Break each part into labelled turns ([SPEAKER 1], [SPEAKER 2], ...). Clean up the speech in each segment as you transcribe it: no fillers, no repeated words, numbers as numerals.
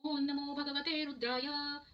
[SPEAKER 1] ओं नमो भगवते रुद्राय।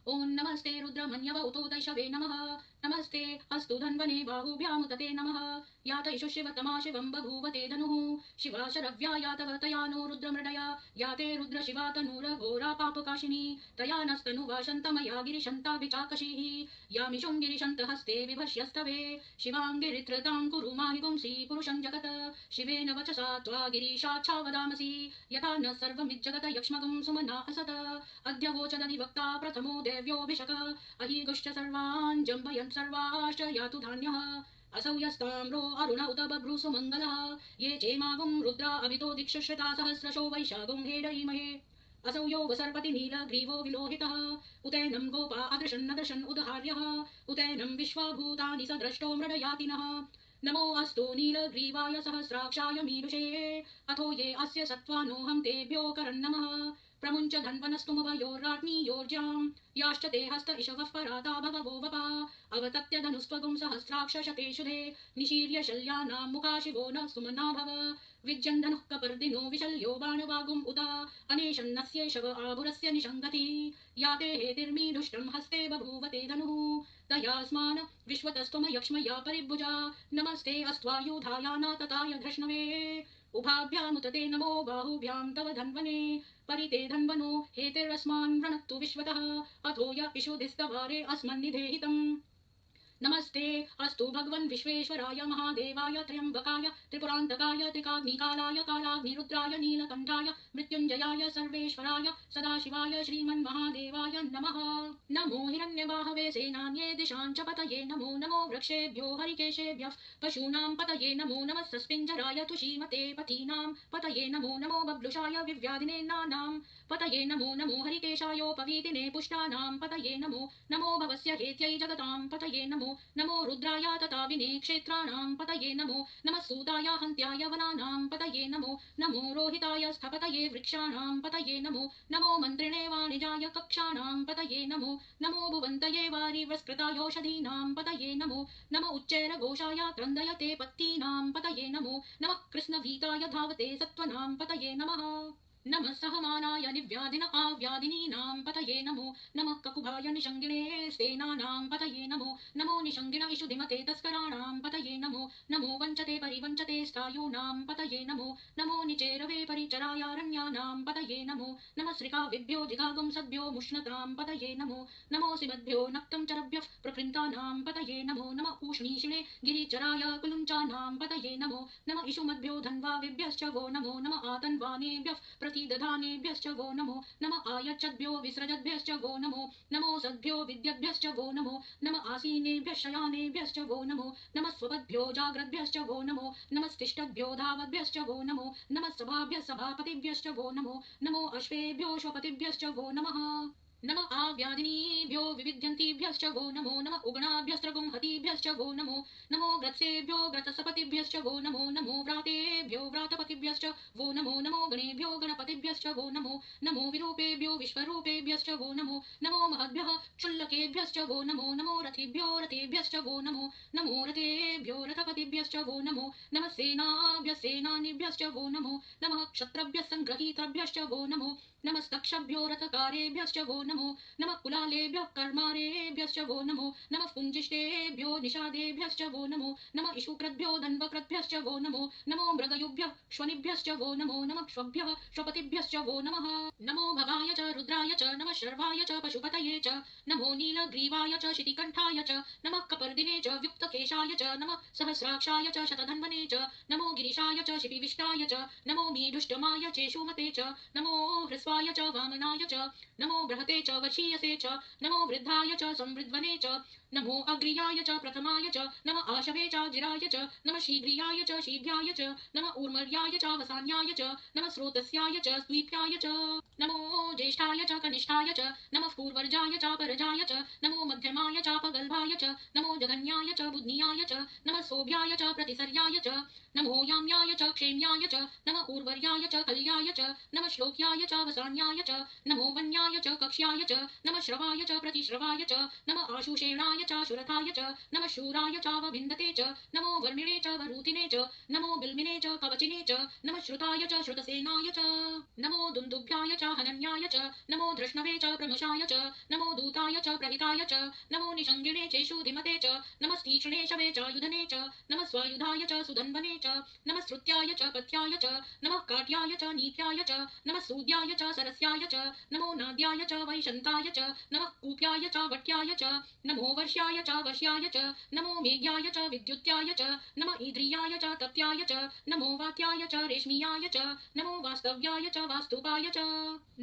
[SPEAKER 1] ओं नमस्ते रुद्रमन्यव उतो दैशवे नमः। नमस्ते अस्तु धन्वने बाहुभ्यामुदते नमः। यात इषु शिवतमा शिवं बभूव ते धनुः। शिवा शरव्या यातव तया नो रुद्रमृडया। याते रुद्र शिवा तनूरघोरा पापकाशिनी। तया नस्तनुवा शन्तमया गिरिशन्ताभिचाकशीः। यामिषुं गिरिशन्तहस्ते विभष्यस्तवे। शिवाङ्गिरित्रतां कुरु माहि पुंसि पुरुषं जगत। शिवेन वचसा त्वा गिरीशाच्छा वदामसि। यथा न सर्वमिज्जगत यक्ष्मगं सुमना असत। अद्य वोचदधिवक्ता प्रथमो देव्योऽभिषकः। अहिगुश्च सर्वान् जम्बयन् सर्वाश्च यातु धान्यः। असौ यस्ताम्रो अरुण उत बभ्रूसु मङ्गलः। ये चेमागुं रुद्रा अभितो दिक्षुश्रिता सहस्रशो वैशागुं हेडयीमहे। असौ यो वसर्पति नीलग्रीवो विलोहितः। उतैनं गोपा अदृशन्नदृशन् उदहार्यः। उतैनं विश्वाभूतानि स द्रष्टो मृडयातिनः। नमो अस्तु नीलग्रीवाय सहस्राक्षाय मीडुषे। अथो ये अस्य सत्त्वानोऽहं तेभ्यो करन्नमः। प्रमुञ्च धन्वनस्तुमवयोर्राज्ञीयोर्जाम्। याश्च ते हस्त इषवः पराता भगवो वपा। अवतत्य धनुस्त्वगुं सहस्राक्षशतेषुधे। निशीर्य शल्यानां मुखा शिवो न सुमना भव। विज्यन् धनुः कपर्दिनो विशल्यो बाणवागुम् उता। अनेशन्नस्य शव आभुरस्य निशङ्गति। याते हेतिर्मीडुष्टं हस्ते बभूवते धनुः। तयास्मान् विश्वतस्त्वमयक्ष्मया परिभुजा। नमस्ते अस्त्वायुधायाना तताय धृष्णवे। उभाभ्यामुतते नमो बाहुभ्यां तव धन्वने। परिते धन्वनो हेतिरस्मान् वृणक्तु विश्वतः। अथो य इषुधिस्तवारे अस्मन्निधेहितम्। नमस्ते अस्तु भगवन् विश्वेश्वराय महादेवाय त्र्यम्बकाय त्रिपुरान्तकाय त्रिकाग्निकालाय कालाग्निरुद्राय नीलकण्ठाय मृत्युञ्जयाय सर्वेश्वराय सदाशिवाय श्रीमन्महादेवाय नमः। नमो हिरण्यबाहवे सेनान्ये दिशां च पतये नमो नमो वृक्षेभ्यो हरिकेशेभ्यः पशूनां पतये नमो नमः सस्पिञ्जराय तुषीमते पथीनां पतये नमो नमो बब्लुषाय विव्याधिने नानां पतये नमो नमो हरिकेशायोपवीतिने पुष्टानां पतये नमो नमो भवस्य हेत्यै जगतां पतये नमो नमो रुद्राय तताविने क्षेत्राणां पतये नमो नमः सूताय हन्त्याय वनानां पतये नमो नमो रोहिताय स्थपतये वृक्षाणां पतये नमो नमो मन्त्रिणे वाणिजाय कक्षाणां पतये नमो नमो भुवन्तये वारिवस्कृतायोषधीनां पतये नमो नमो उच्चैरघोषाय क्रन्दयते पत्तीनां पतये नमो नमः कृष्णभीताय धावते सत्त्वनां पतये नमः नमः सहमानाय निव्याधिन आव्याधिनीनां पतये नमो नमः ककुभाय निषङ्गिणे सेनानां पतये नमो नमो निषङ्गिण इषुधिमते तस्कराणां पतये नमो नमो वञ्चते परिवञ्चते स्थायूनां पतये नमो नमो निचेरवे परिचरायारण्यानां पतये नमो नमः श्रिकाविभ्यो जिगागुं सद्भ्यो मुष्णतां पतये नमो नमोऽसि मद्भ्यो नक्तं चरभ्यः प्रपृन्तानां पतये नमो नमः ऊष्णीषिणे गिरिचराय कुलुञ्चानां पतये नमो नमः इषुमद्भ्यो धन्वाविभ्यश्च वो नमो नमः आतन्वानेभ्यः प्रतिदधानेभ्यश्च वो नमो नमः आयच्छद्भ्यो विसृजद्भ्यश्च वो नमो नमो सद्भ्यो विद्यभ्यश्च वो नमो नमः आसीनेभ्यः शयानेभ्यश्च वो नमो नमः स्वपद्भ्यो जाग्रद्भ्यश्च वो नमो नमस्तिष्ठद्भ्यो धावद्भ्यश्च वो नमो नमः सभाभ्यः सभापतिभ्यश्च वो नमो नमो अश्वेभ्यो श्वपतिभ्यश्च वो नमः नमः आव्याधिनीभ्यो विविध्यन्तीभ्यश्च वो नमो नमः उगणाभ्यस्त्रगुं हतीभ्यश्च वो नमो नमो ग्रत्सेभ्यो ग्रतसपतिभ्यश्च वो नमो नमो व्रातेभ्यो व्रातपतिभ्यश्च वो नमो नमो गणेभ्यो गणपतिभ्यश्च वो नमो नमो विरूपेभ्यो विश्वरूपेभ्यश्च वो नमो नमो महद्भ्यः क्षुल्लकेभ्यश्च वो नमो नमो रथेभ्यो रथेभ्यश्च वो नमो नमो रथेभ्यो रथपतिभ्यश्च वो नमो नमः सेनाभ्यः सेनानिभ्यश्च वो नमो नमः क्षत्रभ्यः सङ्ग्रहीतभ्यश्च वो नमो नमस्तक्षभ्यो रथकारेभ्यश्च वो नमो नमः कुलालेभ्यः कर्मारेभ्यश्च वो नमो नमः पुञ्जिष्टेभ्यो निषादेभ्यश्च वो नमो नमः इषुकृद्भ्यो धन्वकृद्भ्यश्च वो नमो नमो मृगयुभ्यः श्वनिभ्यश्च वो नमो नमः श्वभ्यः श्वपतिभ्यश्च वो नमः नमो भगाय च रुद्राय च नमः शर्वाय च पशुपतये च नमो नीलग्रीवाय च शितिकण्ठाय च नमः कपर्दिने च व्युक्तकेशाय च नमः सहस्राक्षाय च शतधन्वने च नमो गिरिशाय च शिपिविष्टाय च नमो मीढुष्टमाय चेषुमते च नमो ह्रस्वाय च वामनाय च नमो बृहते च वशीयसे च नमो वृद्धाय च संवृद्वने च नमो अग्रियाय च प्रथमाय च नमः आशवे च जिराय च नमः शीघ्रियाय च शीघ्राय च नमः ऊर्मर्याय च वसान्याय च नमः स्रोतस्याय च स्वीप्याय च नमो ज्येष्ठाय च कनिष्ठाय च नमः पूर्वर्जाय च परजाय च नमो मध्यमाय च पगल्भाय च नमो जघन्याय च बुध्नियाय च नमः सोभ्याय च प्रतिसर्याय च नमो याम्याय च क्षेम्याय च नमः ऊर्वर्याय च कल्याय च नमः श्लोक्याय च वसान्याय च नमो वन्याय च कक्ष्याय च नमः श्रवाय च प्रतिश्रवाय च नमः आशुषेणाय वीराय च शुरथाय च नमः शूराय चावविन्दते च नमो वर्मिणे च वरूथिने च नमो बिल्मिने च कवचिने च नमः श्रुताय च श्रुतसेनाय च नमो दुन्दुभ्याय च हनन्याय च नमो धृष्णवे च प्रमुषाय च नमो दूताय च प्रहिताय च नमो निषङ्गिणे चेषुधिमते च नमस्तीक्ष्णे शवे च युधने च नमः स्वायुधाय च सुधन्वने च नमः श्रुत्याय च पथ्याय च नमः काट्याय च नीत्याय च नमः सूद्याय च सरस्याय च नमो नाद्याय च वैशन्ताय च नमः कूप्याय च वट्याय च नमो वर्ष्याय च वश्याय च नमो मेघ्याय च विद्युत्याय च नमः ईद्रियाय च तप्याय च नमो वात्याय च रेश्मियाय च नमो वास्तव्याय च वास्तुपाय च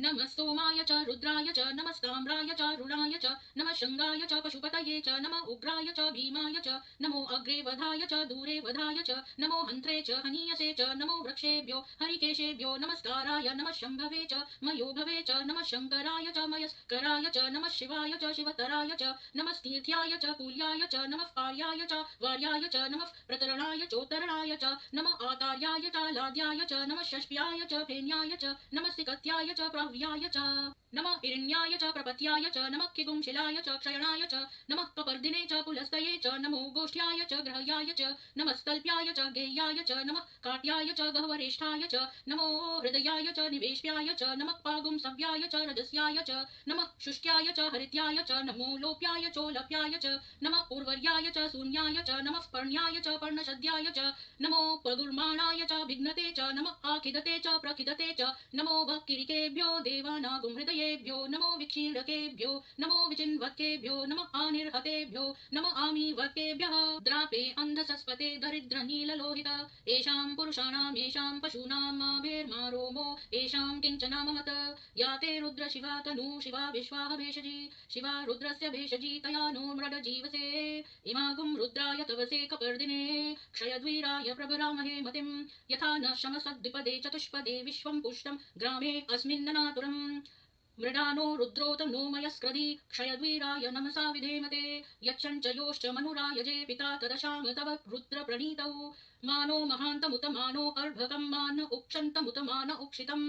[SPEAKER 1] नमः सोमाय च रुद्राय च नमस्ताम्राय च रुणाय च नमः शृङ्गाय च पशुपतये च नमः उग्राय च भीमाय च नमो अग्रे वधाय च दूरे वधाय च नमो हन्त्रे च हनीयसे च नमो वृक्षेभ्यो हरिकेशेभ्यो नमस्काराय नमः शम्भवे च मयोभवे च नमः शङ्कराय च मयस्कराय च नमः शिवाय च शिवतराय च नमस्तीर्थ्याय च कूल्याय च नमः पार्याय च वार्याय च नमः प्रतरणाय चोत्तरणाय च नमः आकार्याय च लाद्याय च नमः षष्प्याय च फेन्याय च नमः सिकत्याय च प्रह्व्याय च नमः हिरण्याय च प्रपत्याय च नमः किपुंशिलाय च क्षयणाय च नमः कपर्दिने च पुलस्तये च नमो गोष्ठ्याय च ग्रह्याय च नमः स्तल्प्याय च गेय्याय च नमः काट्याय च गह्वरेष्ठाय च नमो हृदयाय च निवेश्याय च नमः पागुंसव्याय च रजस्याय च नमः शुष्क्याय च हरित्याय च नमो लोप्याय चोलप्याय च नमः उर्वर्याय च शून्याय च नमः पर्ण्याय च पर्णशद्याय च नमो पगुर्माणाय च भिघ्नते च नमः आखिदते च प्रखिदते च नमो भक्किरिकेभ्यो देवानागुं हृदयेभ्यो नमो विक्षीणकेभ्यो नमो विचिन्वत्केभ्यो नमः आनिर्हतेभ्यो नमः आमीवर्केभ्यः द्रापे अन्धसस्पते दरिद्रनीललोहित येषां पुरुषाणां येषां पशूनां माभेर्मा रोमो येषां किञ्चनाममत या ते रुद्र शिवा तनु शिवा विश्वाह भेषजी शिवा रुद्रस्य भेषजी तया नो मृड जीवसे इमागुं रुद्राय तवसे कपर्दिने क्षयद्वीराय प्रभरामहे मतिं यथा न शमसद्विपदे चतुष्पदे विश्वं पुष्टं ग्रामे अस्मिन्ननातुरम् मृडानो रुद्रोत नो मयस्क्रधी क्षयद्वीराय नमसा विधेमते यच्छञ्चयोश्च मनुरायजे पिता तदशाम तव रुद्र प्रणीतौ मानो महान्तमुत मानो अर्भकं मान उक्षन्तमुत मान उक्षितं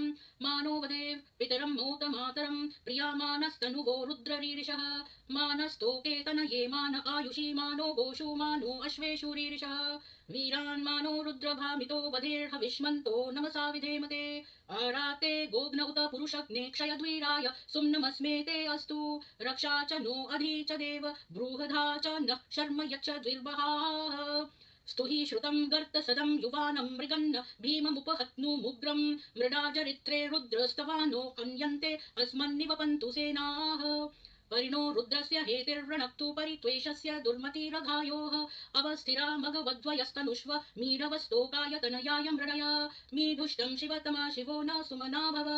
[SPEAKER 1] मानो वदेव पितरं मोत मातरं प्रियामानस्तनुवो रुद्ररीरिषः मानस्तोके तनये मान आयुषी मानो गोषु मानो अश्वेषु रीरिषः वीरान् मानो रुद्रभामितो वधेर्हविष्मन्तो नमसा विधेमते आराते गोग्न उत पुरुषग्ने क्षयद्वीराय सुम्नमस्मे ते अस्तु रक्षा च नो अधि च देव बृहधा च नः शर्म यच्च द्विर्वहाः स्तुहि श्रुतं गर्तसदं युवानं मृगन्न भीममुपहत्नुमुग्रं मृडाचरित्रे रुद्रस्तवानो अन्यन्ते अस्मन्निवपन्तु सेनाः परिणो रुद्रस्य हेतिर्वृणक्तु परित्वेषस्य दुर्मतिरघायोः अवस्थिरा मघवद्वयस्तनुष्व मीढवस्तोकाय तनयाय मृडय मीढुष्टं शिवतमा शिवो न सुमना भव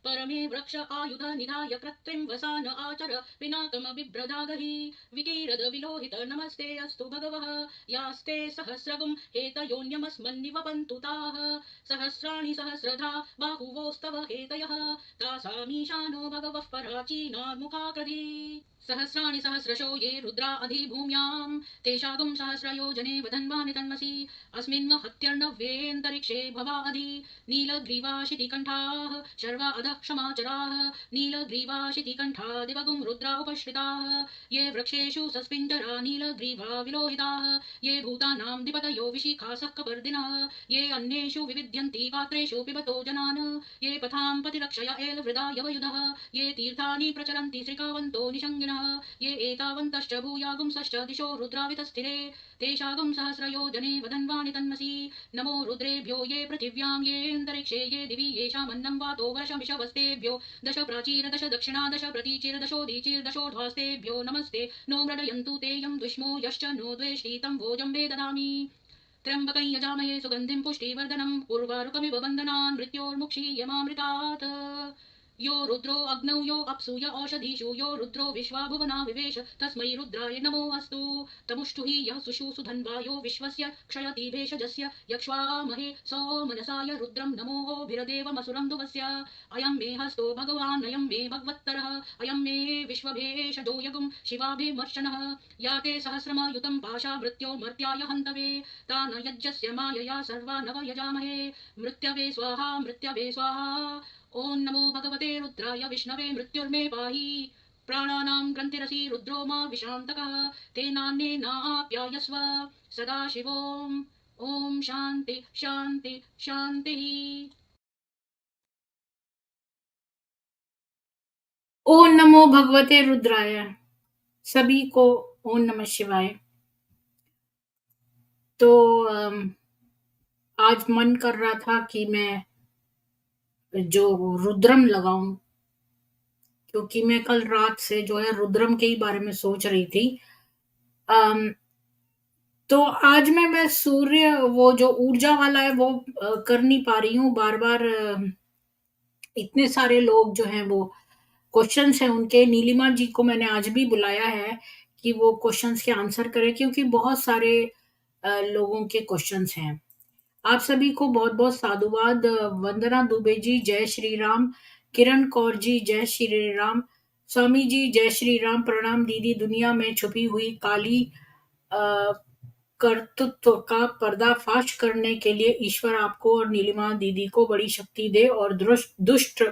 [SPEAKER 1] परमे वृक्ष आयुध निधाय कृत्रिं वसान आचर पिनाकमबिभ्रदागहि विकीरद विलोहित नमस्ते अस्तु भगवः यास्ते सहस्रगुं हेतयोन्यमस्मन्निवपन्तु ताः सहस्राणि सहस्रधा बाहुवोस्तव हेतयः तासामीशानो भगवः पराचीनान्मुखाकृधि सहस्राणि सहस्रशो ये रुद्रा अधिभूम्यां तेषागुं सहस्रयोजने वधन्वानि तन्मसि अस्मिन् हत्यर्णव्येऽन्तरिक्षे भवा अधि नीलग्रीवाशितिकण्ठाः शर्वा अधः क्षमाचराः नीलग्रीवाशितिकण्ठा दिवगुं रुद्रा उपश्रिताः ये वृक्षेषु सस्पिञ्जरा नीलग्रीवा विलोहिताः ये भूतानां दिपतयो विशिखासः कपर्दिनः ये अन्येषु विविध्यन्ति पात्रेषु पिबतो जनान् ये पथां पतिरक्षय एलवृदा यवयुधः ये तीर्थानि प्रचरन्ति श्रीकावन्तो निषङ्गिनः ये एतावन्तश्च भूयागुंसश्च दिशो रुद्रावितस्थिरे तेषागुं सहस्रयोजने वधन्वानि तन्मसि नमो रुद्रेभ्यो ये पृथिव्यां येऽन्तरिक्षे ये दिवि येषामन्नं वातो वर्षमिषवस्तेभ्यो दश प्राचीर दश दक्षिणा दश प्रतीचिर दशोदीचिर दशोध्वास्तेभ्यो नमस्ते नो मृडयन्तु तेयं द्विष्मो यश्च नो द्वेष्टि तं भोजम्बे ददामि त्र्यम्बकं यजामहे सुगन्धिं पुष्टिवर्धनम् उर्वारुकमिव बन्धनान् मृत्योर्मुक्षीयमामृतात् यो रुद्रो अग्नौ यो अप्सु य औषधीषु यो रुद्रो विश्वा भुवना विवेश तस्मै रुद्राय नमो अस्तु तमुष्टुहि यः सुषु सुधन्वा यो विश्वस्य क्षयति भेषजस्य यक्ष्वामहे सौमनसाय रुद्रं नमोभिरदेवमसुरं दुवस्य अयं मे हस्तो भगवान् अयं मे भगवत्तरः अयं मे विश्वभेषजो यगुं शिवाभिमर्शनः याते सहस्रमयुतं पाशा मृत्यो मर्त्याय हन्तवे तान यज्ञस्य मायया सर्वा नव यजामहे मृत्यवे स्वाहा मृत्यवे स्वाहा ओं नमो भगवते रुद्राय विष्णवे मृत्युर्मे पाहि प्राणानां ग्रन्थिरसि रुद्रो मा विश्रान्तकः तेनान्येनाप्यायस्व सदाशिवोम् ॐ शान्ति शान्ति शान्तिः। ओम नमो भगवते रुद्राय। सभी को ओम नमः शिवाय। तो आज मन कर रहा था कि मैं जो रुद्रम लगाऊं, क्योंकि मैं कल रात से जो है रुद्रम के ही बारे में सोच रही थी। तो आज मैं सूर्य वो जो ऊर्जा वाला है वो कर नहीं पा रही हूँ। बार बार इतने सारे लोग जो हैं वो क्वेश्चंस हैं उनके। नीलिमा जी को मैंने आज भी बुलाया है कि वो क्वेश्चंस के आंसर करें, क्योंकि बहुत सारे लोगों के क्वेश्चंस हैं। आप सभी को बहुत बहुत साधुवाद। वंदना दुबे जी जय श्री राम। किरण कौर जी जय श्री राम। स्वामी जी जय श्री राम। प्रणाम दीदी। दुनिया में छुपी हुई काली अ, कर्तृत्व का पर्दाफाश करने के लिए ईश्वर आपको और नीलिमा दीदी को बड़ी शक्ति दे और दुष्ट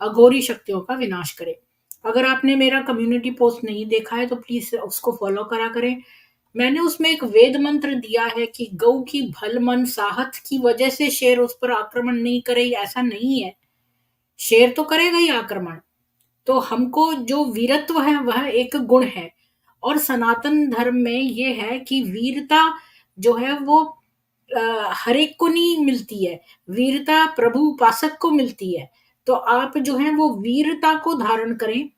[SPEAKER 1] अघोरी शक्तियों का विनाश करे। अगर आपने मेरा कम्युनिटी पोस्ट नहीं देखा है तो प्लीज उसको फॉलो करा करें। मैंने उसमें एक वेद मंत्र दिया है कि गौ की भल मन साहत की वजह से शेर उस पर आक्रमण नहीं करे, ऐसा नहीं है। शेर तो करेगा ही आक्रमण। तो हमको जो वीरत्व है वह एक गुण है, और सनातन धर्म में ये है कि वीरता जो है वो हर एक को नहीं मिलती है। वीरता प्रभु उपासक को मिलती है। तो आप जो है वो वीरता को धारण करें।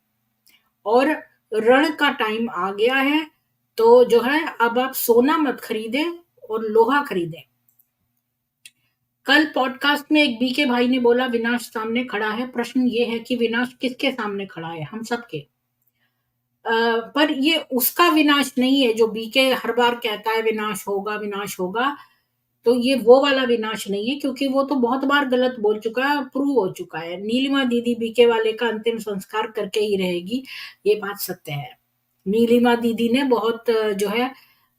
[SPEAKER 1] और रण का टाइम आ गया है, तो जो है अब आप सोना मत खरीदें और लोहा खरीदें। कल पॉडकास्ट में एक बीके भाई ने बोला विनाश सामने खड़ा है। प्रश्न ये है कि विनाश किसके सामने खड़ा है? हम सबके। पर ये उसका विनाश नहीं है जो बीके हर बार कहता है विनाश होगा विनाश होगा। तो ये वो वाला विनाश नहीं है, क्योंकि वो तो बहुत बार गलत बोल चुका है और प्रूव हो चुका है। नीलिमा दीदी बीके वाले का अंतिम संस्कार करके ही रहेगी, ये बात सत्य है। नीलिमा दीदी ने बहुत जो है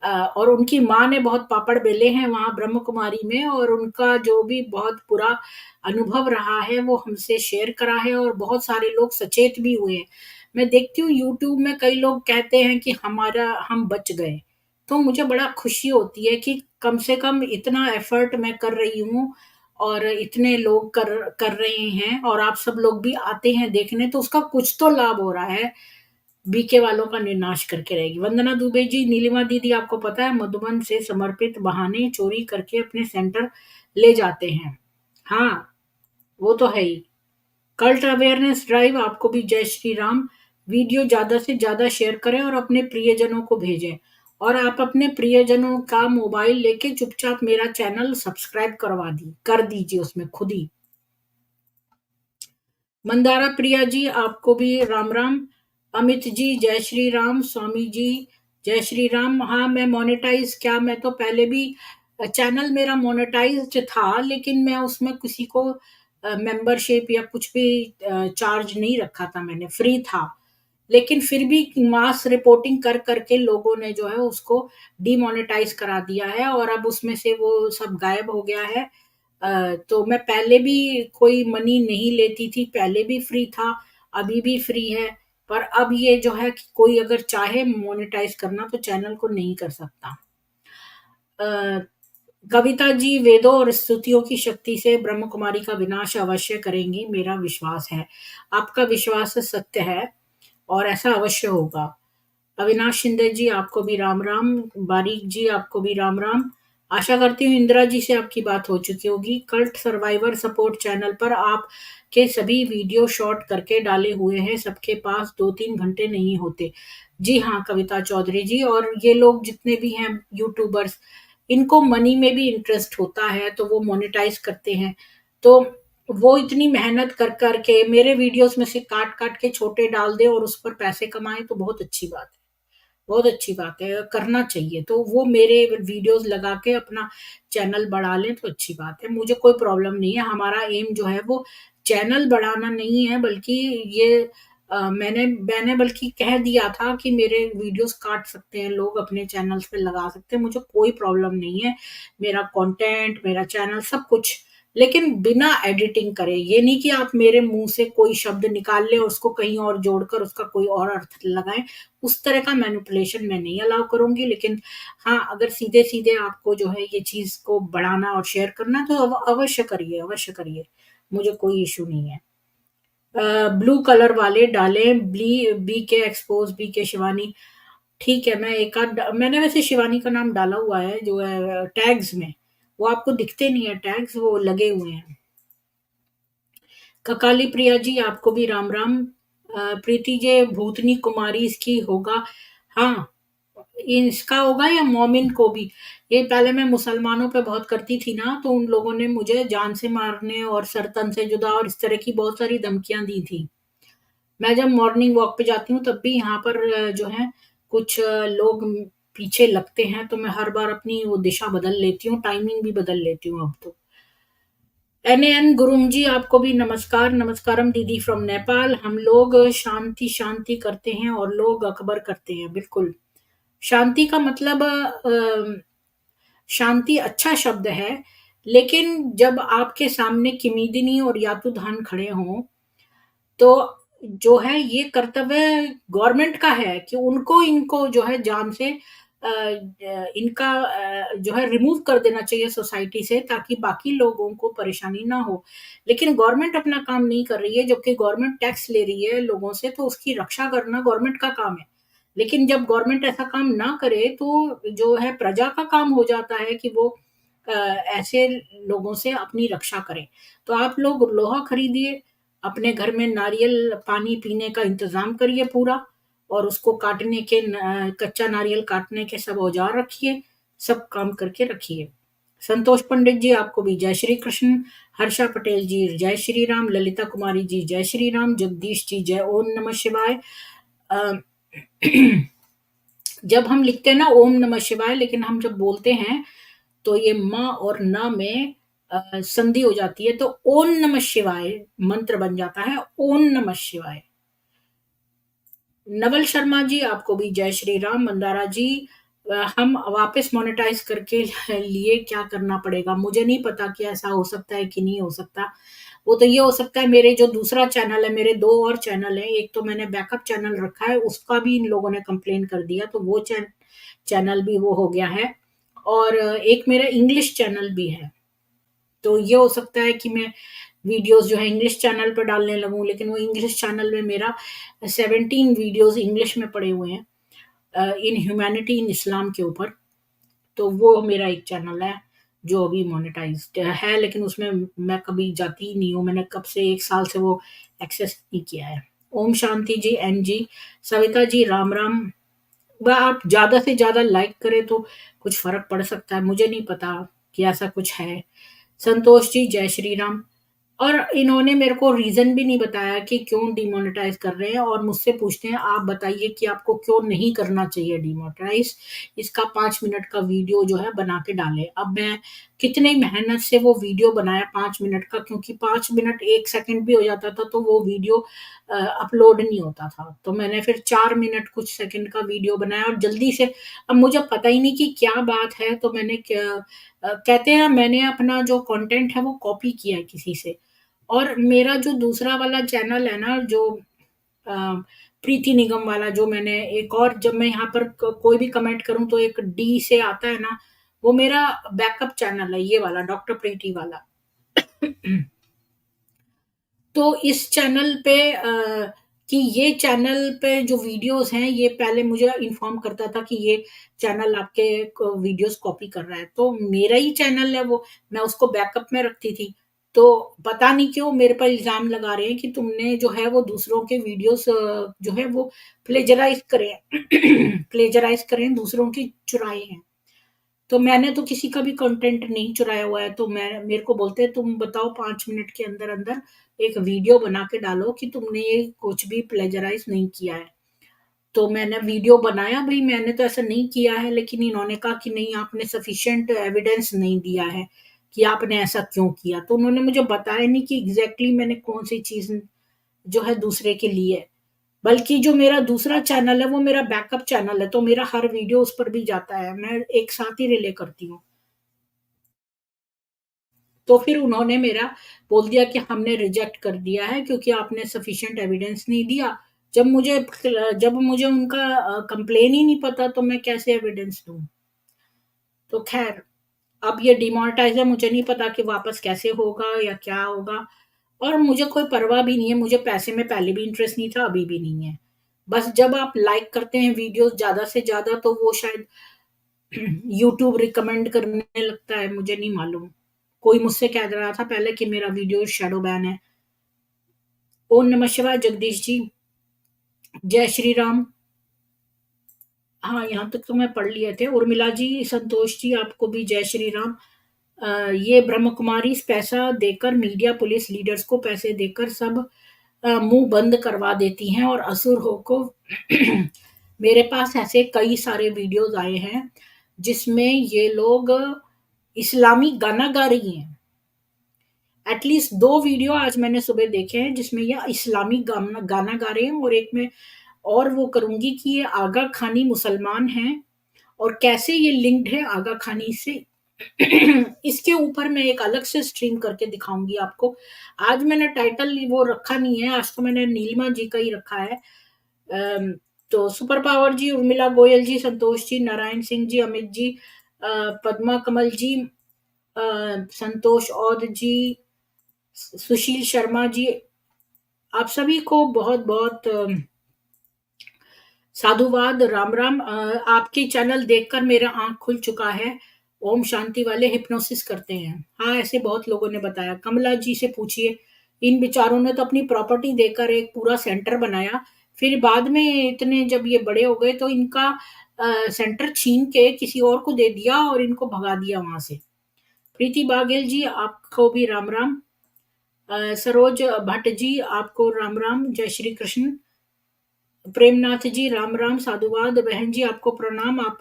[SPEAKER 1] और उनकी माँ ने बहुत पापड़ बेले हैं वहां ब्रह्म कुमारी में, और उनका जो भी बहुत बुरा अनुभव रहा है वो हमसे शेयर करा है, और बहुत सारे लोग सचेत भी हुए हैं। मैं देखती हूँ यूट्यूब में कई लोग कहते हैं कि हमारा हम बच गए। तो मुझे बड़ा खुशी होती है कि कम से कम इतना एफर्ट मैं कर रही हूँ और इतने लोग कर रहे हैं, और आप सब लोग भी आते हैं देखने, तो उसका कुछ तो लाभ हो रहा है। बीके वालों का निर्नाश करके रहेगी। वंदना दुबे जी, नीलिमा दीदी आपको पता है मधुबन से समर्पित बहाने चोरी करके अपने सेंटर ले जाते हैं। हाँ, वो तो है ही। कल्ट अवेयरनेस ड्राइव आपको भी जय श्री राम। वीडियो ज्यादा से ज्यादा शेयर करें और अपने प्रियजनों को भेजें। और आप अपने प्रियजनों का मोबाइल लेके चुपचाप मेरा चैनल सब्सक्राइब कर दीजिए उसमें खुद ही। मंदारा प्रिया जी आपको भी राम राम। अमित जी जय श्री राम। स्वामी जी जय श्री राम। हाँ, मैं मोनेटाइज क्या, मैं तो पहले भी चैनल मेरा मोनेटाइज्ड था, लेकिन मैं उसमें किसी को मेंबरशिप या कुछ भी चार्ज नहीं रखा था, मैंने फ्री था। लेकिन फिर भी मास रिपोर्टिंग कर करके लोगों ने जो है उसको डीमोनेटाइज करा दिया है, और अब उसमें से वो सब गायब हो गया है। तो मैं पहले भी कोई मनी नहीं लेती थी, पहले भी फ्री था, अभी भी फ्री है। पर अब ये जो है कि कोई अगर चाहे मोनेटाइज करना तो चैनल को नहीं कर सकता। कविता जी, वेदों और स्तुतियों की शक्ति से ब्रह्म कुमारी का विनाश अवश्य करेंगी, मेरा विश्वास है। आपका विश्वास सत्य है और ऐसा अवश्य होगा। अविनाश शिंदे जी आपको भी राम राम। बारीक जी आपको भी राम राम। आशा करती हूँ इंदिरा जी से आपकी बात हो चुकी होगी। कल्ट सर्वाइवर सपोर्ट चैनल पर आप के सभी वीडियो शॉर्ट करके डाले हुए हैं, सबके पास 2-3 घंटे नहीं होते। जी हाँ कविता चौधरी जी, और ये लोग जितने भी हैं यूट्यूबर्स, इनको मनी में भी इंटरेस्ट होता है तो वो मोनेटाइज करते हैं। तो वो इतनी मेहनत कर करके मेरे वीडियोस में से काट काट के छोटे डाल दे और उस पर पैसे कमाए तो बहुत अच्छी बात है। बहुत अच्छी बात है, करना चाहिए। तो वो मेरे वीडियोस लगा के अपना चैनल बढ़ा लें तो अच्छी बात है, मुझे कोई प्रॉब्लम नहीं है। हमारा एम जो है वो चैनल बढ़ाना नहीं है, बल्कि ये मैंने बल्कि कह दिया था कि मेरे वीडियोस काट सकते हैं लोग, अपने चैनल्स पे लगा सकते हैं, मुझे कोई प्रॉब्लम नहीं है। मेरा कंटेंट, मेरा चैनल सब कुछ
[SPEAKER 2] लेकिन बिना एडिटिंग करे। ये नहीं कि आप मेरे मुंह से कोई शब्द निकाल लें और उसको कहीं और जोड़कर उसका कोई और अर्थ लगाएं। उस तरह का मैनिपुलेशन मैं नहीं अलाउ करूंगी। लेकिन हाँ, अगर सीधे सीधे आपको जो है ये चीज को बढ़ाना और शेयर करना तो अवश्य करिए, अवश्य करिए। मुझे कोई इशू नहीं है। ब्लू कलर वाले डालें, बी के एक्सपोज, बी के शिवानी। ठीक है, मैं एक आध मैंने वैसे शिवानी का नाम डाला हुआ है जो है टैग्स में। वो आपको दिखते नहीं है टैग्स, वो लगे हुए हैं। ककाली प्रिया जी, आपको भी राम राम। प्रीति जे भूतनी कुमारी इसकी होगा। हाँ, इसका होगा या मोमिन को भी। ये पहले मैं मुसलमानों पे बहुत करती थी ना, तो उन लोगों ने मुझे जान से मारने और सर तन से जुदा और इस तरह की बहुत सारी धमकियां दी थी। मैं जब मॉर्निंग वॉक पे जाती हूँ तब भी यहाँ पर जो है कुछ लोग पीछे लगते हैं, तो मैं हर बार अपनी वो दिशा बदल लेती हूँ, टाइमिंग भी बदल लेती हूँ अब तो। एन गुरुम जी, आपको भी नमस्कार। नमस्कारम दीदी फ्रॉम नेपाल। हम लोग शांति शांति करते हैं और लोग अकबर करते हैं। बिल्कुल। शांति का मतलब शांति अच्छा शब्द है, लेकिन जब आपके सामने किमीदिनी और यातुधान खड़े हों, तो जो है ये कर्तव्य गवर्नमेंट का है कि उनको इनको जो है जान से इनका जो है रिमूव कर देना चाहिए सोसाइटी से, ताकि बाकी लोगों को परेशानी ना हो। लेकिन गवर्नमेंट अपना काम नहीं कर रही है, जबकि गवर्नमेंट टैक्स ले रही है लोगों से, तो उसकी रक्षा करना गवर्नमेंट का काम है। लेकिन जब गवर्नमेंट ऐसा काम ना करे तो जो है प्रजा का काम हो जाता है कि वो ऐसे लोगों से अपनी रक्षा करे। तो आप लोग लोहा खरीदिए, अपने घर में नारियल पानी पीने का इंतजाम करिए पूरा, और उसको काटने के कच्चा नारियल काटने के सब औजार रखिए, सब काम करके रखिए। संतोष पंडित जी, आपको भी जय श्री कृष्ण। हर्षा पटेल जी, जय श्री राम। ललिता कुमारी जी, जय श्री राम। जगदीश जी, जय ओम नमः शिवाय। अ, जब हम लिखते हैं ना ओम नमः शिवाय, लेकिन हम जब बोलते हैं तो ये म और न में संधि हो जाती है, तो ओम नमः शिवाय मंत्र बन जाता है। ओम नमः शिवाय। नवल शर्मा जी, आपको भी जय श्री राम। मंदारा जी, हम वापस मोनेटाइज करके लिए क्या करना पड़ेगा? मुझे नहीं पता कि ऐसा हो सकता है कि नहीं हो सकता। वो तो ये हो सकता है, मेरे जो दूसरा चैनल है, मेरे दो और चैनल है, एक तो मैंने बैकअप चैनल रखा है, उसका भी इन लोगों ने कंप्लेन कर दिया, तो वो चैनल भी वो हो गया है। और एक मेरा इंग्लिश चैनल भी है। तो ये हो सकता है कि मैं वीडियोस जो है इंग्लिश चैनल पर डालने लगूं, लेकिन वो इंग्लिश चैनल में मेरा 17 वीडियोस इंग्लिश में पड़े हुए हैं इन ह्यूमैनिटी इन इस्लाम के ऊपर। तो वो मेरा एक चैनल है जो अभी मोनेटाइज्ड है, लेकिन उसमें मैं कभी जाती ही नहीं हूँ। मैंने कब से 1 साल से वो एक्सेस नहीं किया है। ओम शांति जी, एन जी, सविता जी, राम राम। वह आप ज़्यादा से ज़्यादा लाइक करें तो कुछ फ़र्क पड़ सकता है, मुझे नहीं पता कि ऐसा कुछ है। संतोष जी, जय श्री राम। और इन्होंने मेरे को रीज़न भी नहीं बताया कि क्यों डिमोनेटाइज़ कर रहे हैं, और मुझसे पूछते हैं आप बताइए कि आपको क्यों नहीं करना चाहिए डिमोनेटाइज़। इसका 5 मिनट का वीडियो जो है बना के डालें। अब मैं कितनी मेहनत से वो वीडियो बनाया 5 मिनट का, क्योंकि 5 मिनट 1 सेकंड भी हो जाता था तो वो वीडियो अपलोड नहीं होता था। तो मैंने फिर 4 मिनट कुछ सेकंड का वीडियो बनाया और जल्दी से। अब मुझे पता ही नहीं कि क्या बात है, तो मैंने कहते हैं मैंने अपना जो कंटेंट है वो कॉपी किया है किसी से। और मेरा जो दूसरा वाला चैनल है ना, जो अ, प्रीति निगम वाला, जो मैंने एक और, जब मैं यहाँ पर कोई भी कमेंट करूं तो एक डी से आता है ना, वो मेरा बैकअप चैनल है, ये वाला डॉक्टर प्रीति वाला। तो इस चैनल पे कि ये चैनल पे जो वीडियोस हैं, ये पहले मुझे इन्फॉर्म करता था कि ये चैनल आपके वीडियोस कॉपी कर रहा है, तो मेरा ही चैनल है वो, मैं उसको बैकअप में रखती थी। तो पता नहीं क्यों मेरे पर इल्जाम लगा रहे हैं कि तुमने जो है वो दूसरों के वीडियोस जो है वो प्लेजराइज करें प्लेजराइज करें, दूसरों की चुराए हैं। तो मैंने तो किसी का भी कंटेंट नहीं चुराया हुआ है। तो मैं मेरे को बोलते हैं तुम बताओ 5 मिनट के अंदर अंदर एक वीडियो बना के डालो कि तुमने ये कुछ भी प्लेजराइज नहीं किया है। तो मैंने वीडियो बनाया, भाई मैंने तो ऐसा नहीं किया है, लेकिन इन्होंने कहा कि नहीं, आपने सफिशिएंट एविडेंस नहीं दिया है कि आपने ऐसा क्यों किया। तो उन्होंने मुझे बताया नहीं कि एग्जैक्टली मैंने कौन सी चीज जो है दूसरे के लिए है। बल्कि जो मेरा दूसरा चैनल है वो मेरा बैकअप चैनल है, तो मेरा हर वीडियो उस पर भी जाता है, मैं एक साथ ही रिले करती हूँ। तो फिर उन्होंने मेरा बोल दिया कि हमने रिजेक्ट कर दिया है क्योंकि आपने सफिशिएंट एविडेंस नहीं दिया। जब मुझे उनका कंप्लेन ही नहीं पता तो मैं कैसे एविडेंस दूं। तो खैर, अब ये डिमोनेटाइज है, मुझे नहीं पता कि वापस कैसे होगा या क्या होगा। और मुझे कोई परवाह भी नहीं है, मुझे पैसे में पहले भी इंटरेस्ट नहीं था, अभी भी नहीं है। बस जब आप लाइक करते हैं वीडियोस ज्यादा से ज्यादा तो वो शायद यूट्यूब रिकमेंड करने लगता है, मुझे नहीं मालूम। कोई मुझसे कह रहा था पहले कि मेरा वीडियो शैडो बैन है। ओम नमः शिवाय जगदीश जी। जय श्री राम। हाँ, यहाँ तक तो मैं पढ़ लिए थे। उर्मिला जी, संतोष जी, आपको भी जय श्री राम। ये ब्रह्म कुमारी पैसा देकर, मीडिया पुलिस लीडर्स को पैसे देकर सब मुंह बंद करवा देती हैं और असुर हो को मेरे पास ऐसे कई सारे वीडियोस आए हैं जिसमें ये लोग इस्लामी गाना गा रही हैं। एटलीस्ट 2 वीडियो आज मैंने सुबह देखे हैं जिसमें ये इस्लामी गाना गाना गा रहे हैं, और एक में और वो करूंगी कि ये आगा खानी मुसलमान हैं और कैसे ये लिंक्ड है आगा खानी से। इसके ऊपर मैं एक अलग से स्ट्रीम करके दिखाऊंगी आपको। आज मैंने टाइटल वो रखा नहीं है, आज तो मैंने नीलिमा जी का ही रखा है। अम, तो सुपर पावर जी, उर्मिला गोयल जी, संतोष जी, नारायण सिंह जी, अमित जी, पद्मा कमल जी, संतोष औध जी, सुशील शर्मा जी, आप सभी को बहुत बहुत साधुवाद, राम राम। आपके चैनल देखकर मेरा आंख खुल चुका है। ओम शांति वाले हिप्नोसिस करते हैं। हाँ, ऐसे बहुत लोगों ने बताया। कमला जी से पूछिए, इन बेचारों ने तो अपनी प्रॉपर्टी देकर एक पूरा सेंटर बनाया, फिर बाद में इतने जब ये बड़े हो गए तो इनका सेंटर छीन के किसी और को दे दिया और इनको भगा दिया वहां से। प्रीति बाघेल जी, आपको भी राम राम। सरोज भट्ट जी, आपको राम राम, जय श्री कृष्ण। प्रेमनाथ जी, राम राम, साधुवाद। बहन जी, आपको प्रणाम। आप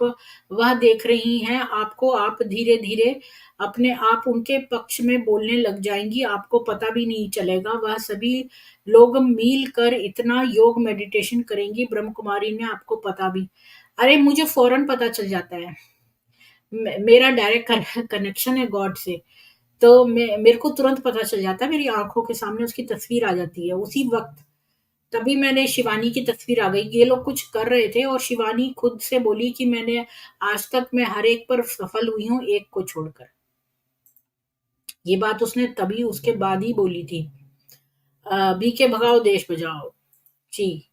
[SPEAKER 2] वह देख रही हैं, आपको आप धीरे धीरे अपने आप उनके पक्ष में बोलने लग जाएंगी, आपको पता भी नहीं चलेगा। वह सभी लोग मिल कर इतना योग मेडिटेशन करेंगी, ब्रह्म कुमारी ने आपको पता भी। अरे मुझे फौरन पता चल जाता है, मेरा डायरेक्ट कनेक्शन है गॉड से। तो मेरे को तुरंत पता चल जाता है, मेरी आंखों के सामने उसकी तस्वीर आ जाती है उसी वक्त। तभी मैंने शिवानी की तस्वीर आ गई। ये लोग कुछ कर रहे थे और शिवानी खुद से बोली कि मैंने आज तक मैं हर एक पर सफल हुई हूँ, एक को छोड़कर। ये बात उसने तभी उसके बाद ही बोली थी। बीके भगाओ देश बचाओ जी।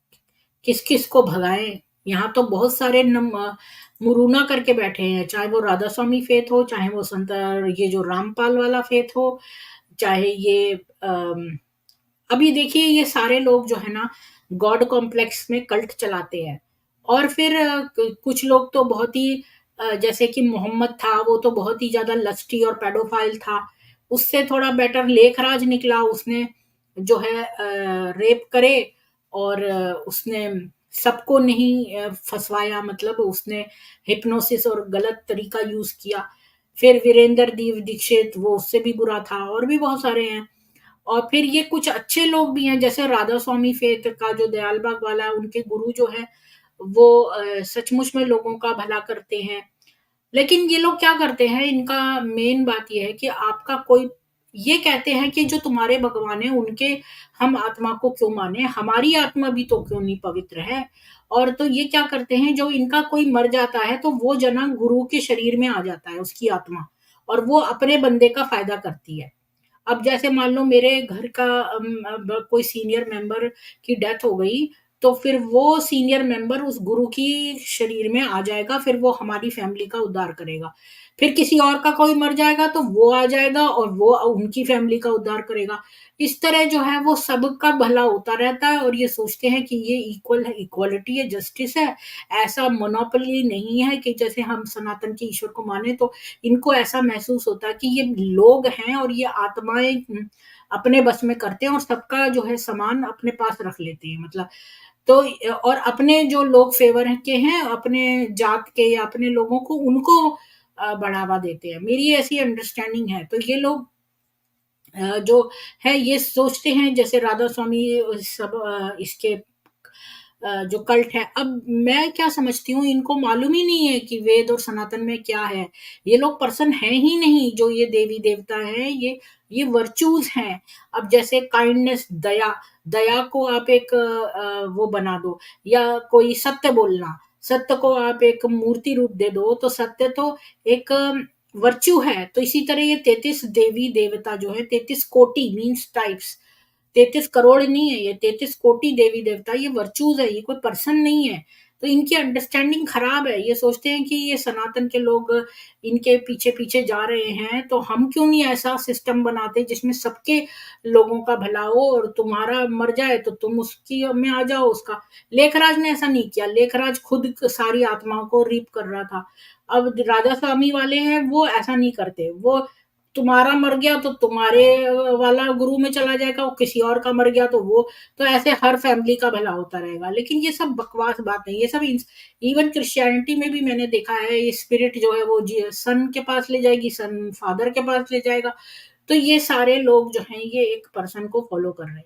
[SPEAKER 2] किस किस को भगाएं, यहाँ तो बहुत सारे मुरुना करके बैठे हैं, चाहे वो राधा स्वामी फेथ हो, चाहे वो संत ये जो रामपाल वाला फेथ हो, चाहे ये अभी देखिए ये सारे लोग जो है ना गॉड कॉम्प्लेक्स में कल्ट चलाते हैं। और फिर कुछ लोग तो बहुत ही जैसे कि मोहम्मद था, वो तो बहुत ही ज्यादा लस्टी और पेडोफाइल था। उससे थोड़ा बेटर लेखराज निकला, उसने जो है रेप करे और उसने सबको नहीं फंसवाया, मतलब उसने हिप्नोसिस और गलत तरीका यूज किया। फिर वीरेंद्र दीव दीक्षित, वो उससे भी बुरा था, और भी बहुत सारे हैं। और फिर ये कुछ अच्छे लोग भी हैं, जैसे राधा स्वामी फेथ का जो दयाल बाग वाला है, उनके गुरु जो है वो सचमुच में लोगों का भला करते हैं। लेकिन ये लोग क्या करते हैं, इनका मेन बात ये है कि आपका कोई ये कहते हैं कि जो तुम्हारे भगवान है उनके हम आत्मा को क्यों माने, हमारी आत्मा भी तो क्यों नहीं पवित्र है। और तो ये क्या करते हैं, जो इनका कोई मर जाता है तो वो जना गुरु के शरीर में आ जाता है उसकी आत्मा, और वो अपने बंदे का फायदा करती है। अब जैसे मान लो मेरे घर का अब कोई सीनियर मेंबर की डेथ हो गई, तो फिर वो सीनियर मेंबर उस गुरु की शरीर में आ जाएगा, फिर वो हमारी फैमिली का उद्धार करेगा। फिर किसी और का कोई मर जाएगा तो वो आ जाएगा और वो उनकी फैमिली का उद्धार करेगा। इस तरह जो है वो सबका भला होता रहता है, और ये सोचते हैं कि ये इक्वल है, इक्वालिटी है, जस्टिस है। ऐसा मोनोपोली नहीं है कि जैसे हम सनातन के ईश्वर को माने तो इनको ऐसा महसूस होता है कि ये लोग हैं और ये आत्माएं अपने बस में करते हैं और सबका जो है सामान अपने पास रख लेते हैं, मतलब। तो और अपने जो लोग फेवर के हैं, अपने जात के या अपने लोगों को, उनको बढ़ावा देते हैं। मेरी ऐसी अंडरस्टैंडिंग है। तो ये लोग जो है ये सोचते हैं, जैसे राधा स्वामी सब इसके जो कल्ट है। अब मैं क्या समझती हूँ, इनको मालूम ही नहीं है कि वेद और सनातन में क्या है। ये लोग पर्सन है ही नहीं जो ये देवी देवता है, ये वर्चूज हैं। अब जैसे काइंडनेस, दया, दया को आप एक वो बना दो, या कोई सत्य बोलना, सत्य को आप एक मूर्ति रूप दे दो, तो सत्य तो एक वर्च्यू है। तो इसी तरह ये 33 देवी देवता जो है, 33 कोटि मीन्स टाइप्स, 33 करोड़ नहीं है, ये 33 कोटि देवी देवता, ये वर्चूज है, ये कोई पर्सन नहीं है। तो इनकी अंडरस्टैंडिंग खराब है। ये सोचते हैं कि ये सनातन के लोग इनके पीछे पीछे जा रहे हैं, तो हम क्यों नहीं ऐसा सिस्टम बनाते जिसमें सबके लोगों का भला हो, और तुम्हारा मर जाए तो तुम उसकी में आ जाओ उसका। लेखराज ने ऐसा नहीं किया, लेखराज खुद सारी आत्माओं को रीप कर रहा था। अब राधा स्वामी वाले हैं, वो ऐसा नहीं करते। वो तुम्हारा मर गया तो तुम्हारे वाला गुरु में चला जाएगा, वो किसी और का मर गया तो वो, तो ऐसे हर फैमिली का भला होता रहेगा। लेकिन ये सब बकवास बात है, ये सब इवन क्रिश्चियनिटी में भी मैंने देखा है, ये स्पिरिट जो है वो सन के पास ले जाएगी, सन फादर के पास ले जाएगा। तो ये सारे लोग जो हैं ये एक पर्सन को फॉलो कर रहे हैं।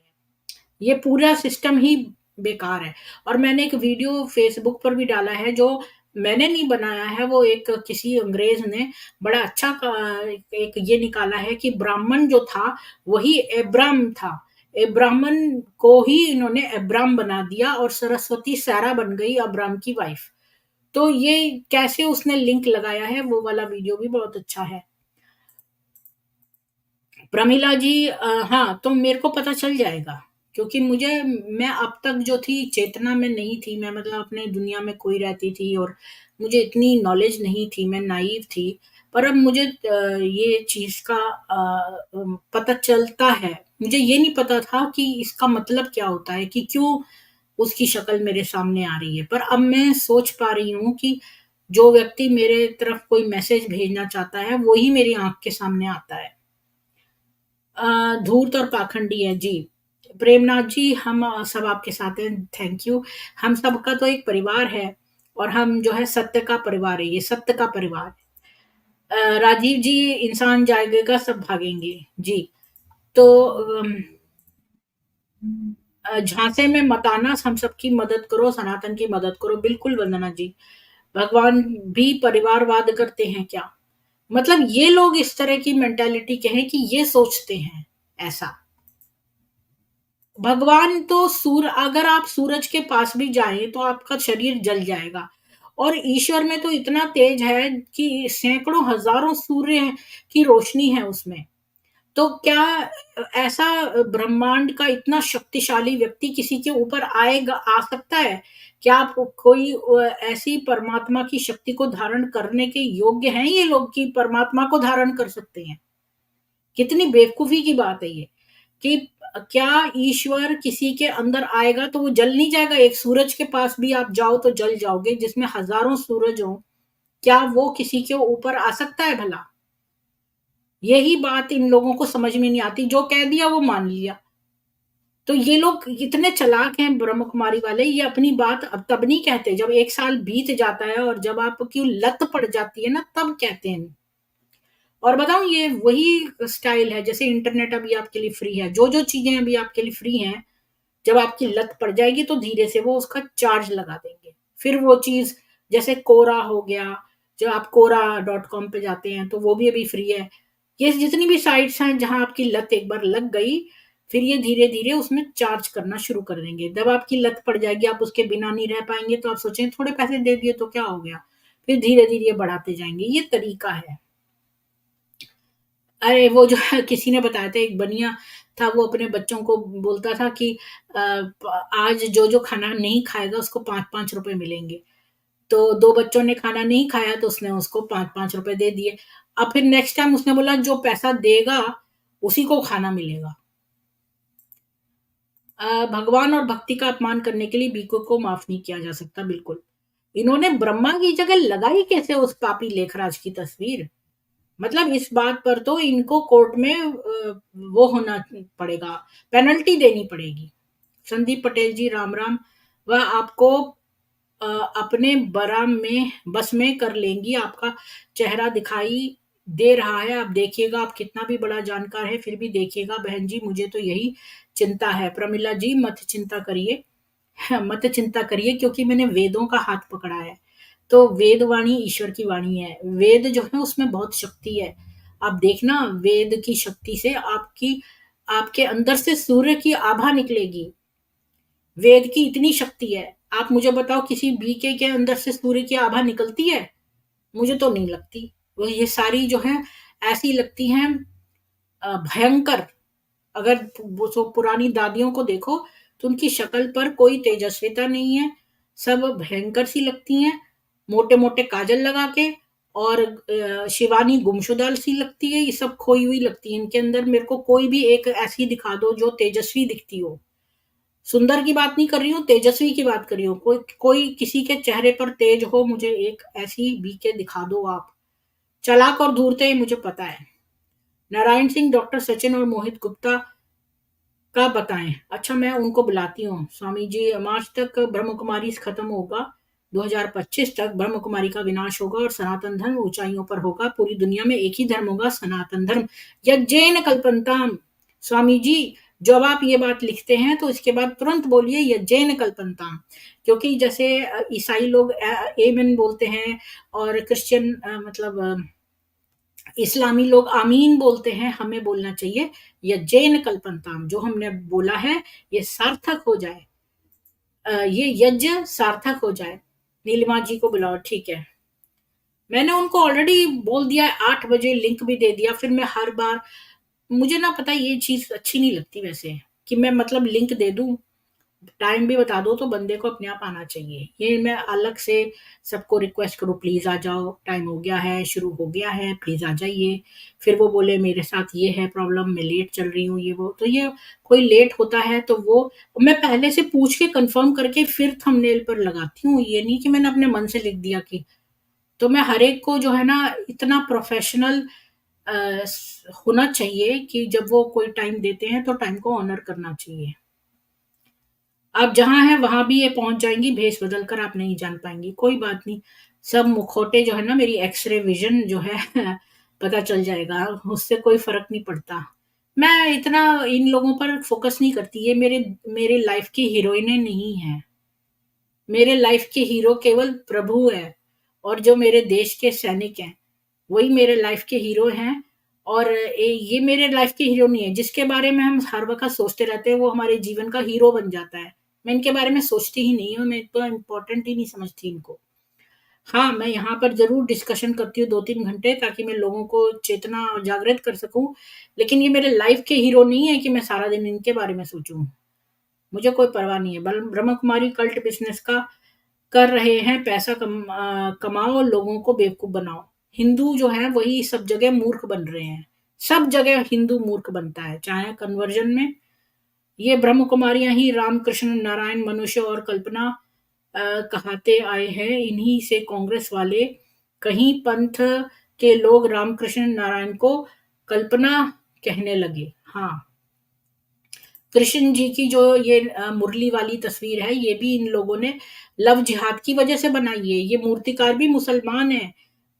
[SPEAKER 2] ये पूरा सिस्टम ही बेकार है। और मैंने एक वीडियो फेसबुक पर भी डाला है, जो मैंने नहीं बनाया है, वो एक किसी अंग्रेज ने बड़ा अच्छा एक ये निकाला है कि ब्राह्मण जो था वही एब्राम था। ब्राह्मण को ही इन्होंने एब्राम बना दिया, और सरस्वती सारा बन गई अब्राम की वाइफ। तो ये कैसे उसने लिंक लगाया है, वो वाला वीडियो भी बहुत अच्छा है। प्रमिला जी, हाँ, तो मेरे को पता चल जाएगा, क्योंकि मैं अब तक जो थी चेतना में नहीं थी, मैं मतलब अपने दुनिया में कोई रहती थी, और मुझे इतनी नॉलेज नहीं थी, मैं नाइव थी। पर अब मुझे ये चीज का पता चलता है। मुझे ये नहीं पता था कि इसका मतलब क्या होता है, कि क्यों उसकी शक्ल मेरे सामने आ रही है। पर अब मैं सोच पा रही हूँ कि जो व्यक्ति मेरे तरफ कोई मैसेज भेजना चाहता है, वो ही मेरी आंख के सामने आता है। धूर्त और पाखंडी है जी। प्रेमनाथ जी, हम सब आपके साथ हैं, थैंक यू। हम सबका तो एक परिवार है, और हम जो है सत्य का परिवार है, ये सत्य का परिवार है। राजीव जी, इंसान जागेगा सब भागेंगे जी। तो झांसे में मत आना, हम सबकी मदद करो, सनातन की मदद करो। बिल्कुल वंदना जी। भगवान भी परिवारवाद करते हैं क्या? मतलब ये लोग इस तरह की मेंटालिटी के हैं कि ये सोचते हैं ऐसा। भगवान तो अगर आप सूरज के पास भी जाएं तो आपका शरीर जल जाएगा। और ईश्वर में तो इतना तेज है कि सैकड़ों हजारों सूर्य की रोशनी है उसमें। तो क्या ऐसा ब्रह्मांड का इतना शक्तिशाली व्यक्ति किसी के ऊपर आ सकता है? क्या आप कोई ऐसी परमात्मा की शक्ति को धारण करने के योग्य हैं ये लोग, कि परमात्मा को धारण कर सकते हैं? कितनी बेवकूफी की बात है ये, कि क्या ईश्वर किसी के अंदर आएगा तो वो जल नहीं जाएगा? एक सूरज के पास भी आप जाओ तो जल जाओगे, जिसमें हजारों सूरज हो। क्या वो किसी के ऊपर आ सकता है भला? यही बात इन लोगों को समझ में नहीं आती, जो कह दिया वो मान लिया। तो ये लोग इतने चालाक हैं ब्रह्म कुमारी वाले, ये अपनी बात अब तब नहीं कहते जब 1 साल बीत जाता है, और जब आपकी लत पड़ जाती है ना, तब कहते हैं। और बताऊं, ये वही स्टाइल है जैसे इंटरनेट अभी आपके लिए फ्री है, जो जो चीजें अभी आपके लिए फ्री हैं, जब आपकी लत पड़ जाएगी तो धीरे से वो उसका चार्ज लगा देंगे। फिर वो चीज, जैसे कोरा हो गया, जो आप कोरा.com पे जाते हैं तो वो भी अभी फ्री है। ये जितनी भी साइट्स हैं जहां आपकी लत एक बार लग गई, फिर ये धीरे धीरे उसमें चार्ज करना शुरू कर देंगे। जब आपकी लत पड़ जाएगी, आप उसके बिना नहीं रह पाएंगे, तो आप सोचें थोड़े पैसे दे दिए तो क्या हो गया, फिर धीरे धीरे बढ़ाते जाएंगे। ये तरीका है। अरे वो जो है, किसी ने बताया था, एक बनिया था, वो अपने बच्चों को बोलता था कि आज जो जो खाना नहीं खाएगा उसको 5-5 रुपए मिलेंगे। तो 2 बच्चों ने खाना नहीं खाया तो उसने उसको 5-5 रुपए दे दिए। अब फिर नेक्स्ट टाइम उसने बोला जो पैसा देगा उसी को खाना मिलेगा। भगवान और भक्ति का अपमान करने के लिए बीको को माफ नहीं किया जा सकता। बिल्कुल। इन्होंने ब्रह्मा की जगह लगाई कैसे उस पापी लेखराज की तस्वीर? मतलब इस बात पर तो इनको कोर्ट में वो होना पड़ेगा, पेनल्टी देनी पड़ेगी। संदीप पटेल जी, राम राम। वह आपको अपने बराम में बस में कर लेंगी, आपका चेहरा दिखाई दे रहा है। आप देखिएगा, आप कितना भी बड़ा जानकार है फिर भी देखिएगा बहन जी, मुझे तो यही चिंता है। प्रमिला जी, मत चिंता करिए। मत चिंता करिए, क्योंकि मैंने वेदों का हाथ पकड़ा है। तो वेद वाणी ईश्वर की वाणी है। वेद जो है उसमें बहुत शक्ति है। आप देखना, वेद की शक्ति से आपके अंदर से सूर्य की आभा निकलेगी। वेद की इतनी शक्ति है। आप मुझे बताओ, किसी बीके के अंदर से सूर्य की आभा निकलती है? मुझे तो नहीं लगती। वो ये सारी जो है ऐसी लगती हैं भयंकर। अगर वो सो पुरानी दादियों को देखो तो उनकी शक्ल पर कोई तेजस्विता नहीं है, सब भयंकर सी लगती हैं, मोटे मोटे काजल लगा के। और शिवानी गुमशुदा सी लगती है, ये सब खोई हुई लगती है इनके अंदर। मेरे को कोई भी एक ऐसी दिखा दो जो तेजस्वी दिखती हो। सुंदर की बात नहीं कर रही हूँ, तेजस्वी की बात कर रही हूँ। कोई कोई किसी के चेहरे पर तेज हो, मुझे एक ऐसी बीके दिखा दो आप। चालाक और धूर्त है, ये मुझे पता है। नारायण सिंह, डॉक्टर सचिन और मोहित गुप्ता का बताएं। अच्छा, मैं उनको बुलाती हूँ। स्वामी जी, मार्च तक ब्रह्म कुमारी खत्म होगा, 2025 तक ब्रह्म कुमारी का विनाश होगा और सनातन धर्म ऊंचाइयों पर होगा। पूरी दुनिया में एक ही धर्म होगा, सनातन धर्म। यज्ञेन कल्पन्ताम। स्वामी जी, जब आप ये बात लिखते हैं तो इसके बाद तुरंत बोलिए यज्ञेन कल्पन्ताम। क्योंकि जैसे ईसाई लोग एमेन बोलते हैं, और क्रिश्चियन मतलब इस्लामी लोग आमीन बोलते हैं। हमें बोलना चाहिए यज्ञेन कल्पन्ताम। जो हमने बोला है ये सार्थक हो जाए, ये यज्ञ सार्थक हो जाए। नीलिमा जी को बुलाओ, ठीक है। मैंने उनको ऑलरेडी बोल दिया है, 8 बजे लिंक भी दे दिया। फिर मैं हर बार, मुझे ना पता, ये चीज अच्छी नहीं लगती वैसे, कि मैं मतलब लिंक दे दूं। टाइम भी बता दो तो बंदे को अपने आप आना चाहिए। ये मैं अलग से सबको रिक्वेस्ट करूँ, प्लीज आ जाओ, टाइम हो गया है, शुरू हो गया है, प्लीज आ जाइए। फिर वो बोले मेरे साथ ये है प्रॉब्लम, मैं लेट चल रही हूँ, ये वो। तो ये कोई लेट होता है तो वो मैं पहले से पूछ के कंफर्म करके फिर थंबनेल पर लगाती हूँ। ये नहीं कि मैंने अपने मन से लिख दिया कि। तो मैं हर एक को जो है ना इतना प्रोफेशनल होना चाहिए कि जब वो कोई टाइम देते हैं तो टाइम को ऑनर करना चाहिए। आप जहाँ हैं वहां भी ये पहुंच जाएंगी, भेस बदल कर आप नहीं जान पाएंगी, कोई बात नहीं। सब मुखौटे जो है ना, मेरी एक्सरे विजन जो है पता चल जाएगा, उससे कोई फर्क नहीं पड़ता। मैं इतना इन लोगों पर फोकस नहीं करती। ये मेरे मेरे लाइफ की हीरोइनें नहीं है। मेरे लाइफ के हीरो केवल प्रभु है, और जो मेरे देश के सैनिक हैं वही मेरे लाइफ के हीरो हैं। और ये मेरे लाइफ के हीरो नहीं है। जिसके बारे में हम हर वक्त सोचते रहते हैं वो हमारे जीवन का हीरो बन जाता है। मैं इनके बारे में सोचती ही नहीं हूँ, मैं तो इम्पोर्टेंट ही नहीं समझती इनको। हाँ, मैं यहाँ पर जरूर डिस्कशन करती हूँ 2-3 घंटे, ताकि मैं लोगों को चेतना जागृत कर सकूं। लेकिन ये मेरे लाइफ के हीरो नहीं है कि मैं सारा दिन इनके बारे में सोचूं। मुझे कोई परवाह नहीं है। ब्रह्म कुमारी कल्ट बिजनेस का कर रहे हैं, पैसा कमाओ, लोगों को बेवकूफ बनाओ। हिंदू जो है वही सब जगह मूर्ख बन रहे हैं। सब जगह हिंदू मूर्ख बनता है, चाहे कन्वर्जन में। ये ब्रह्म कुमारियां ही रामकृष्ण, नारायण, मनुष्य और कल्पना कहाते आए हैं। इन्हीं से कांग्रेस वाले, कहीं पंथ के लोग रामकृष्ण नारायण को कल्पना कहने लगे। हाँ, कृष्ण जी की जो ये मुरली वाली तस्वीर है, ये भी इन लोगों ने लव जिहाद की वजह से बनाई है। ये मूर्तिकार भी मुसलमान है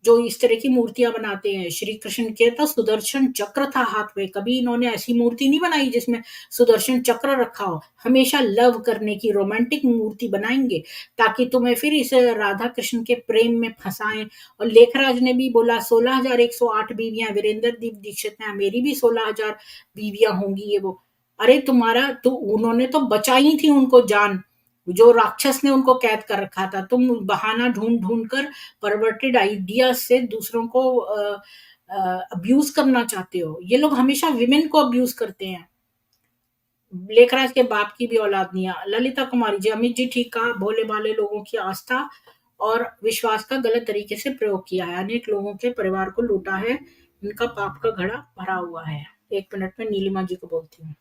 [SPEAKER 2] जो इस तरह की मूर्तियां बनाते हैं। श्री कृष्ण के तो सुदर्शन चक्र था हाथ में, कभी इन्होंने ऐसी मूर्ति नहीं बनाई जिसमें सुदर्शन चक्र रखा हो। हमेशा लव करने की रोमांटिक मूर्ति बनाएंगे ताकि तुम्हें फिर इस राधा कृष्ण के प्रेम में फंसाएं। और लेखराज ने भी बोला 16,108 बीवियां, वीरेंद्र दीक्षित ने, मेरी भी 16,000 बीवियां होंगी, ये वो। अरे तुम्हारा तो उन्होंने तो बचाई थी उनको जान, जो राक्षस ने उनको कैद कर रखा था। तुम बहाना ढूंढ ढूंढ कर परवर्टेड आइडिया से दूसरों को अब्यूज करना चाहते हो। ये लोग हमेशा विमेन को अब्यूज करते हैं। लेखराज के बाप की भी औलाद नहीं है। ललिता कुमारी जी, अमित जी ठीक कहा, भोले भाले लोगों की आस्था और विश्वास का गलत तरीके से प्रयोग किया है, अनेक लोगों के परिवार को लूटा है, इनका पाप का घड़ा भरा हुआ है। 1 मिनट में नीलिमा जी को बोलती हूँ।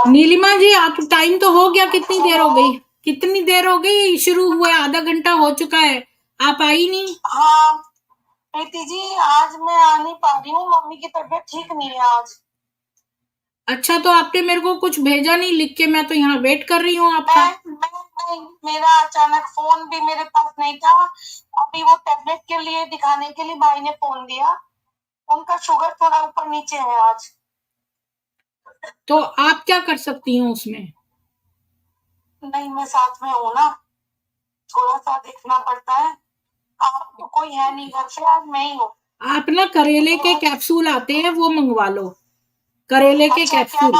[SPEAKER 2] नीलिमा जी, आप टाइम तो हो गया, कितनी देर हो गई? कितनी देर हो गई? शुरू हुआ आधा घंटा हो चुका है, आप आई नहीं।
[SPEAKER 3] हाँ प्रीति जी, आज मैं आ नहीं पा रही हूँ, मम्मी की तबीयत ठीक नहीं है आज।
[SPEAKER 2] अच्छा, तो आपने मेरे को कुछ भेजा नहीं लिख के, मैं तो यहाँ वेट कर रही हूँ आपका।
[SPEAKER 3] नहीं, मेरा अचानक फोन भी मेरे पास नहीं था। अभी वो टैबलेट के लिए दिखाने के लिए भाई ने फोन दिया। उनका शुगर थोड़ा ऊपर नीचे है आज।
[SPEAKER 2] तो आप क्या कर सकती हो उसमें?
[SPEAKER 3] नहीं, मैं साथ में हूँ ना, थोड़ा सा देखना पड़ता है। आप तो कोई है नहीं घर पे, आज मैं ही हूँ।
[SPEAKER 2] आप ना करेले के कैप्सूल आते हैं, वो मंगवा लो, करेले के
[SPEAKER 3] अच्छा,
[SPEAKER 2] कैप्सूल।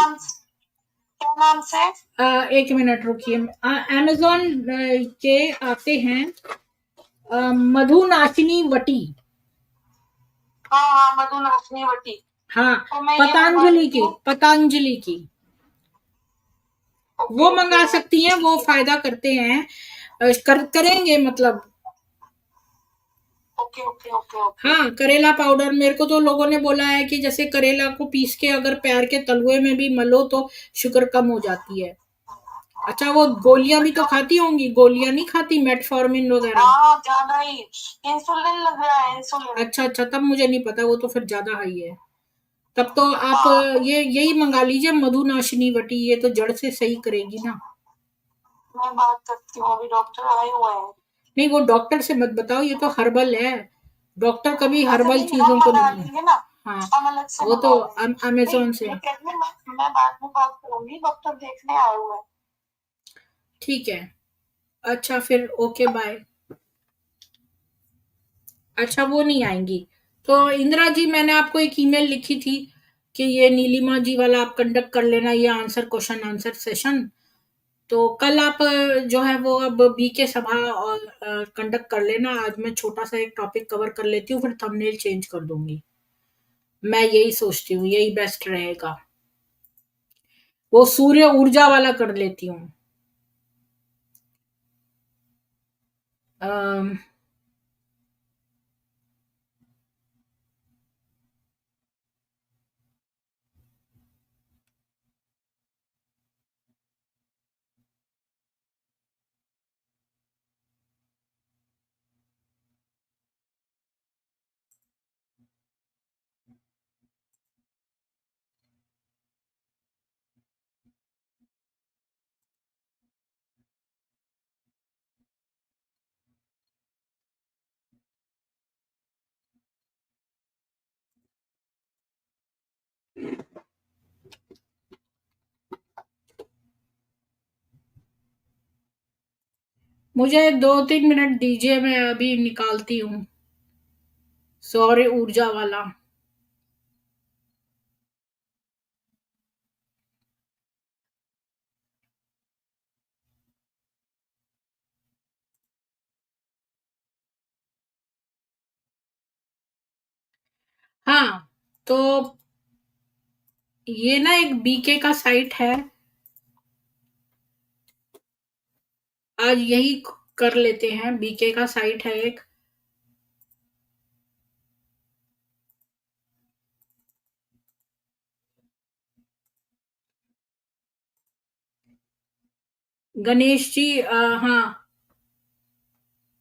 [SPEAKER 3] क्या नाम से?
[SPEAKER 2] एक मिनट रुकिए, अमेज़न के आते हैं, मधुनाशिनी वटी।
[SPEAKER 3] हाँ हाँ, मधुनाशिनी वटी।
[SPEAKER 2] हाँ,
[SPEAKER 3] तो मैं ये मंगवा
[SPEAKER 2] पतंजलि
[SPEAKER 3] लेती
[SPEAKER 2] की,
[SPEAKER 3] हूँ।
[SPEAKER 2] पतंजलि की
[SPEAKER 3] ओके
[SPEAKER 2] वो
[SPEAKER 3] ओके
[SPEAKER 2] मंगा सकती हैं, वो फायदा करते हैं, करेंगे मतलब।
[SPEAKER 3] Okay okay okay okay.
[SPEAKER 2] हाँ, करेला पाउडर, मेरे को तो लोगों ने बोला है कि जैसे करेला को पीस के अगर पैर के तलुए में भी मलो तो शुगर कम हो जाती है। अच्छा, वो गोलियां भी तो खाती होंगी, गोलियां नहीं खाती मेटफॉर्मिन वगैरह?
[SPEAKER 3] हाँ, ज्यादा ही इंसुलिन लग रहा है, इंसुलिन।
[SPEAKER 2] अच्छा अच्छा, तब मुझे नहीं पता, वो तो फिर ज्यादा हाई है। तब तो आप
[SPEAKER 3] हाँ,
[SPEAKER 2] ये यही मंगा लीजिए, मधुनाशिनी वटी, ये तो जड़ से सही करेगी ना।
[SPEAKER 3] मैं बात करती हूँ, अभी डॉक्टर आए हुए हैं।
[SPEAKER 2] नहीं, वो डॉक्टर से मत बताओ, ये तो हर्बल है। डॉक्टर कभी
[SPEAKER 3] अच्छा
[SPEAKER 2] हर्बल
[SPEAKER 3] नहीं, हम
[SPEAKER 2] चीजों को
[SPEAKER 3] मंगा
[SPEAKER 2] नहीं।
[SPEAKER 3] लेंगे ना,
[SPEAKER 2] हाँ,
[SPEAKER 3] हम अलग से
[SPEAKER 2] वो तो
[SPEAKER 3] मंगा लेंगे। नहीं,
[SPEAKER 2] अमेज़न से।
[SPEAKER 3] ये कह रही हूँ, मैं बाद में बात करूंगी, डॉक्टर देखने आए हुए हैं।
[SPEAKER 2] ठीक है। अच्छा फिर ओके बाय। अच्छा, वो नहीं आएंगी। तो इंदिरा जी, मैंने आपको एक ईमेल लिखी थी कि ये नीलिमा जी वाला आप कंडक्ट कर लेना, ये आंसर क्वेश्चन आंसर सेशन। तो कल आप जो है वो अब बी के सभा और कंडक्ट कर लेना। आज मैं छोटा सा एक टॉपिक कवर कर लेती हूँ, फिर थंबनेल चेंज कर दूंगी। मैं यही सोचती हूँ, यही बेस्ट रहेगा। वो सूर्य ऊर्जा वाला कर लेती हूँ। अम, मुझे 2-3 मिनट दीजिए, मैं अभी निकालती हूँ सौर ऊर्जा वाला। हाँ, तो ये ना एक बीके का साइट है, आज यही कर लेते हैं। बीके का साइट है एक, गणेश जी, हाँ।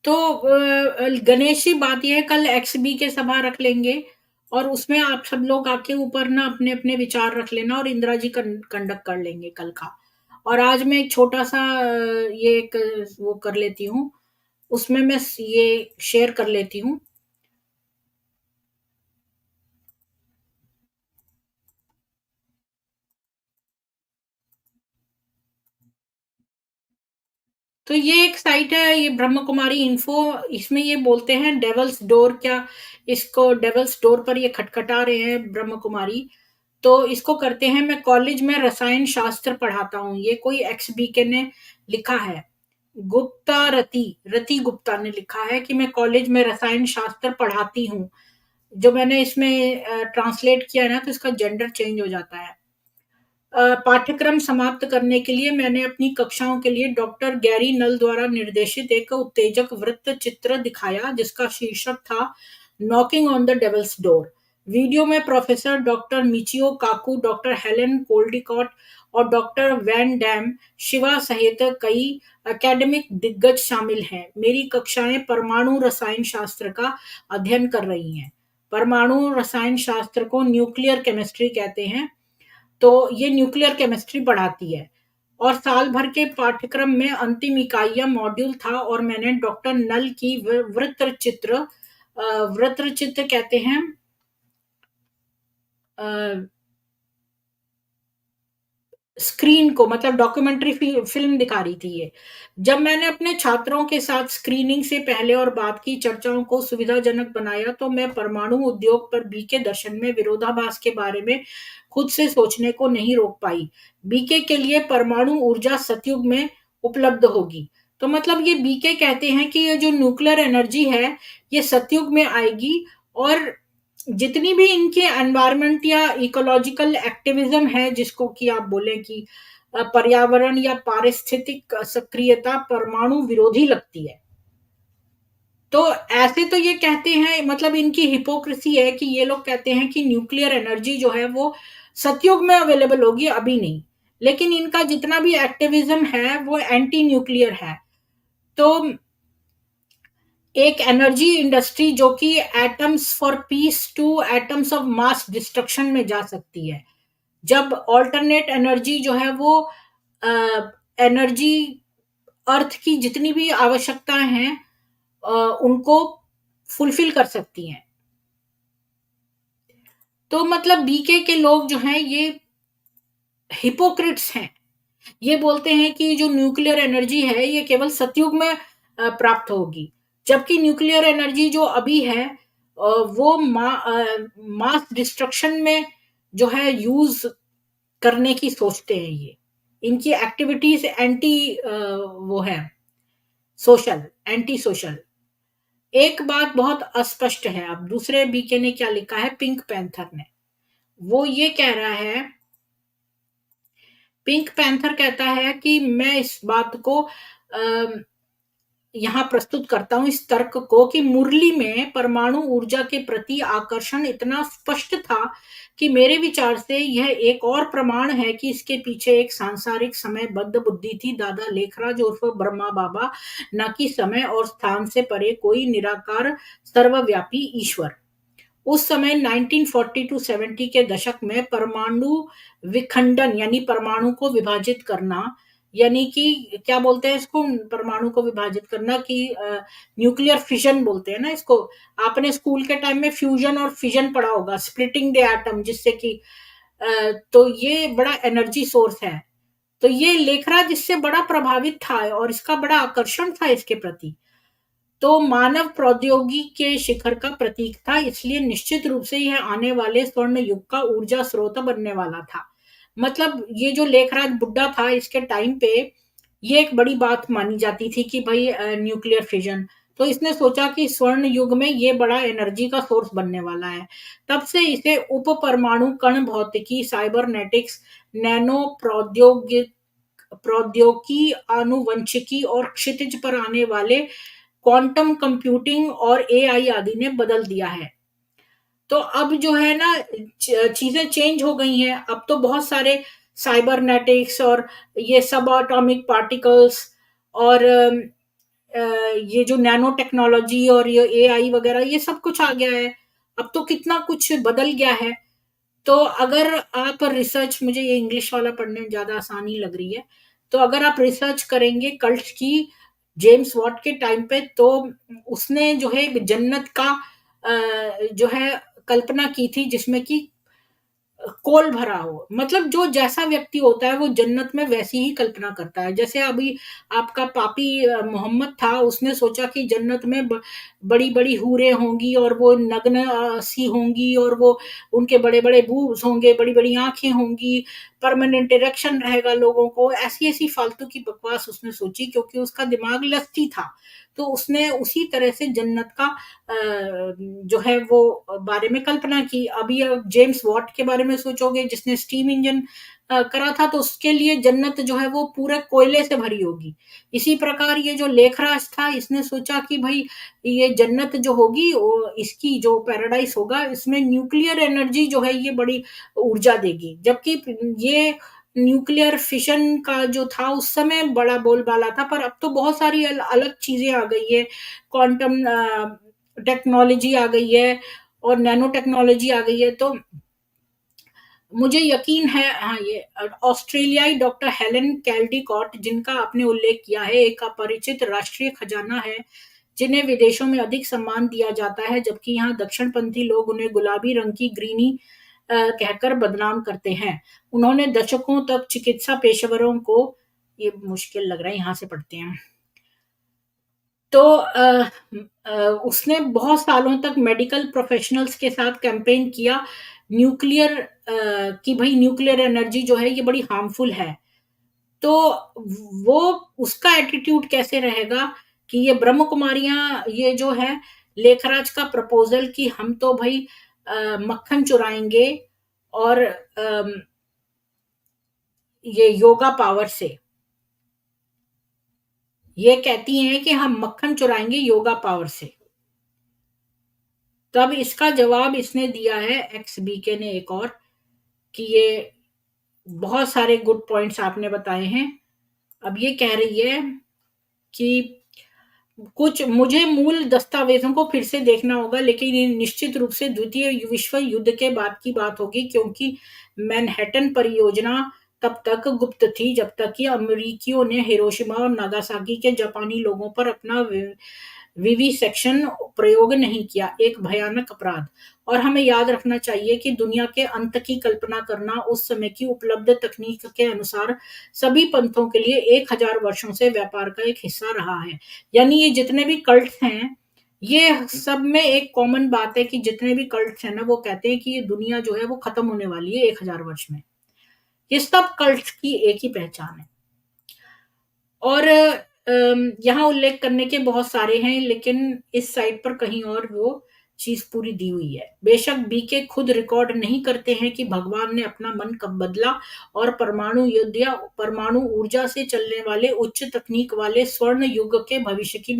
[SPEAKER 2] तो गणेश जी, बात यह है, कल एक्सबी के सभा रख लेंगे और उसमें आप सब लोग आके ऊपर ना अपने अपने विचार रख लेना, और इंदिरा जी कंडक्ट कर लेंगे कल का। और आज मैं एक छोटा सा ये एक वो कर लेती हूँ, उसमें मैं ये शेयर कर लेती हूँ। तो ये एक साइट है, ये ब्रह्म कुमारी इन्फो। इसमें ये बोलते हैं डेवल्स डोर, क्या इसको डेवल्स डोर पर ये खटखटा रहे हैं ब्रह्म कुमारी। तो इसको करते हैं, मैं कॉलेज में रसायन शास्त्र पढ़ाता हूँ, ये कोई एक्स बी के ने लिखा है। गुप्ता रति, रति गुप्ता ने लिखा है कि मैं कॉलेज में रसायन शास्त्र पढ़ाती हूँ। जो मैंने इसमें ट्रांसलेट किया है ना, तो इसका जेंडर चेंज हो जाता है। पाठ्यक्रम समाप्त करने के लिए मैंने अपनी कक्षाओं के लिए डॉक्टर गैरी नल द्वारा निर्देशित एक उत्तेजक वृत्त चित्र दिखाया, जिसका शीर्षक था knocking on the devil's door. Video में professor doctor Michio Kaku, doctor Helen Caldicott और डॉक्टर वैन डैम शिवा सहित कई एकेडमिक दिग्गज शामिल हैं। मेरी कक्षाएं परमाणु रसायन शास्त्र का अध्ययन कर रही हैं। परमाणु रसायन शास्त्र को न्यूक्लियर केमिस्ट्री कहते हैं। तो ये न्यूक्लियर केमिस्ट्री पढ़ाती है। और साल भर के पाठ्यक्रम में अंतिम इकाइयां मॉड्यूल था, और मैंने डॉक्टर नल की वृत्त चित्र कहते हैं स्क्रीन को, मतलब डॉक्यूमेंट्री फिल्म दिखा रही थी ये। जब मैंने अपने छात्रों के साथ स्क्रीनिंग से पहले और बाद की चर्चाओं को सुविधाजनक बनाया, तो मैं परमाणु उद्योग पर बीके दर्शन में विरोधाभास के बारे में खुद से सोचने को नहीं रोक पाई। बीके के लिए परमाणु ऊर्जा सतयुग में उपलब्ध होगी। तो मतलब ये बीके कहते हैं कि ये जो न्यूक्लियर एनर्जी है, ये सतयुग में आएगी, और जितनी भी इनके एनवायरमेंट या इकोलॉजिकल एक्टिविज्म है, जिसको कि आप बोले कि पर्यावरण या पारिस्थितिक सक्रियता, परमाणु विरोधी लगती है। तो ऐसे तो ये कहते हैं, मतलब इनकी हिपोक्रेसी है कि ये लोग कहते हैं कि न्यूक्लियर एनर्जी जो है वो सतयुग में अवेलेबल होगी, अभी नहीं। लेकिन इनका जितना भी एक्टिविज्म है वो एंटी न्यूक्लियर है। तो एक एनर्जी इंडस्ट्री जो कि atoms for piece two atoms of mass destruction में जा सकती है, जब ऑल्टरनेट एनर्जी जो है वो एनर्जी अर्थ की जितनी भी आवश्यकताएं हैं उनको फुलफिल कर सकती हैं। तो मतलब बीके के लोग जो हैं ये हिपोक्रिट्स हैं। ये बोलते हैं कि जो न्यूक्लियर एनर्जी है ये केवल सतयुग में प्राप्त होगी, जबकि न्यूक्लियर एनर्जी जो अभी है वो मास डिस्ट्रक्शन में जो है यूज करने की सोचते हैं। ये इनकी एक्टिविटीज एंटी वो है सोशल, एंटी सोशल। एक बात बहुत अस्पष्ट है। अब दूसरे बीके ने क्या लिखा है, पिंक पैंथर ने, वो ये कह रहा है, पिंक पैंथर कहता है कि मैं इस बात को यहाँ प्रस्तुत करता हूं, इस तर्क को, कि मुरली में परमाणु ऊर्जा के प्रति आकर्षण इतना स्पष्ट था कि मेरे विचार से यह एक और प्रमाण है कि इसके पीछे एक सांसारिक समयबद्ध बुद्धि थी, दादा लेखराज उर्फ ब्रह्मा बाबा, न कि समय और स्थान से परे कोई निराकार सर्वव्यापी ईश्वर। उस समय 1940-70 के दशक में परमाणु विखंडन, यानी परमाणु को विभाजित करना, यानी कि क्या बोलते हैं इसको, परमाणु को विभाजित करना, कि न्यूक्लियर फिजन बोलते हैं ना इसको। आपने स्कूल के टाइम में फ्यूजन और फिजन पढ़ा होगा, स्प्लिटिंग द एटम, जिससे कि तो ये बड़ा एनर्जी सोर्स है। तो ये लेखराज इससे बड़ा प्रभावित था और इसका बड़ा आकर्षण था इसके प्रति। तो मानव प्रौद्योगिकी के शिखर का प्रतीक था, इसलिए निश्चित रूप से यह आने वाले स्वर्ण युग का ऊर्जा स्रोत बनने वाला था। मतलब ये जो लेखराज बुड्ढा था, इसके टाइम पे ये एक बड़ी बात मानी जाती थी कि भाई न्यूक्लियर फिजन। तो इसने सोचा कि स्वर्ण युग में ये बड़ा एनर्जी का सोर्स बनने वाला है। तब से इसे उप परमाणु कण भौतिकी, साइबरनेटिक्स, नैनो प्रौद्योगिकी, आनुवंशिकी और क्षितिज पर आने वाले क्वांटम कंप्यूटिंग और एआई आदि ने बदल दिया है। तो अब जो है ना चीजें चेंज हो गई हैं। अब तो बहुत सारे साइबरनेटिक्स और ये सब एटॉमिक पार्टिकल्स और ये जो नैनो टेक्नोलॉजी और ये एआई वगैरह, ये सब कुछ आ गया है। अब तो कितना कुछ बदल गया है। तो अगर आप रिसर्च, मुझे ये इंग्लिश वाला पढ़ने में ज्यादा आसानी लग रही है, तो अगर आप रिसर्च करेंगे कल्ट की जेम्स वॉट के टाइम पे, तो उसने जो है एक जन्नत का जो है कल्पना की थी, जिसमें कि कोल भरा हो। मतलब जो जैसा व्यक्ति होता है वो जन्नत में वैसी ही कल्पना करता है। जैसे अभी आपका पापी मोहम्मद था, उसने सोचा कि जन्नत में बड़ी बड़ी हूरें होंगी और वो नग्न सी होंगी और वो उनके बड़े बड़े बूब्स होंगे, बड़ी बड़ी आंखें होंगी, परमानेंट इरेक्शन रहेगा लोगों को। ऐसी ऐसी फालतू की बकवास उसने सोची, क्योंकि उसका दिमाग लस्ती था। तो उसने उसी तरह से जन्नत का जो है वो बारे में कल्पना की। अभी जेम्स वॉट के बारे में सोचोगे, जिसने स्टीम इंजन करा था, तो उसके लिए जन्नत जो है वो पूरे कोयले से भरी होगी। इसी प्रकार ये जो लेखराज था, इसने सोचा कि भाई ये जन्नत जो होगी, इसकी जो पैराडाइस होगा, इसमें न्यूक्लियर एनर्जी जो है ये बड़ी ऊर्जा देगी। जबकि ये न्यूक्लियर फिशन का जो था उस समय बड़ा बोलबाला था, पर अब तो बहुत सारी अलग चीजें आ गई है। क्वांटम टेक्नोलॉजी आ गई है और नैनो टेक्नोलॉजी आ गई है। तो मुझे यकीन है, हाँ, ये ऑस्ट्रेलियाई डॉक्टर हेलेन कैल्डिकॉट, जिनका आपने उल्लेख किया है, एक अपरिचित राष्ट्रीय खजाना है जिन्हें विदेशों में अधिक सम्मान दिया जाता है, जबकि यहाँ दक्षिणपंथी लोग उन्हें गुलाबी रंग की ग्रीनी कहकर बदनाम करते हैं। उन्होंने दशकों तक चिकित्सा पेशेवरों को, ये मुश्किल लग रहा है, यहाँ से पढ़ते हैं। तो उसने बहुत सालों तक मेडिकल प्रोफेशनल्स के साथ कैंपेन किया न्यूक्लियर कि भाई न्यूक्लियर एनर्जी जो है ये बड़ी हार्मफुल है। तो वो उसका एटीट्यूड कैसे रहेगा कि ये ब्रह्म कुमारियां, ये जो है लेखराज का प्रपोजल कि हम तो भाई मक्खन चुराएंगे और ये योगा पावर से, ये कहती हैं कि हम मक्खन चुराएंगे योगा पावर से। तब इसका जवाब इसने दिया है, एक्स बीके ने एक और, कि ये बहुत सारे गुड पॉइंट्स आपने बताए हैं। अब ये कह रही है कि कुछ मुझे मूल दस्तावेजों को फिर से देखना होगा, लेकिन ये निश्चित रूप से द्वितीय विश्व युद्ध के बाद की बात होगी, क्योंकि मैनहट्टन परियोजना तब तक गुप्त थी जब तक कि अमेरिकियों ने हिरोशिमा और नागासाकी के जापानी लोगों पर अपना विविसेक्शन प्रयोग नहीं किया, एक भयानक अपराध। और हमें याद रखना चाहिए कि दुनिया के अंत की कल्पना करना उस समय की उपलब्ध तकनीक के अनुसार सभी पंथों के लिए 1000 वर्षों से व्यापार का एक हिस्सा रहा है। यानी ये जितने भी कल्ट्स हैं, ये सब में एक कॉमन बात है कि जितने भी कल्ट्स हैं ना, वो कहते हैं कि ये दुनिया जो है वो खत्म होने वाली है 1000 वर्ष में। ये सब कल्ट्स की एक ही पहचान है। और यहाँ उल्लेख करने के बहुत सारे हैं, लेकिन इस साइट पर कहीं और वो चीज पूरी दी हुई है। बेशक बीके खुद रिकॉर्ड नहीं करते हैं कि भगवान ने अपना मन कब बदला और परमाणु युद्ध या परमाणु ऊर्जा से चलने वाले उच्च तकनीक वाले स्वर्ण युग के भविष्य की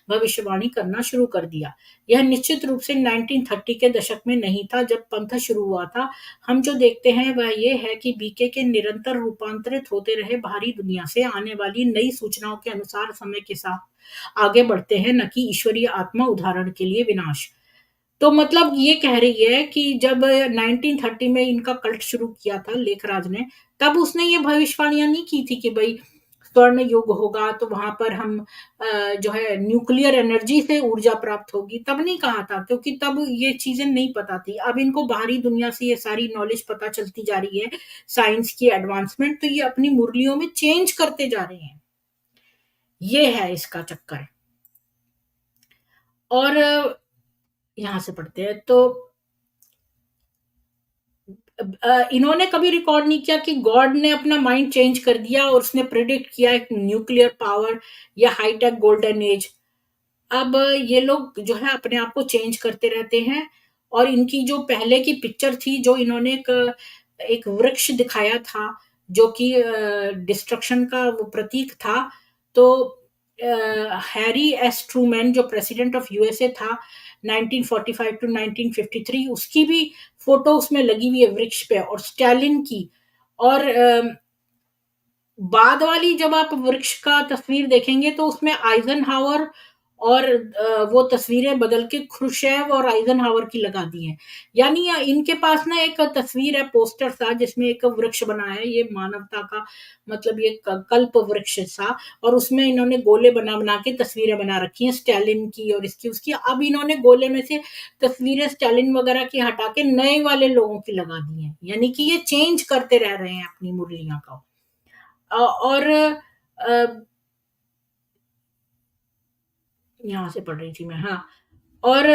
[SPEAKER 2] भविष्यवाणी करना शुरू कर दिया। यह निश्चित रूप से 1930 के दशक में नहीं था जब पंथ शुरू हुआ था। हम जो देखते हैं वह ये है कि बीके के निरंतर रूपांतरित होते रहे बाहरी दुनिया से आने वाली नई सूचनाओं के अनुसार समय के साथ आगे बढ़ते हैं, न कि ईश्वरीय आत्मा, उदाहरण के लिए विनाश। तो मतलब ये कह रही है कि जब 1930 में इनका कल्ट शुरू किया था लेखराज ने, तब उसने ये भविष्यवाणियां नहीं की थी कि भाई स्वर्ण युग होगा तो वहां पर हम जो है न्यूक्लियर एनर्जी से ऊर्जा प्राप्त होगी, तब नहीं कहा था, क्योंकि तब ये चीजें नहीं पता थी। अब इनको बाहरी दुनिया से ये सारी नॉलेज पता चलती जा रही है, साइंस की एडवांसमेंट, तो ये अपनी मुरलियों में चेंज करते जा रहे हैं। ये है इसका चक्कर। और यहां से पढ़ते हैं तो इन्होंने कभी रिकॉर्ड नहीं किया कि गॉड ने अपना माइंड चेंज कर दिया और उसने प्रिडिक्ट किया एक न्यूक्लियर पावर या हाईटेक गोल्डन एज। अब ये लोग जो है अपने आप को चेंज करते रहते हैं। और इनकी जो पहले की पिक्चर थी, जो इन्होंने एक वृक्ष दिखाया था जो कि डिस्ट्रक्शन का वो प्रतीक था, तो हैरी एस ट्रूमैन जो प्रेसिडेंट ऑफ यूएसए था 1945 टू 1953, उसकी भी फोटो उसमें लगी हुई है वृक्ष पे, और स्टालिन की। और बाद वाली जब आप वृक्ष का तस्वीर देखेंगे तो उसमें आइजनहावर और वो तस्वीरें बदल के ख्रुश्चेव और आइजनहावर की लगा दी हैं। यानी इनके पास ना एक तस्वीर है, पोस्टर सा, जिसमें एक वृक्ष बना है, ये मानवता का मतलब ये कल्प वृक्ष सा, और उसमें इन्होंने गोले बना बना के तस्वीरें बना रखी हैं स्टालिन की और इसकी उसकी। अब इन्होंने गोले में से तस्वीरें स्टालिन वगैरह की हटा के नए वाले लोगों की लगा दी हैं। यानी कि ये चेंज करते रह रहे हैं अपनी मुरलियां का। और यहाँ से पढ़ रही थी मैं, हाँ। और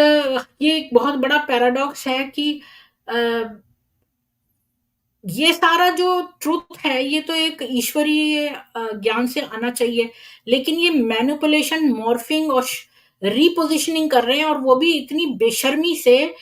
[SPEAKER 2] ये एक बहुत बड़ा पैराडॉक्स है कि ये सारा जो ट्रुथ है ये तो एक ईश्वरीय ज्ञान से आना चाहिए, लेकिन ये मैनिपुलेशन, मॉर्फिंग और रीपोजिशनिंग कर रहे हैं, और वो भी इतनी बेशर्मी से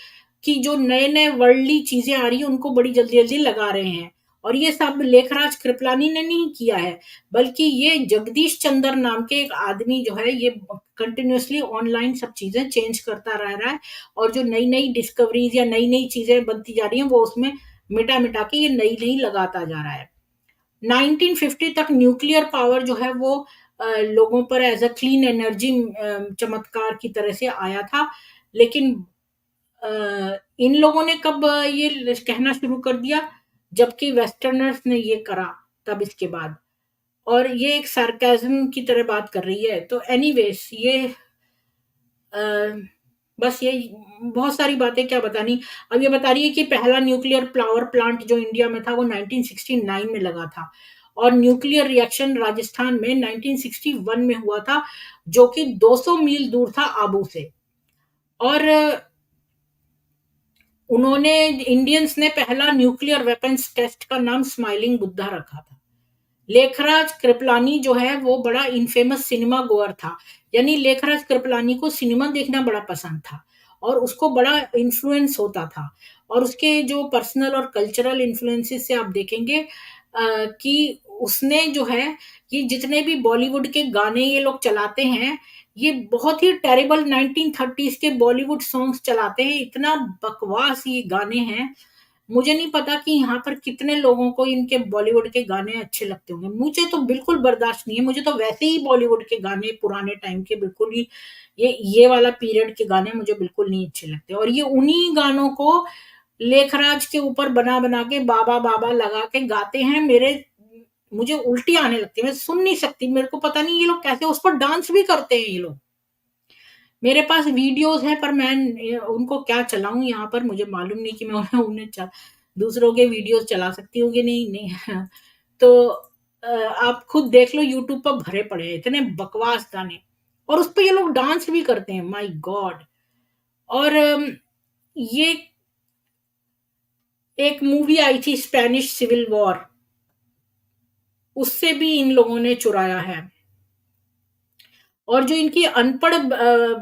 [SPEAKER 2] कि जो नए नए वर्ल्डली चीजें आ रही है उनको बड़ी जल्दी जल्दी लगा रहे हैं। और ये सब लेखराज कृपलानी ने नहीं किया है, बल्कि ये जगदीश चंद्र नाम के एक आदमी जो है ये कंटिन्यूअसली ऑनलाइन सब चीजें चेंज करता रह रहा है, और जो नई नई डिस्कवरीज या नई नई चीजें बनती जा रही हैं वो उसमें मिटा मिटा के ये नई नई लगाता जा रहा है। 1950 तक न्यूक्लियर पावर जो है वो लोगों पर एज अ क्लीन एनर्जी चमत्कार की तरह से आया था, लेकिन इन लोगों ने कब ये कहना शुरू कर दिया जबकि वेस्टर्नर्स ने ये करा तब इसके बाद, और ये एक सार्केज्म की तरह बात कर रही है। तो एनीवेज ये बस ये बहुत सारी बातें क्या बतानी। अब ये बता रही है कि पहला न्यूक्लियर पावर प्लांट जो इंडिया में था वो 1969 में लगा था, और न्यूक्लियर रिएक्शन राजस्थान में 1961 में हुआ था, जो कि 200 मील दूर था आबू से। और उन्होंने इंडियंस ने पहला न्यूक्लियर वेपन्स टेस्ट का नाम स्माइलिंग बुद्धा रखा था। लेखराज कृपलानी जो है वो बड़ा इनफेमस सिनेमा गोअर था, यानी लेखराज कृपलानी को सिनेमा देखना बड़ा पसंद था और उसको बड़ा इन्फ्लुएंस होता था। और उसके जो पर्सनल और कल्चरल इन्फ्लुएंसेस से आप देखेंगे कि उसने जो है ये जितने भी बॉलीवुड के गाने ये लोग चलाते हैं, ये बहुत ही टेरिबल 1930s के बॉलीवुड सॉन्ग्स चलाते हैं। इतना बकवास ये गाने हैं। मुझे नहीं पता कि यहाँ पर कितने लोगों को इनके बॉलीवुड के गाने अच्छे लगते होंगे। मुझे तो बिल्कुल बर्दाश्त नहीं है। मुझे तो वैसे ही बॉलीवुड के गाने पुराने टाइम के बिल्कुल ही ये वाला पीरियड के गाने मुझे बिल्कुल नहीं अच्छे लगते। और ये उन्हीं गानों को लेखराज के ऊपर बना के बाबा बाबा लगा के गाते हैं। मुझे उल्टी आने लगती है, मैं सुन नहीं सकती। मेरे को पता नहीं ये लोग कैसे उस पर डांस भी करते हैं ये लोग। मेरे पास वीडियोस है पर मैं उनको क्या चलाऊं यहाँ पर, मुझे मालूम नहीं कि मैं उन्हें दूसरों के वीडियोस चला सकती हूँ कि नहीं। तो आप खुद देख लो, यूट्यूब पर भरे पड़े हैं इतने बकवास गाने, और उस पर ये लोग डांस भी करते हैं। My God. और ये एक मूवी आई थी स्पेनिश सिविल वॉर, उससे भी इन लोगों ने चुराया है। और जो इनकी अनपढ़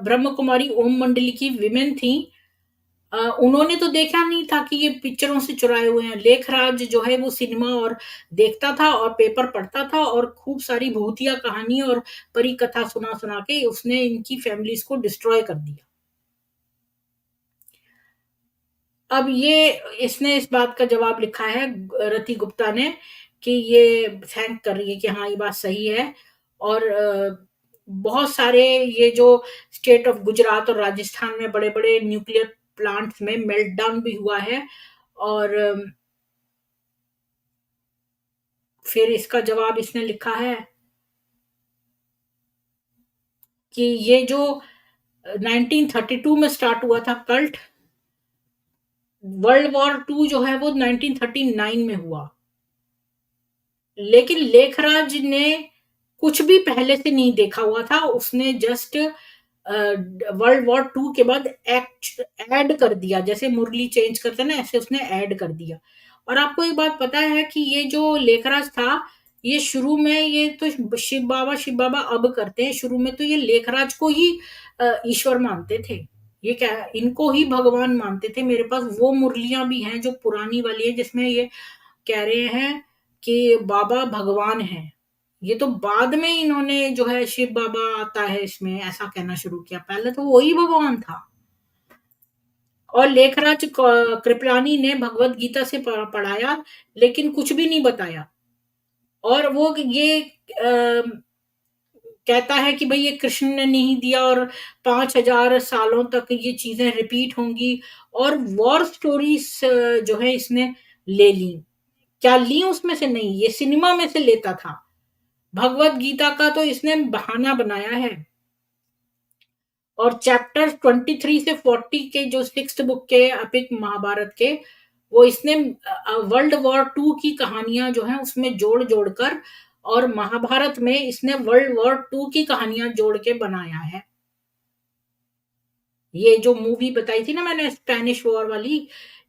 [SPEAKER 2] ब्रह्म कुमारी ओम मंडली की विमेन थी, उन्होंने तो देखा नहीं था कि ये पिक्चरों से चुराए हुए हैं। लेखराज जो है वो सिनेमा और देखता था और पेपर पढ़ता था और खूब सारी भूतिया कहानी और परी कथा सुना सुना के उसने इनकी फैमिलीज को डिस्ट्रॉय कर दिया। अब ये इसने इस बात का जवाब लिखा है रति गुप्ता ने कि ये थैंक कर रही है कि हाँ ये बात सही है। और बहुत सारे ये जो स्टेट ऑफ गुजरात और राजस्थान में बड़े बड़े न्यूक्लियर प्लांट्स में मेल्टडाउन भी हुआ है। और फिर इसका जवाब इसने लिखा है कि ये जो 1932 में स्टार्ट हुआ था कल्ट, वर्ल्ड वॉर 2 जो है वो 1939 में हुआ। लेकिन लेखराज ने कुछ भी पहले से नहीं देखा हुआ था, उसने जस्ट वर्ल्ड वॉर 2 के बाद ऐड कर दिया, जैसे मुरली चेंज करते ना ऐसे उसने ऐड कर दिया। और आपको एक बात पता है कि ये जो लेखराज था, ये शुरू में ये तो शिव बाबा अब करते हैं, शुरू में तो ये लेखराज को ही ईश्वर मानते थे। ये क्या इनको ही भगवान मानते थे। मेरे पास वो मुरलियां भी हैं जो पुरानी वाली है जिसमें ये कह रहे हैं कि बाबा भगवान है। ये तो बाद में इन्होंने जो है शिव बाबा आता है इसमें ऐसा कहना शुरू किया, पहले तो वही भगवान था। और लेखराज कृपलानी ने भगवत गीता से पढ़ाया लेकिन कुछ भी नहीं बताया। और वो ये कहता है कि भाई ये कृष्ण ने नहीं दिया और 5000 सालों तक ये चीजें रिपीट होंगी। और वॉर स्टोरीज जो है इसने ले ली। क्या ली उसमें से? नहीं, ये सिनेमा में से लेता था। भगवत गीता का तो इसने बहाना बनाया है। और चैप्टर 23 से 40 के जो 6th बुक के एपिक महाभारत के, वो इसने वर्ल्ड वॉर 2 की कहानियां जो है उसमें जोड़ जोड़कर, और महाभारत में इसने वर्ल्ड वॉर 2 की कहानियां जोड़ के बनाया है। ये जो मूवी बताई थी ना मैंने स्पेनिश वॉर वाली,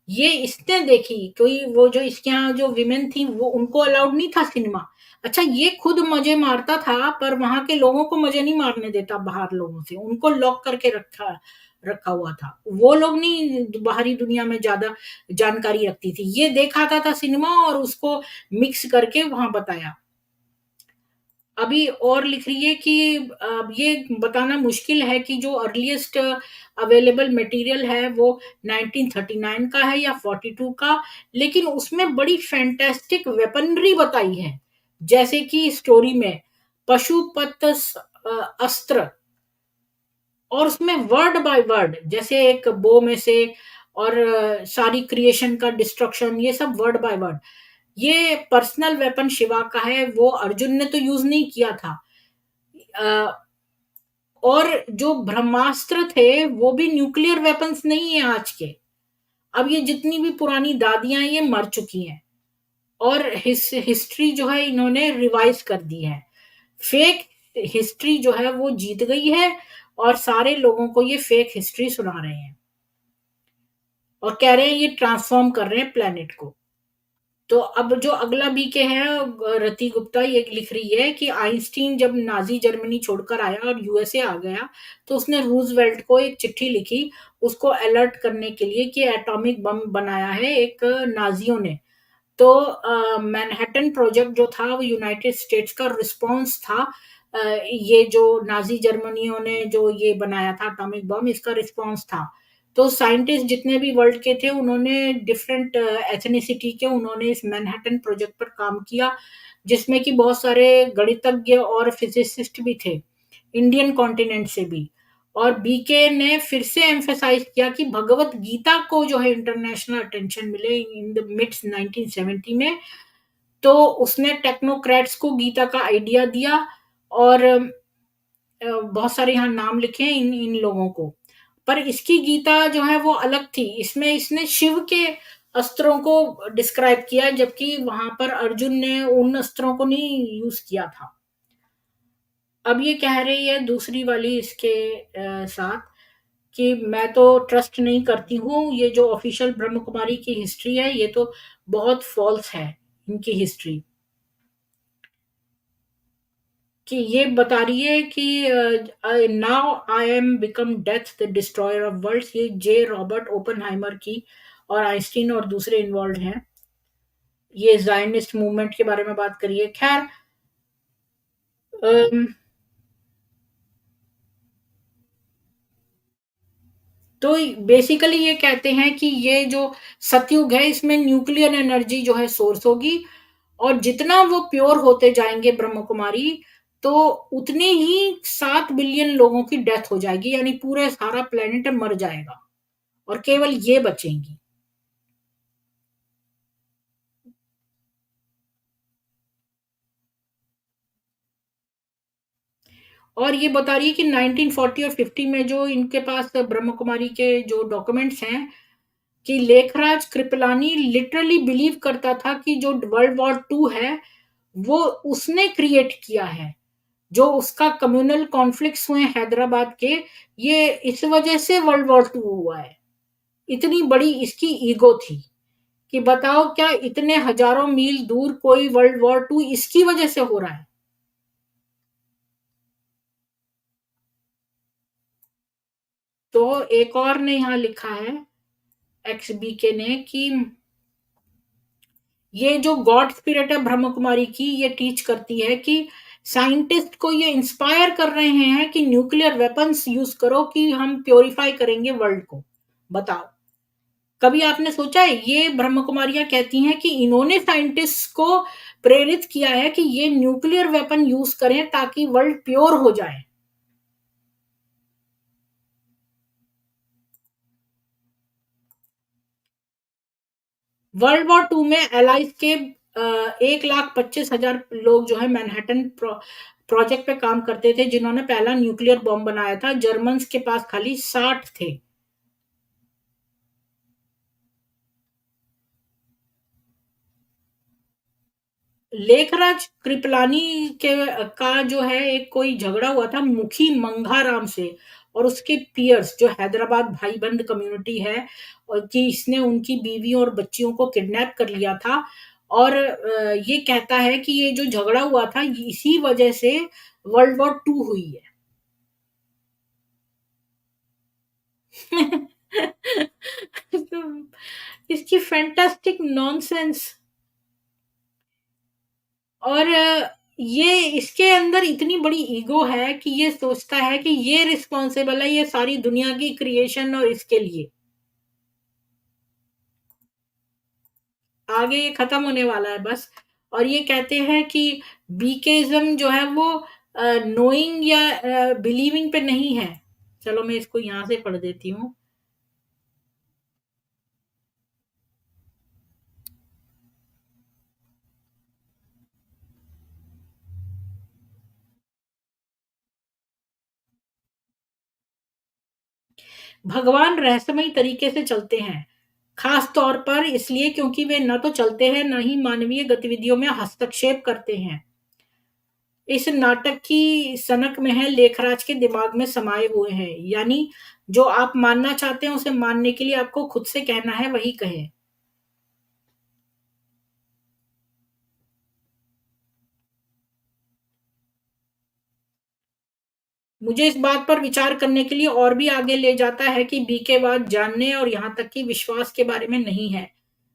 [SPEAKER 2] ये इसने देखी। कोई वो जो इसके यहाँ जो विमेन थी वो उनको अलाउड नहीं था सिनेमा। अच्छा, ये खुद मजे मारता था पर वहां के लोगों को मजे नहीं मारने देता, बाहर लोगों से उनको लॉक करके रखा रखा हुआ था। वो लोग नहीं बाहरी दुनिया में ज्यादा जानकारी रखती थी। ये देखा था सिनेमा और उसको मिक्स करके वहां बताया। अभी और लिख रही है कि अब ये बताना मुश्किल है कि जो अर्लीस्ट अवेलेबल मटेरियल है वो 1939 का है या 42 का, लेकिन उसमें बड़ी फैंटास्टिक वेपनरी बताई है। जैसे कि स्टोरी में पशुपत अस्त्र, और उसमें वर्ड बाय वर्ड, जैसे एक बो में से और सारी क्रिएशन का डिस्ट्रक्शन, ये सब वर्ड बाय वर्ड। ये पर्सनल वेपन शिवा का है, वो अर्जुन ने तो यूज नहीं किया था। और जो ब्रह्मास्त्र थे वो भी न्यूक्लियर वेपन्स नहीं है आज के। अब ये जितनी भी पुरानी दादियां ये मर चुकी हैं, और हिस्ट्री जो है इन्होंने रिवाइज कर दी है। फेक हिस्ट्री जो है वो जीत गई है, और सारे लोगों को ये फेक हिस्ट्री सुना रहे हैं और कह रहे हैं ये ट्रांसफॉर्म कर रहे हैं प्लेनेट को। तो अब जो अगला बीके है, रति गुप्ता ये लिख रही है कि आइंस्टीन जब नाजी जर्मनी छोड़कर आया और यूएसए आ गया, तो उसने रूजवेल्ट को एक चिट्ठी लिखी, उसको अलर्ट करने के लिए कि एटॉमिक बम बनाया है एक नाजियों ने। तो मैनहट्टन प्रोजेक्ट जो था वो यूनाइटेड स्टेट्स का रिस्पॉन्स था। ये जो नाजी जर्मनियों ने जो ये बनाया था एटॉमिक बम, इसका रिस्पॉन्स था। तो साइंटिस्ट जितने भी वर्ल्ड के थे उन्होंने डिफरेंट एथनिसिटी के, उन्होंने इस मैनहट्टन प्रोजेक्ट पर काम किया, जिसमें कि बहुत सारे गणितज्ञ और फिजिसिस्ट भी थे, इंडियन कॉन्टिनेंट से भी। और बीके ने फिर से एम्फेसाइज किया कि भगवत गीता को जो है इंटरनेशनल अटेंशन मिले इन द मिड 1970 में। तो उसने टेक्नोक्रेट्स को गीता का आइडिया दिया, और बहुत सारे यहाँ नाम लिखे हैं इन इन लोगों को। पर इसकी गीता जो है वो अलग थी, इसमें इसने शिव के अस्त्रों को डिस्क्राइब किया, जबकि वहां पर अर्जुन ने उन अस्त्रों को नहीं यूज किया था। अब ये कह रही है दूसरी वाली इसके साथ कि मैं तो ट्रस्ट नहीं करती हूँ, ये जो ऑफिशियल ब्रह्म कुमारी की हिस्ट्री है ये तो बहुत फॉल्स है इनकी हिस्ट्री। कि ये बता रही है कि now I am become death the destroyer of worlds, ये जे रॉबर्ट ओपनहाइमर की, और आइंस्टीन और दूसरे इन्वॉल्व हैं। ये जायनिस्ट मूवमेंट के बारे में बात करिए। खैर, अम, तो बेसिकली ये कहते हैं कि ये जो सतयुग है इसमें न्यूक्लियर एनर्जी जो है सोर्स होगी, और जितना वो प्योर होते जाएंगे ब्रह्म कुमारी, तो उतने ही 7 बिलियन लोगों की डेथ हो जाएगी, यानी पूरे सारा प्लेनेट मर जाएगा और केवल ये बचेंगी। और ये बता रही है कि 1940 और 50 में जो इनके पास ब्रह्म कुमारी के जो डॉक्यूमेंट्स हैं, कि लेखराज कृपलानी लिटरली बिलीव करता था कि जो वर्ल्ड वॉर टू है वो उसने क्रिएट किया है। जो उसका कम्युनल कॉन्फ्लिक्ट्स हुए हैदराबाद के, ये इस वजह से वर्ल्ड वॉर टू हुआ है। इतनी बड़ी इसकी ईगो थी कि बताओ क्या इतने हजारों मील दूर कोई वर्ल्ड वॉर टू इसकी वजह से हो रहा है। तो एक और ने यहां लिखा है एक्सबीके ने कि ये जो गॉड स्पिरिट है ब्रह्म कुमारी की, ये टीच करती है कि साइंटिस्ट को ये इंस्पायर कर रहे हैं कि न्यूक्लियर वेपन्स यूज करो कि हम प्योरीफाई करेंगे वर्ल्ड को। बताओ, कभी आपने सोचा है? ये ब्रह्म कुमारियां कहती हैं कि इन्होंने साइंटिस्ट को प्रेरित किया है कि ये न्यूक्लियर वेपन यूज करें ताकि वर्ल्ड प्योर हो जाए। वर्ल्ड वॉर टू में एलाइज के 1,25,000 लोग जो है मैनहट्टन प्रोजेक्ट पे काम करते थे, जिन्होंने पहला न्यूक्लियर बॉम्ब बनाया था। जर्मन्स के पास खाली 60 थे। लेखराज कृपलानी के का जो है एक कोई झगड़ा हुआ था मुखी मंगाराम से, और उसके पियर्स जो हैदराबाद भाईबंद कम्युनिटी है, और कि इसने उनकी बीवी और बच्चियों को किडनैप कर लिया था। और ये कहता है कि ये जो झगड़ा हुआ था इसी वजह से वर्ल्ड वॉर टू हुई है। तो इसकी फैंटास्टिक नॉनसेंस। और ये इसके अंदर इतनी बड़ी ईगो है कि ये सोचता है कि ये रिस्पॉन्सिबल है ये सारी दुनिया की क्रिएशन और इसके लिए। आगे ये खत्म होने वाला है बस। और ये कहते हैं कि बीकेइज्म जो है वो नोइंग या बिलीविंग पे नहीं है। चलो मैं इसको यहां से पढ़ देती हूँ। भगवान रहस्यमयी तरीके से चलते हैं, खास तौर पर इसलिए क्योंकि वे न तो चलते हैं न ही मानवीय गतिविधियों में हस्तक्षेप करते हैं। इस नाटक की सनक में है लेखराज के दिमाग में समाये हुए हैं, यानी जो आप मानना चाहते हैं उसे मानने के लिए आपको खुद से कहना है वही कहें। मुझे इस बात पर विचार करने के लिए और भी आगे ले जाता है कि बीकेवाद जानने और यहाँ तक कि विश्वास के बारे में नहीं है,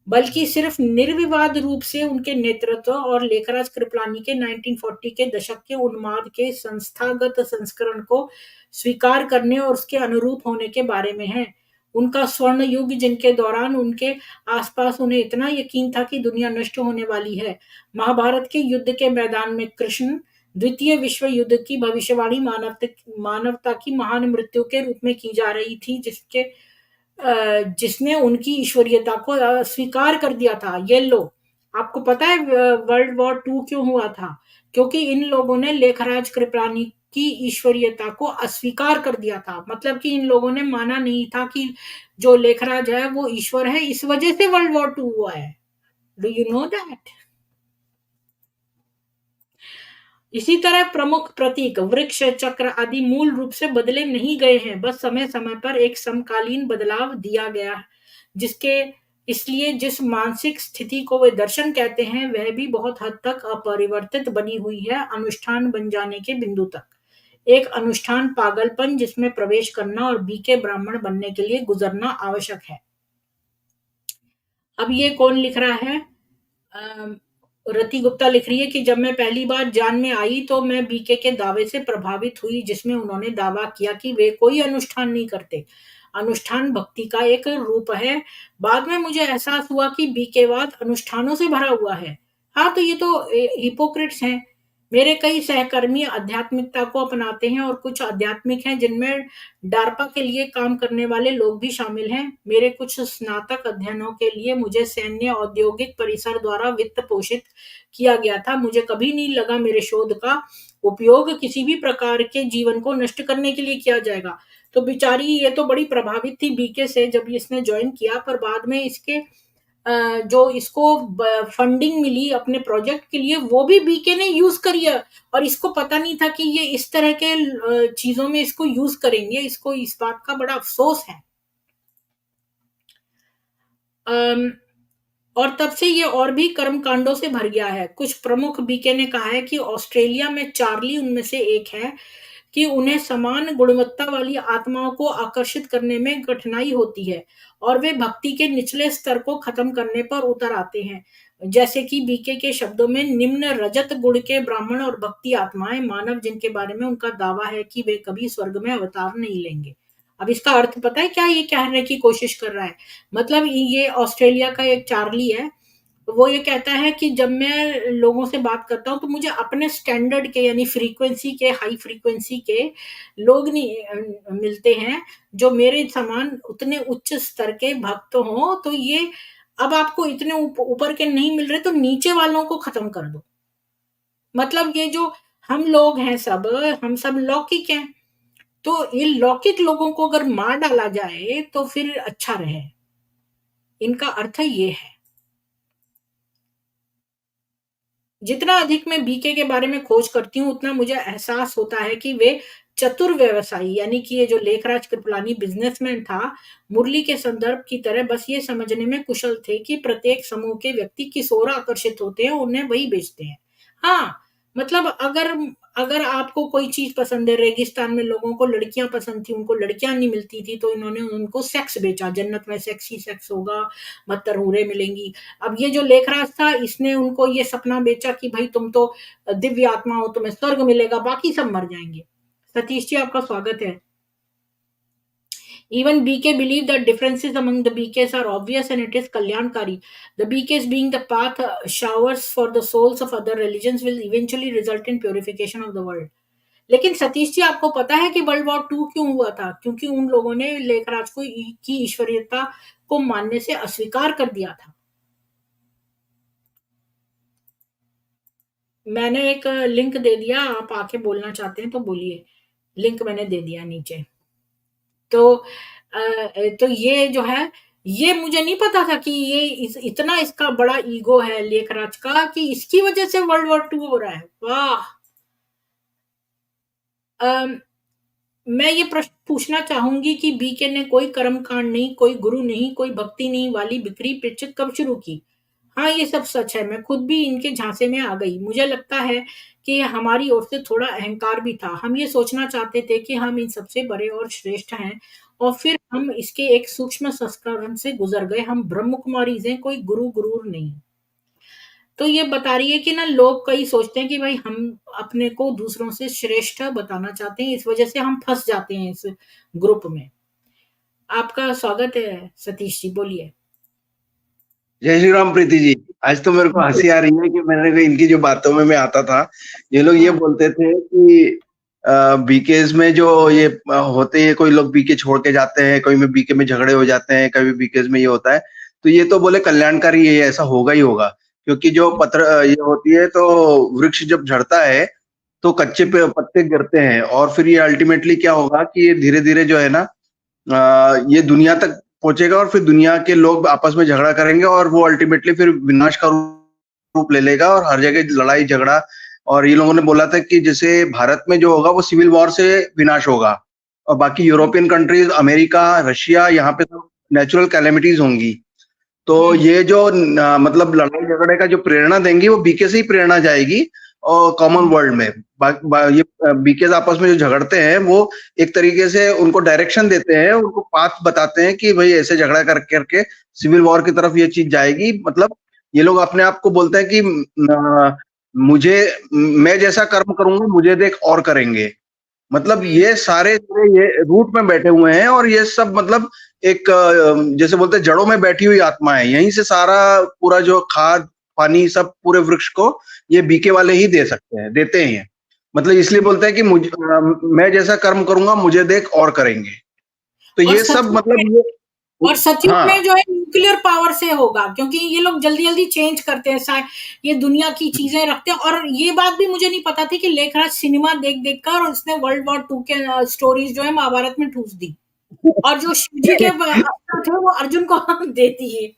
[SPEAKER 2] बल्कि सिर्फ निर्विवाद रूप से उनके नेतृत्व और लेखराज कृपलानी के 1940 के दशक के उन्माद के संस्थागत संस्करण को स्वीकार करने और उसके अनुरूप होने के बारे में है। उनका स्वर्ण युग जिनके दौरान उनके आसपास उन्हें इतना यकीन था कि दुनिया नष्ट होने वाली है। महाभारत के युद्ध के मैदान में कृष्ण, द्वितीय विश्व युद्ध की भविष्यवाणी मानवता की महान मृत्यु के रूप में की जा रही थी, जिसने उनकी ईश्वरीयता को स्वीकार कर दिया था। ये लो, आपको पता है वर्ल्ड वॉर टू क्यों हुआ था? क्योंकि इन लोगों ने लेखराज कृपलानी की ईश्वरीयता को अस्वीकार कर दिया था। मतलब कि इन लोगों ने माना नहीं था कि जो लेखराज है वो ईश्वर है, इस वजह से वर्ल्ड वॉर टू हुआ है। Do you know that? इसी तरह प्रमुख प्रतीक वृक्ष, चक्र आदि मूल रूप से बदले नहीं गए हैं, बस समय समय पर एक समकालीन बदलाव दिया गया, जिसके इसलिए जिस मानसिक स्थिति को वे दर्शन कहते हैं वह भी बहुत हद तक अपरिवर्तित बनी हुई है, अनुष्ठान बन जाने के बिंदु तक। एक अनुष्ठान पागलपन जिसमें प्रवेश करना और बीके ब्राह्मण बनने के लिए गुजरना आवश्यक है। अब ये कौन लिख रहा है? रति गुप्ता लिख रही है कि जब मैं पहली बार जान में आई तो मैं बीके के दावे से प्रभावित हुई, जिसमें उन्होंने दावा किया कि वे कोई अनुष्ठान नहीं करते। अनुष्ठान भक्ति का एक रूप है। बाद में मुझे एहसास हुआ कि बीकेवाद अनुष्ठानों से भरा हुआ है। हाँ, तो ये तो हिपोक्रिट्स हैं। मेरे कई सहकर्मी आध्यात्मिकता को अपनाते हैं और कुछ आध्यात्मिक हैं जिनमें डार्पा के लिए काम करने वाले लोग भी शामिल हैं। मेरे कुछ स्नातक अध्ययनों के लिए मुझे सैन्य औद्योगिक परिसर द्वारा वित्त पोषित किया गया था। मुझे कभी नहीं लगा मेरे शोध का उपयोग किसी भी प्रकार के जीवन को नष्ट करने के लिए किया जाएगा। तो बेचारी ये तो बड़ी प्रभावित थी बीके से जब इसने ज्वाइन किया, पर बाद में इसके जो इसको फंडिंग मिली अपने प्रोजेक्ट के लिए वो भी बीके ने यूज करी है, और इसको पता नहीं था कि ये इस तरह के चीजों में इसको यूज करेंगे। इसको इस बात का बड़ा अफसोस है। और तब से ये और भी कर्म कांडों से भर गया है। कुछ प्रमुख बीके ने कहा है कि ऑस्ट्रेलिया में चार्ली उनमें से एक है कि उन्हें समान गुणवत्ता वाली आत्माओं को आकर्षित करने में कठिनाई होती है और वे भक्ति के निचले स्तर को खत्म करने पर उतर आते हैं। जैसे कि बीके के शब्दों में निम्न रजत गुण के ब्राह्मण और भक्ति आत्माएं मानव जिनके बारे में उनका दावा है कि वे कभी स्वर्ग में अवतार नहीं लेंगे। अब इसका अर्थ पता है क्या ये कहने की कोशिश कर रहा है? मतलब ये ऑस्ट्रेलिया का एक चार्ली है, वो ये कहता है कि जब मैं लोगों से बात करता हूँ तो मुझे अपने स्टैंडर्ड के यानी फ्रीक्वेंसी के हाई फ्रीक्वेंसी के लोग नहीं मिलते हैं जो मेरे समान उतने उच्च स्तर के भक्त हों। तो ये अब आपको इतने ऊपर के नहीं मिल रहे तो नीचे वालों को खत्म कर दो। मतलब ये जो हम लोग हैं सब, हम सब लौकिक हैं, तो ये लौकिक लोगों को अगर मार डाला जाए तो फिर अच्छा रहे। इनका अर्थ ये है। जितना अधिक मैं बीके के बारे में खोज करती हूँ उतना मुझे एहसास होता है कि वे चतुर व्यवसायी यानी कि ये जो लेखराज कृपलानी बिजनेसमैन था, मुरली के संदर्भ की तरह बस ये समझने में कुशल थे कि प्रत्येक समूह के व्यक्ति किस ओर आकर्षित होते हैं, उन्हें वही बेचते हैं। हाँ, मतलब अगर अगर आपको कोई चीज पसंद है, रेगिस्तान में लोगों को लड़कियां पसंद थी, उनको लड़कियां नहीं मिलती थी, तो इन्होंने उनको सेक्स बेचा। जन्नत में सेक्स ही सेक्स होगा, मत्तर हूरें मिलेंगी। अब ये जो लेखराज था इसने उनको ये सपना बेचा कि भाई तुम तो दिव्य आत्मा हो, तुम्हें स्वर्ग मिलेगा, बाकी सब मर जाएंगे। सतीश जी आपका स्वागत है। Even BK believe that differences among the BKs are obvious and it is kalyankari. The BKs being the path showers for the souls of other religions will eventually result in purification of the world. लेकिन सतीश जी आपको पता है कि world war to क्यों हुआ था? क्योंकि उन लोगों ने लेखराज को की ईश्वरीयता को मानने से अस्वीकार कर दिया था। मैंने एक लिंक दे दिया, आप आके बोलना चाहते हैं तो बोलिए। लिंक मैंने दे दिया नीचे। तो तो ये जो है, ये मुझे नहीं पता था कि ये इतना इसका बड़ा ईगो है लेखराज का कि इसकी वजह से वर्ल्ड वॉर टू हो रहा है। वाह। अम, मैं ये प्रश्न पूछना चाहूंगी कि बीके ने कोई कर्म कांड नहीं, कोई गुरु नहीं, कोई भक्ति नहीं वाली बिक्री पिच कब शुरू की? हाँ, ये सब सच है। मैं खुद भी इनके झांसे में आ गई। मुझे लगता है कि हमारी ओर से थोड़ा अहंकार भी था। हम ये सोचना चाहते थे कि हम इन सबसे बड़े और श्रेष्ठ हैं, और फिर हम इसके एक सूक्ष्म संस्करण से गुजर गए। हम ब्रह्म कुमारीज हैं, कोई गुरु गुरूर नहीं। तो ये बता रही है कि ना, लोग कई सोचते हैं कि भाई हम अपने को दूसरों से श्रेष्ठ बताना चाहते हैं, इस वजह से हम फंस जाते हैं इस ग्रुप में। आपका स्वागत है सतीश जी, बोलिए।
[SPEAKER 4] जय श्री राम प्रीति जी। आज तो मेरे को हंसी आ रही है कि मैंने इनकी जो बातों में मैं आता था, ये लोग ये बोलते थे कि बीकेज में जो ये होते हैं, कोई लोग बीके छोड़ के जाते हैं, कोई में बीके में झगड़े हो जाते हैं, कभी बीकेज में ये होता है, तो ये तो बोले कल्याणकारी है, ऐसा होगा ही होगा। क्योंकि जो पत्र ये होती है, तो वृक्ष जब झड़ता है तो कच्चे पे पत्ते गिरते हैं, और फिर ये अल्टीमेटली क्या होगा कि ये धीरे धीरे जो है ना, ये दुनिया तक पहुंचेगा, और फिर दुनिया के लोग आपस में झगड़ा करेंगे, और वो अल्टीमेटली फिर विनाश का रूप ले लेगा, और हर जगह लड़ाई झगड़ा। और ये लोगों ने बोला था कि जैसे भारत में जो होगा वो सिविल वॉर से विनाश होगा, और बाकी यूरोपियन कंट्रीज, अमेरिका, रशिया, यहाँ पे तो नेचुरल कैलेमिटीज होंगी। तो ये जो मतलब लड़ाई झगड़े का जो प्रेरणा देंगी, वो बीके से ही प्रेरणा जाएगी और कॉमन वर्ल्ड में। ये बीके आपस में जो झगड़ते हैं, वो एक तरीके से उनको डायरेक्शन देते हैं, उनको पाथ बताते हैं कि भाई ऐसे झगड़ा करके सिविल वॉर की तरफ ये चीज जाएगी। मतलब ये लोग अपने आप को बोलते हैं कि मैं जैसा कर्म करूंगा, मुझे देख और करेंगे। मतलब ये सारे ये रूट में बैठे हुए हैं, और ये सब मतलब एक जैसे बोलते हैं जड़ों में बैठी हुई आत्मा है। यहीं से सारा पूरा जो खाद पानी सब पूरे वृक्ष को ये बीके वाले ही दे सकते हैं, देते हैं। मतलब इसलिए बोलते हैं कि मैं जैसा कर्म करूंगा, मुझे देख और करेंगे। तो ये सब मतलब ये,
[SPEAKER 2] और सचमुच में जो है न्यूक्लियर पावर से होगा, क्योंकि ये लोग जल्दी जल्दी चेंज करते हैं, ये दुनिया की चीजें रखते हैं। और ये बात भी मुझे नहीं पता थी कि लेखराज सिनेमा देख देख कर और उसने वर्ल्ड वॉर टू के स्टोरीज जो है महाभारत में ठूस दी, और जो शिवजी के अस्त्र थे वो अर्जुन को दे दिए।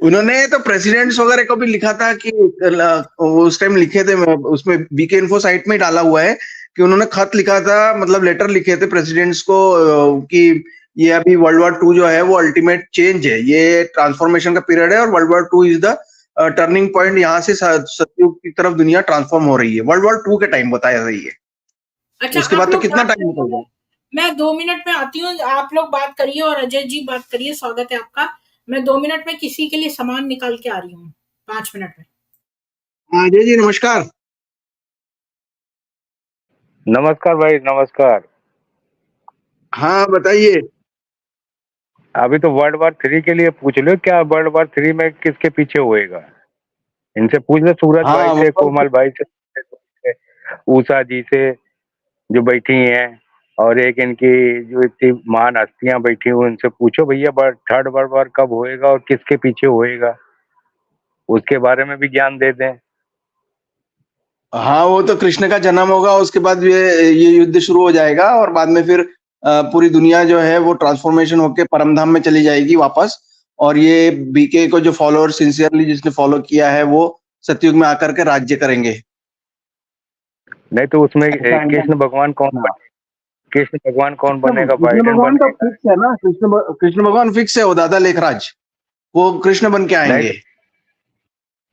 [SPEAKER 4] उन्होंने तो प्रेसिडेंट्स वगैरह को भी लिखा था कि उस टाइम लिखे थे, उसमें बीके इन्फो साइट में डाला हुआ है कि उन्होंने खत लिखा था, मतलब लेटर लिखे थे प्रेसिडेंट्स को कि ये अभी वर्ल्ड वॉर टू जो है वो अल्टीमेट चेंज है, ये ट्रांसफॉर्मेशन का पीरियड है, और world war two is the turning point. यहाँ से सतयुग की तरफ दुनिया ट्रांसफॉर्म हो रही है, वर्ल्ड वॉर टू के टाइम बताया रही है।
[SPEAKER 2] अच्छा,
[SPEAKER 4] उसके बाद तो कितना टाइम निकल गया।
[SPEAKER 2] मैं 2 मिनट में आती हूँ, आप लोग बात करिए और अजय जी बात करिए। स्वागत है आपका। मैं 2 मिनट में किसी के लिए सामान निकाल के आ रही हूँ, 5 मिनट में।
[SPEAKER 4] अजय जी नमस्कार।
[SPEAKER 5] नमस्कार भाई, नमस्कार।
[SPEAKER 4] हाँ बताइए।
[SPEAKER 5] अभी तो वर्ल्ड वॉर 3 के लिए पूछ लो, क्या वर्ल्ड वॉर 3 में किसके पीछे होएगा? इनसे पूछ लो, सूरज भाई से, कोमल भाई से, उषा जी से जो बैठी हैं, और एक इनकी जो इतनी महान हस्तियां बैठी हुई, उनसे पूछो भैया थर्ड वर्ल्ड वॉर कब होएगा और किसके पीछे होएगा, उसके बारे में भी ज्ञान दे दें।
[SPEAKER 4] हाँ, वो तो कृष्ण का जन्म होगा, उसके बाद ये युद्ध शुरू हो जाएगा, और बाद में फिर पूरी दुनिया जो है वो ट्रांसफॉर्मेशन होके परमधाम में चली जाएगी वापस। और ये बीके को जो फॉलोअर सिंसियरली जिसने फॉलो किया है, वो सतयुग में आकर के राज्य करेंगे।
[SPEAKER 5] नहीं तो उसमें कृष्ण भगवान कौन बनेगा? कृष्ण भगवान कौन बनेगा?
[SPEAKER 4] कृष्ण भगवान तो फिक्स है ना, कृष्ण भगवान फिक्स है, वो दादा लेखराज, वो कृष्ण बन के आएंगे।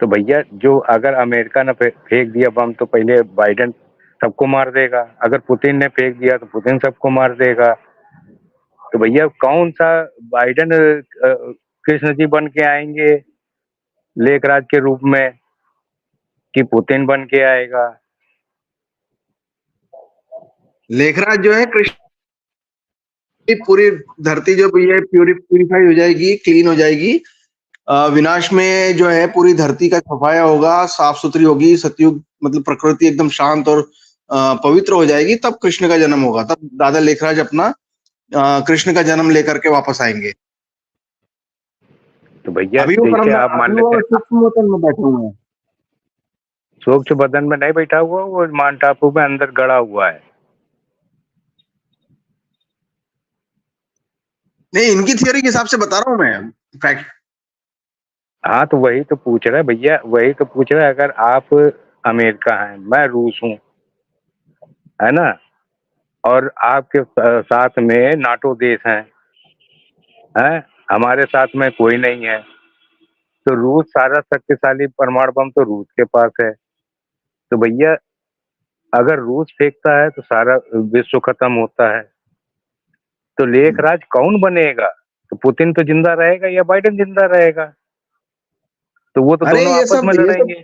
[SPEAKER 5] तो भैया जो अगर अमेरिका ने फेंक दिया बम, तो पहले बाइडेन सबको मार देगा। अगर पुतिन ने फेंक दिया तो पुतिन सबको मार देगा। तो भैया कौन सा बाइडेन कृष्ण जी बन के आएंगे लेखराज के रूप में, कि पुतिन बन के आएगा?
[SPEAKER 4] लेखराज जो है कृष्ण, पूरी धरती जो ये प्यूरिफाइड हो जाएगी, क्लीन हो जाएगी। विनाश में जो है पूरी धरती का सफाया होगा, साफ सुथरी होगी, सतयुग मतलब प्रकृति एकदम शांत और पवित्र हो जाएगी। तब कृष्ण का जन्म होगा, तब दादा लेखराज अपना कृष्ण का जन्म लेकर के वापस आएंगे।
[SPEAKER 5] तो भैया
[SPEAKER 4] अभी
[SPEAKER 5] जैसे आप मान लेते
[SPEAKER 4] सूक्ष्म वतन में बैठे हुए हैं,
[SPEAKER 5] सूक्ष्म बदन में नहीं बैठा हुआ, वो मान टापू में अंदर गड़ा हुआ है।
[SPEAKER 4] नहीं, इनकी थियोरी के हिसाब से बता रहा हूँ मैं फैक्ट।
[SPEAKER 5] हाँ तो वही तो पूछ रहा है भैया, वही तो पूछ रहा है। अगर आप अमेरिका हैं, मैं रूस हूँ, है ना, और आपके साथ में नाटो देश हैं, हमारे साथ में कोई नहीं है, तो रूस सारा शक्तिशाली परमाणु बम तो रूस के पास है। तो भैया अगर रूस फेंकता है तो सारा विश्व खत्म होता है, तो लेख राज कौन बनेगा? तो पुतिन तो जिंदा रहेगा या बाइडेन जिंदा रहेगा? तो वो तो
[SPEAKER 4] अरे
[SPEAKER 5] दोनों
[SPEAKER 4] ये
[SPEAKER 5] आपस
[SPEAKER 4] सब
[SPEAKER 5] में लड़ेंगे।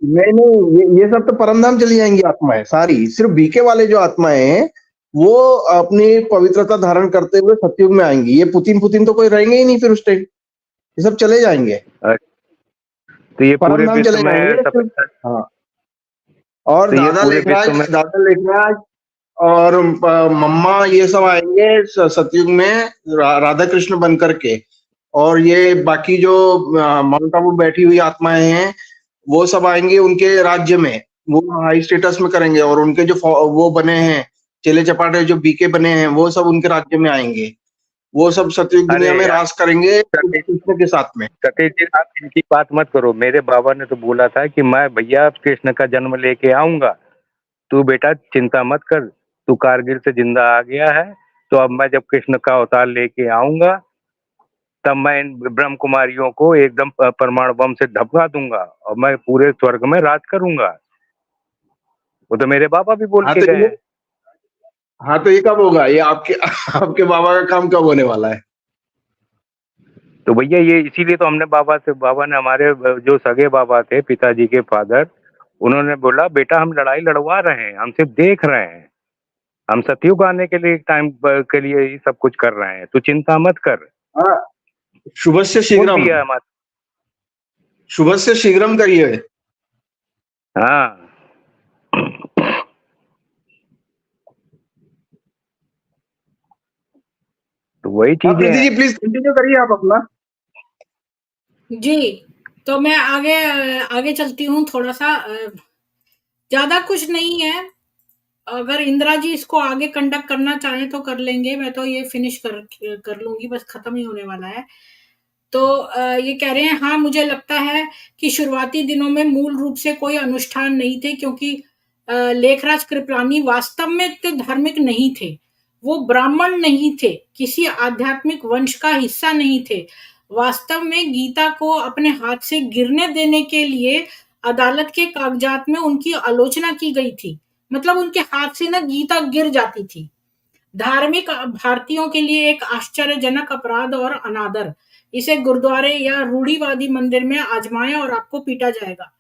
[SPEAKER 4] नहीं, ये सब तो परमधाम चली जाएंगी आत्माएं सारी। सिर्फ बीके वाले जो आत्माएं हैं वो अपनी पवित्रता धारण करते हुए सतयुग में आएंगी। ये पुतिन तो कोई रहेंगे ही नहीं फिर उस टाइम, ये सब चले जाएंगे,
[SPEAKER 5] तो ये पूरे
[SPEAKER 4] परमधाम
[SPEAKER 5] विश्व
[SPEAKER 4] चले
[SPEAKER 5] में
[SPEAKER 4] जाएंगे
[SPEAKER 5] सब,
[SPEAKER 4] हाँ। और
[SPEAKER 5] तो ये पूरे विश्व में
[SPEAKER 4] दादा लेखराज और मम्मा ये सब आएंगे सतयुग में राधा कृष्ण बन करके। और ये बाकी जो माउंट आबू बैठी हुई आत्माएं हैं वो सब आएंगे उनके राज्य में, वो हाई स्टेटस में करेंगे। और उनके जो वो बने हैं चेले चपाटे जो बीके बने हैं वो सब उनके राज्य में आएंगे, वो सब सतयुग दुनिया
[SPEAKER 5] अरे
[SPEAKER 4] में
[SPEAKER 5] यार
[SPEAKER 4] राज करेंगे कृष्ण के साथ में।
[SPEAKER 5] सतीश जी, आप इनकी बात मत करो। मेरे बाबा ने तो बोला था कि मैं भैया कृष्ण का जन्म लेके आऊंगा, तू बेटा चिंता मत कर, तू कारगिल से जिंदा आ गया है, तो अब मैं जब कृष्ण का अवतार लेके आऊंगा तब मैं इन ब्रह्म कुमारियों को एकदम परमाणु बम से धमका दूंगा और मैं पूरे स्वर्ग में राज करूंगा। वो तो मेरे बाबा भी बोल
[SPEAKER 4] हाँ
[SPEAKER 5] के
[SPEAKER 4] तो
[SPEAKER 5] गए
[SPEAKER 4] ये
[SPEAKER 5] हैं।
[SPEAKER 4] हाँ तो ये कब होगा? ये आपके आपके बाबा का काम कब होने वाला है?
[SPEAKER 5] तो भैया ये इसीलिए तो हमने बाबा ने, हमारे जो सगे बाबा थे, पिताजी के फादर, उन्होंने बोला बेटा हम लड़ाई लड़वा रहे हैं, हम सिर्फ देख रहे हैं, हम सतयुग आने के लिए टाइम के लिए ही सब कुछ कर रहे हैं, तू चिंता मत कर।
[SPEAKER 4] हाँ, शुभस्य
[SPEAKER 5] बोल
[SPEAKER 4] शीघ्रम,
[SPEAKER 5] दिया हमारे।
[SPEAKER 4] शुभस्य शीघ्रम करिए।
[SPEAKER 5] हाँ तो वही
[SPEAKER 4] हाँ
[SPEAKER 5] चीजें
[SPEAKER 4] प्रीति
[SPEAKER 5] हैं।
[SPEAKER 4] जी प्लीज कंटिन्यू करिए आप अपना।
[SPEAKER 2] जी, तो मैं आगे आगे चलती हूँ थोड़ा-सा ज़्यादा कुछ नहीं है। अगर इंदिरा जी इसको आगे कंडक्ट करना चाहें तो कर लेंगे, मैं तो ये फिनिश कर लूँगी, बस खत्म ही होने वाला है। तो ये कह रहे हैं हाँ, मुझे लगता है कि शुरुआती दिनों में मूल रूप से कोई अनुष्ठान नहीं थे क्योंकि लेखराज कृपलानी वास्तव में इतने धार्मिक नहीं थे। वो ब्राह्मण नहीं थे, किसी आध्यात्मिक वंश का हिस्सा नहीं थे। वास्तव में गीता को अपने हाथ से गिरने देने के लिए अदालत के कागजात में उनकी आलोचना की गई थी। मतलब उनके हाथ से ना गीता गिर जाती थी। धार्मिक भारतीयों के लिए एक आश्चर्यजनक अपराध और अनादर। इसे गुरुद्वारे या रूढ़िवादी मंदिर में आजमाएं और आपको पीटा जाएगा।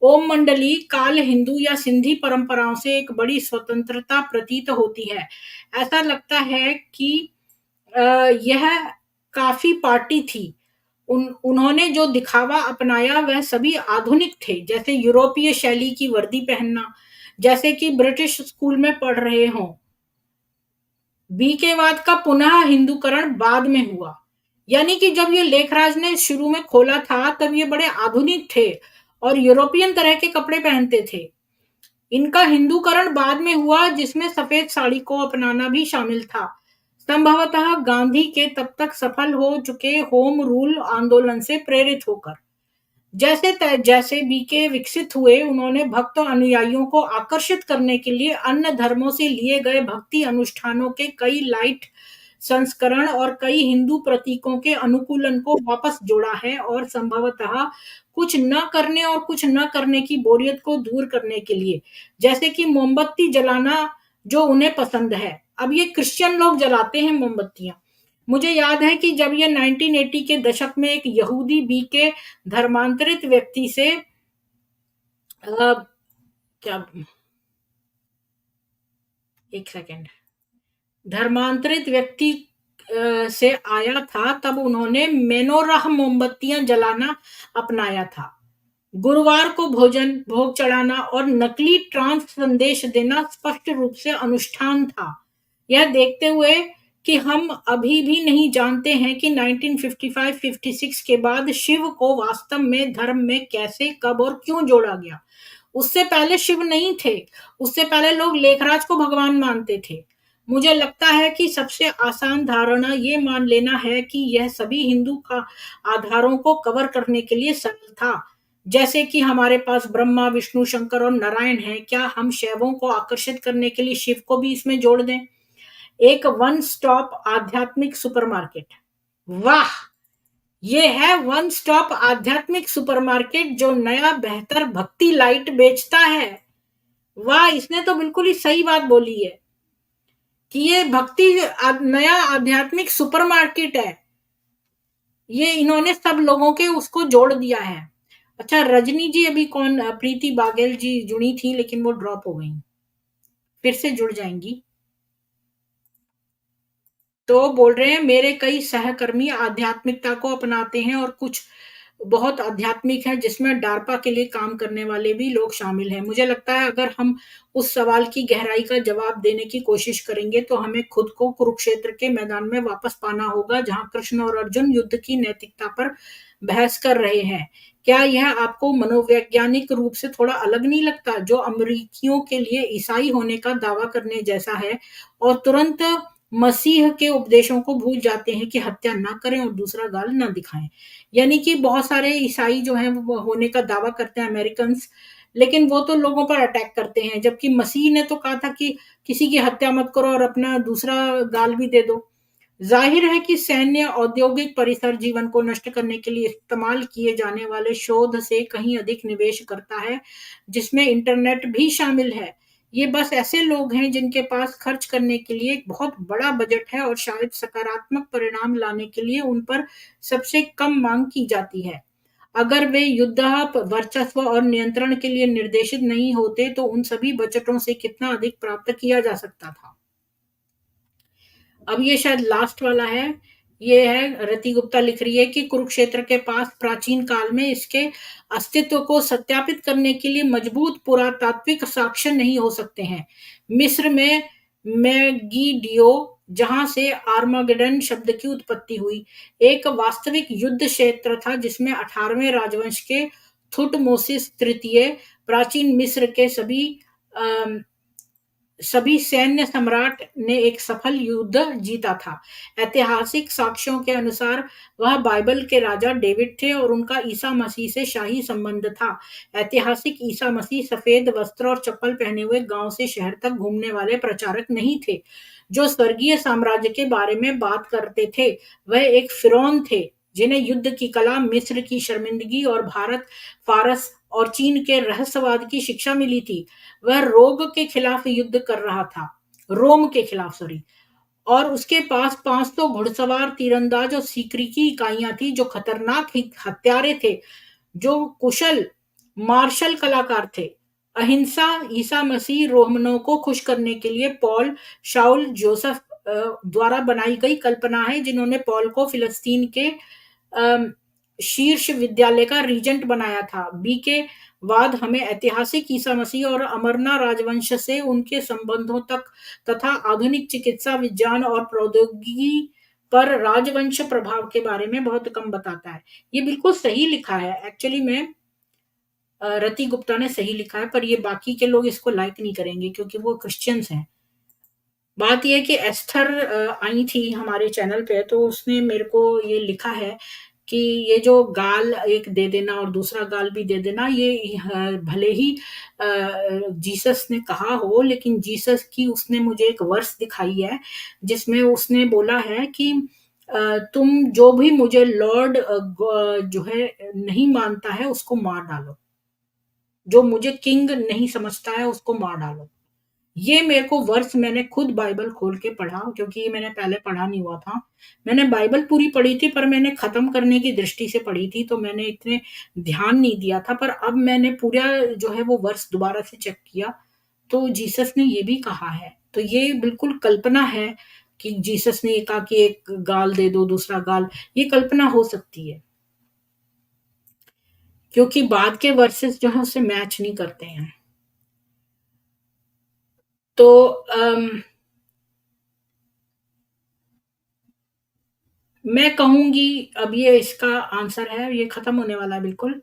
[SPEAKER 2] ओम मंडली काल हिंदू या सिंधी परंपराओं से एक बड़ी स्वतंत्रता प्रतीत होती है। ऐसा लगता है कि यह काफी पार्टी थी। उन्होंने जो दिखावा अपनाया वह सभी आधुनिक थे, जैसे यूरोपीय शैली की वर्दी पहनना, जैसे कि ब्रिटिश स्कूल में पढ़ रहे हों। बीकेवाद का पुनः हिंदूकरण बाद में हुआ। यानी कि जब ये लेखराज ने शुरू में खोला था तब ये बड़े आधुनिक थे और यूरोपियन तरह के कपड़े पहनते थे। इनका हिंदूकरण बाद में हुआ जिसमें सफेद साड़ी को अपनाना भी शामिल था, संभवतः गांधी के तब तक सफल हो चुके होम रूल आंदोलन से प्रेरित होकर। जैसे बीके विकसित हुए, उन्होंने भक्त अनुयायियों को आकर्षित करने के लिए अन्य धर्मों से लिए गए भक्ति अनुष्ठानों के कई लाइट संस्करण और कई हिंदू प्रतीकों के अनुकूलन को वापस जोड़ा है और संभवतः कुछ न करने और कुछ न करने की बोरियत को दूर करने के लिए, जैसे कि मोमबत्ती जलाना जो उन्हें पसंद है। अब ये क्रिश्चियन लोग जलाते हैं मोमबत्तियां। मुझे याद है कि जब ये 1980 के दशक में एक यहूदी बीके धर्मांतरित व्यक्ति से क्या एक सेकेंड धर्मांतरित व्यक्ति से आया था, तब उन्होंने मेनोराह मोमबत्तियां जलाना अपनाया था। गुरुवार को भोजन भोग चढ़ाना और नकली ट्रांस संदेश देना स्पष्ट रूप से अनुष्ठान था। यह देखते हुए कि हम अभी भी नहीं जानते हैं कि 1955-56 के बाद शिव को वास्तव में धर्म में कैसे, कब और क्यों जोड़ा गया। उससे पहले शिव नहीं थे, उससे पहले लोग लेखराज को भगवान मानते थे। मुझे लगता है कि सबसे आसान धारणा ये मान लेना है कि यह सभी हिंदू का आधारों को कवर करने के लिए सरल था। जैसे कि हमारे पास ब्रह्मा, विष्णु, शंकर और नारायण है, क्या हम शैवों को आकर्षित करने के लिए शिव को भी इसमें जोड़ दें? एक वन स्टॉप आध्यात्मिक सुपरमार्केट। वाह! ये है वन स्टॉप आध्यात्मिक सुपरमार्केट जो नया बेहतर भक्ति लाइट बेचता है। वाह! इसने तो बिल्कुल ही सही बात बोली है कि ये भक्ति नया आध्यात्मिक सुपरमार्केट है। ये इन्होंने सब लोगों के उसको जोड़ दिया है। अच्छा, रजनी जी अभी कौन, प्रीति बागेल जी जुड़ी थी लेकिन वो ड्रॉप हो गई, फिर से जुड़ जाएंगी। तो बोल रहे हैं मेरे कई सहकर्मी आध्यात्मिकता को अपनाते हैं और कुछ बहुत आध्यात्मिक है जिसमें डारपा के लिए काम करने वाले भी लोग शामिल हैं। मुझे लगता है अगर हम उस सवाल की गहराई का जवाब देने की कोशिश करेंगे तो हमें खुद को कुरुक्षेत्र के मैदान में वापस पाना होगा जहां कृष्ण और अर्जुन युद्ध की नैतिकता पर बहस कर रहे हैं। क्या यह आपको मनोवैज्ञानिक रूप से थोड़ा अलग नहीं लगता, जो अमेरिकियों के लिए ईसाई होने का दावा करने जैसा है और तुरंत मसीह के उपदेशों को भूल जाते हैं कि हत्या ना करें और दूसरा गाल ना दिखाएं? यानी कि बहुत सारे ईसाई जो हैं वो होने का दावा करते हैं अमेरिकन, लेकिन वो तो लोगों पर अटैक करते हैं, जबकि मसीह ने तो कहा था कि किसी की हत्या मत करो और अपना दूसरा गाल भी दे दो। जाहिर है कि सैन्य औद्योगिक परिसर जीवन को नष्ट करने के लिए इस्तेमाल किए जाने वाले शोध से कहीं अधिक निवेश करता है, जिसमें इंटरनेट भी शामिल है। ये बस ऐसे लोग हैं जिनके पास खर्च करने के लिए एक बहुत बड़ा बजट है और शायद सकारात्मक परिणाम लाने के लिए उन पर सबसे कम मांग की जाती है। अगर वे युद्ध, वर्चस्व और नियंत्रण के लिए निर्देशित नहीं होते तो उन सभी बजटों से कितना अधिक प्राप्त किया जा सकता था। अब ये शायद लास्ट वाला है। ये है, रति गुप्ता लिख रही है कि कुरुक्षेत्र के पास प्राचीन काल में इसके अस्तित्व को सत्यापित करने के लिए मजबूत पुरातात्विक साक्ष्य नहीं हो सकते हैं। मिस्र में मैगिडियो, जहां से आर्मागेडन शब्द की उत्पत्ति हुई, एक वास्तविक युद्ध क्षेत्र था जिसमें 18वें राजवंश के थुटमोसिस तृतीय प्राचीन मिस्र के सभी सैन्य सम्राट ने एक सफल युद्ध जीता था। ऐतिहासिक साक्ष्यों के अनुसार वह बाइबल के राजा डेविड थे और उनका ईसा मसीह से शाही संबंध था। ऐतिहासिक ईसा मसीह सफेद वस्त्र और चप्पल पहने हुए गांव से शहर तक घूमने वाले प्रचारक नहीं थे जो स्वर्गीय साम्राज्य के बारे में बात करते थे। वह एक फिरौन थे जिन्हें युद्ध की कला, मिस्र की शर्मिंदगी और भारत, फारस और चीन के रहस्यवाद की शिक्षा मिली थी। वह रोग के खिलाफ युद्ध कर रहा था, रोम के खिलाफ, सॉरी। और उसके पास 500 घुड़सवार, तीरंदाज और सीकरी की इकाइयां थी जो खतरनाक हत्यारे थे, जो कुशल मार्शल कलाकार थे। अहिंसा, ईसा मसीह, रोमनों को खुश करने के लिए पॉल, शाउल, जोसेफ द्वारा बनाई गई कल्पना है, जिन्होंने पॉल को फिलिस्तीन के शीर्ष विद्यालय का रीजेंट बनाया था। बी के बाद हमें ऐतिहासिक ईसा मसीह और अमरना राजवंश से उनके संबंधों तक तथा आधुनिक चिकित्सा विज्ञान और प्रौद्योगिकी पर राजवंश प्रभाव के बारे में बहुत कम बताता है। ये बिल्कुल सही लिखा है एक्चुअली में, रति गुप्ता ने सही लिखा है, पर ये बाकी के लोग इसको लाइक नहीं करेंगे क्योंकि वो क्रिश्चियंस हैं। बात यह है कि एस्थर आई थी हमारे चैनल पे, तो उसने मेरे को ये लिखा है कि ये जो गाल एक दे देना और दूसरा गाल भी दे देना, ये भले ही जीसस ने कहा हो, लेकिन जीसस की उसने मुझे एक वर्स दिखाई है जिसमें उसने बोला है कि तुम जो भी मुझे लॉर्ड जो है नहीं मानता है उसको मार डालो, जो मुझे किंग नहीं समझता है उसको मार डालो। ये मेरे को वर्स मैंने खुद बाइबल खोल के पढ़ा, क्योंकि ये मैंने पहले पढ़ा नहीं हुआ था। मैंने बाइबल पूरी पढ़ी थी पर मैंने खत्म करने की दृष्टि से पढ़ी थी, तो मैंने इतने ध्यान नहीं दिया था। पर अब मैंने पूरा जो है वो वर्स दोबारा से चेक किया, तो जीसस ने ये भी कहा है। तो ये बिल्कुल कल्पना है कि जीसस ने ये कहा कि एक गाल दे दो दूसरा गाल, ये कल्पना हो सकती है क्योंकि बाद के वर्सेस जो है उससे मैच नहीं करते हैं। तो मैं कहूंगी अब ये इसका आंसर है, ये खत्म होने वाला है बिल्कुल।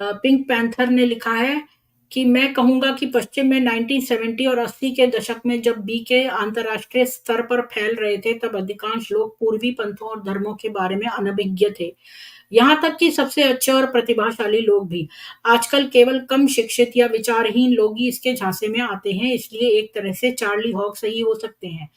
[SPEAKER 2] पिंक पैंथर ने लिखा है कि मैं कहूंगा कि पश्चिम में 1970 और 80 के दशक में जब बीके अंतर्राष्ट्रीय स्तर पर फैल रहे थे, तब अधिकांश लोग पूर्वी पंथों और धर्मों के बारे में अनभिज्ञ थे। यहाँ तक कि सबसे अच्छे और प्रतिभाशाली लोग भी आजकल केवल कम शिक्षित या विचारहीन लोग ही इसके झांसे में आते हैं। इसलिए एक तरह से चार्ली हॉक सही हो सकते हैं।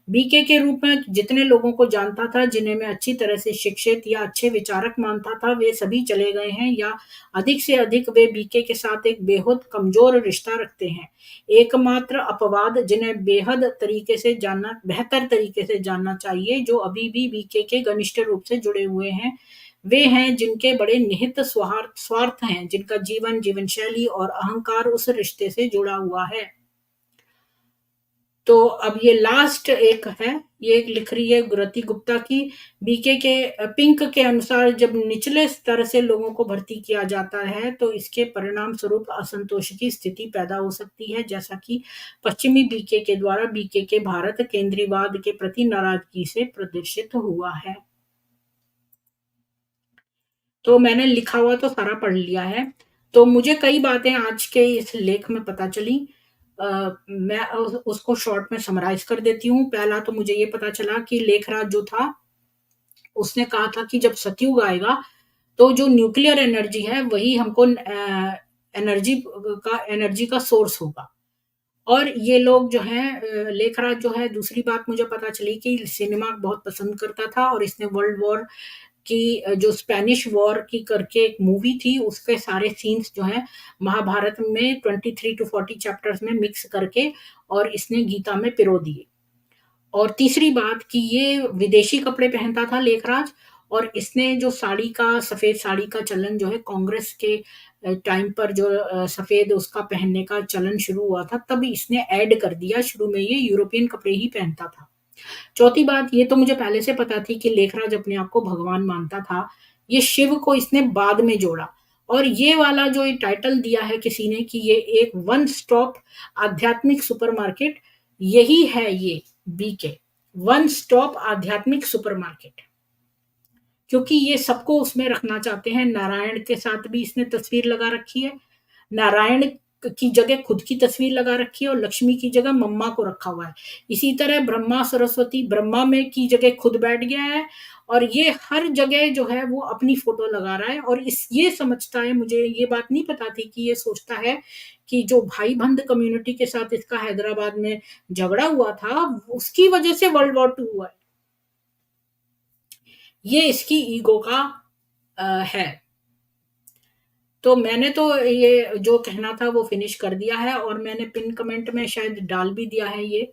[SPEAKER 2] बीके के रूप में जितने लोगों को जानता था, जिन्हें मैं अच्छी तरह से शिक्षित या अच्छे विचारक मानता था, वे सभी चले गए हैं, या अधिक से अधिक वे बीके के साथ एक बेहद कमजोर रिश्ता रखते हैं। एकमात्र अपवाद जिन्हें बेहतर तरीके से जानना चाहिए, जो अभी भी बीके के घनिष्ठ रूप से जुड़े हुए हैं, वे हैं जिनके बड़े निहित स्वार्थ हैं, जिनका जीवन शैली और अहंकार उस रिश्ते से जुड़ा हुआ है। तो अब ये लास्ट एक है, ये एक लिख रही है गुरति गुप्ता की, बीके के पिंक के अनुसार जब निचले स्तर से लोगों को भर्ती किया जाता है तो इसके परिणाम स्वरूप असंतोष की स्थिति पैदा हो सकती है, जैसा कि पश्चिमी बीके के द्वारा बीके के भारत केंद्रीवाद के प्रति नाराजगी से प्रदर्शित हुआ है। तो मैंने लिखा हुआ तो सारा पढ़ लिया है। तो मुझे कई बातें आज के इस लेख में पता चली। मैं उसको शॉर्ट में समराइज कर देती हूँ। पहला तो मुझे ये पता चला कि लेखराज जो था, उसने कहा था कि जब सतयुग आएगा तो जो न्यूक्लियर एनर्जी है वही हमको एनर्जी का सोर्स होगा। और ये लोग जो है, लेखराज जो है, दूसरी बात मुझे पता चली कि सिनेमा बहुत पसंद करता था और इसने वर्ल्ड वॉर की, जो स्पेनिश वॉर की करके एक मूवी थी, उसके सारे सीन्स जो है महाभारत में 23 to 40 चैप्टर्स में मिक्स करके और इसने गीता में पिरो दिए। और तीसरी बात कि ये विदेशी कपड़े पहनता था लेखराज, और इसने जो साड़ी का, सफेद साड़ी का चलन जो है कांग्रेस के टाइम पर जो सफेद उसका पहनने का चलन शुरू हुआ था, तब इसने ऐड कर दिया। शुरू में ये यूरोपियन कपड़े ही पहनता था। चौथी बात, ये तो मुझे पहले से पता थी कि लेखराज अपने आप को भगवान मानता था। ये शिव को इसने बाद में जोड़ा, और ये वाला जो ये टाइटल दिया है किसी ने कि ये एक वन स्टॉप आध्यात्मिक सुपरमार्केट, यही है ये बीके, वन स्टॉप आध्यात्मिक सुपरमार्केट, क्योंकि ये सबको उसमें रखना चाहते हैं। नारायण के साथ भी इसने तस्वीर लगा रखी है, नारायण की जगह खुद की तस्वीर लगा रखी है, और लक्ष्मी की जगह मम्मा को रखा हुआ है। इसी तरह ब्रह्मा सरस्वती, ब्रह्मा में की जगह खुद बैठ गया है, और ये हर जगह जो है वो अपनी फोटो लगा रहा है। और ये समझता है, मुझे ये बात नहीं पता थी कि ये सोचता है कि जो भाई बंद कम्युनिटी के साथ इसका हैदराबाद में झगड़ा हुआ था, उसकी वजह से वर्ल्ड वॉर 2 हुआ है। ये इसकी ईगो का है। तो मैंने तो ये जो कहना था वो फिनिश कर दिया है, और मैंने पिन कमेंट में शायद डाल भी दिया है ये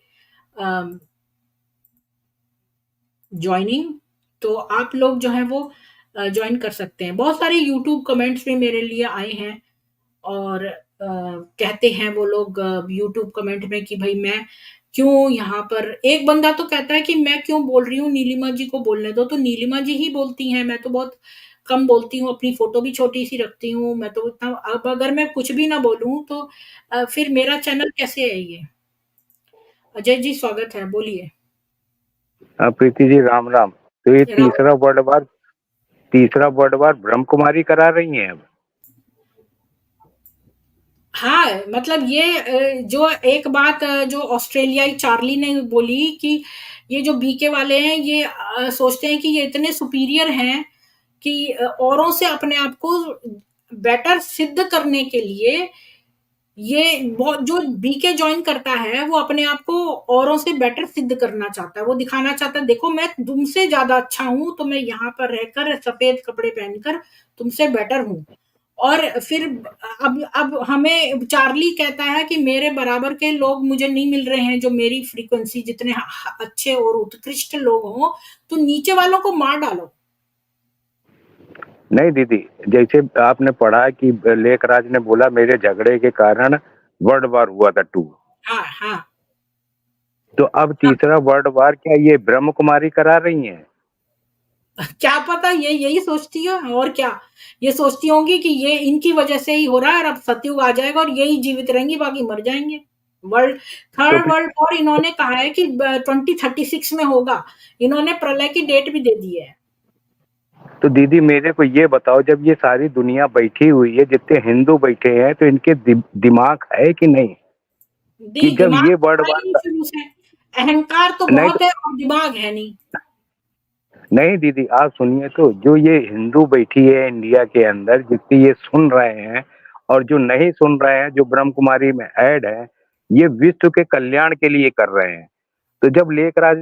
[SPEAKER 2] ज्वाइनिंग, तो आप लोग जो है वो ज्वाइन कर सकते हैं। बहुत सारे यूट्यूब कमेंट्स भी मेरे लिए आए हैं, और कहते हैं वो लोग यूट्यूब कमेंट में कि भाई मैं क्यों यहाँ पर, एक बंदा तो कहता है कि मैं क्यों बोल रही हूँ, नीलिमा जी को बोलने दो। तो नीलिमा जी ही बोलती हैं, मैं तो बहुत कम बोलती हूँ, अपनी फोटो भी छोटी सी रखती हूँ, मैं तो इतना, अब अगर मैं कुछ भी ना बोलूं तो फिर मेरा चैनल कैसे है ये। अजय जी स्वागत है, बोलिए।
[SPEAKER 5] प्रीति जी राम राम। तो ये तीसरा वर्ल्ड वार ब्रह्म कुमारी करा रही हैं अब।
[SPEAKER 2] हाँ, मतलब ये जो एक बात जो ऑस्ट्रेलियाई चार्ली ने बोली कि ये जो बीके वाले हैं, ये सोचते हैं कि ये इतने सुपीरियर हैं कि औरों से अपने आप को बेटर सिद्ध करने के लिए, ये जो बीके ज्वाइन करता है वो अपने आप को औरों से बेटर सिद्ध करना चाहता है। वो दिखाना चाहता है, देखो मैं तुमसे ज्यादा अच्छा हूं, तो मैं यहाँ पर रहकर सफेद कपड़े पहनकर तुमसे बेटर हूं। और फिर अब हमें चार्ली कहता है कि मेरे बराबर के लोग मुझे नहीं मिल रहे हैं जो मेरी फ्रीक्वेंसी जितने अच्छे और उत्कृष्ट लोग हों, तो नीचे वालों को मार डालो।
[SPEAKER 5] नहीं दीदी, जैसे आपने पढ़ा कि लेखराज ने बोला मेरे झगड़े के कारण वर्ल्ड वार हुआ था 2।
[SPEAKER 2] हाँ हाँ।
[SPEAKER 5] तो अब तीसरा वर्ल्ड वार क्या ये ब्रह्म कुमारी करा रही हैं?
[SPEAKER 2] क्या पता, ये यही सोचती है, और क्या ये सोचती होंगी कि ये इनकी वजह से ही हो रहा है, और अब सतयुग आ जाएगा और यही जीवित रहेंगी, बाकी मर जाएंगे। थर्ड वर्ल्ड वॉर इन्होंने कहा है कि 2036 में होगा। इन्होंने प्रलय की डेट भी दे दी है।
[SPEAKER 5] तो दीदी मेरे को ये बताओ, जब ये सारी दुनिया बैठी हुई है, जितने हिंदू बैठे हैं, तो इनके दिमाग है कि नहीं, कि जब
[SPEAKER 2] दिमाग
[SPEAKER 5] ये
[SPEAKER 2] तो
[SPEAKER 5] वर्ल्ड
[SPEAKER 2] था ही
[SPEAKER 5] वार
[SPEAKER 2] नहीं शुरू से, अहंकार तो
[SPEAKER 5] नहीं
[SPEAKER 2] बहुत है और दिमाग है नहीं।
[SPEAKER 5] नहीं दीदी आप सुनिए, तो जो ये हिंदू बैठी है इंडिया के अंदर, जितनी ये सुन रहे हैं और जो नहीं सुन रहे हैं, जो ब्रह्म कुमारी में ऐड है, ये विश्व के कल्याण के लिए कर रहे हैं। तो जब लेकर आज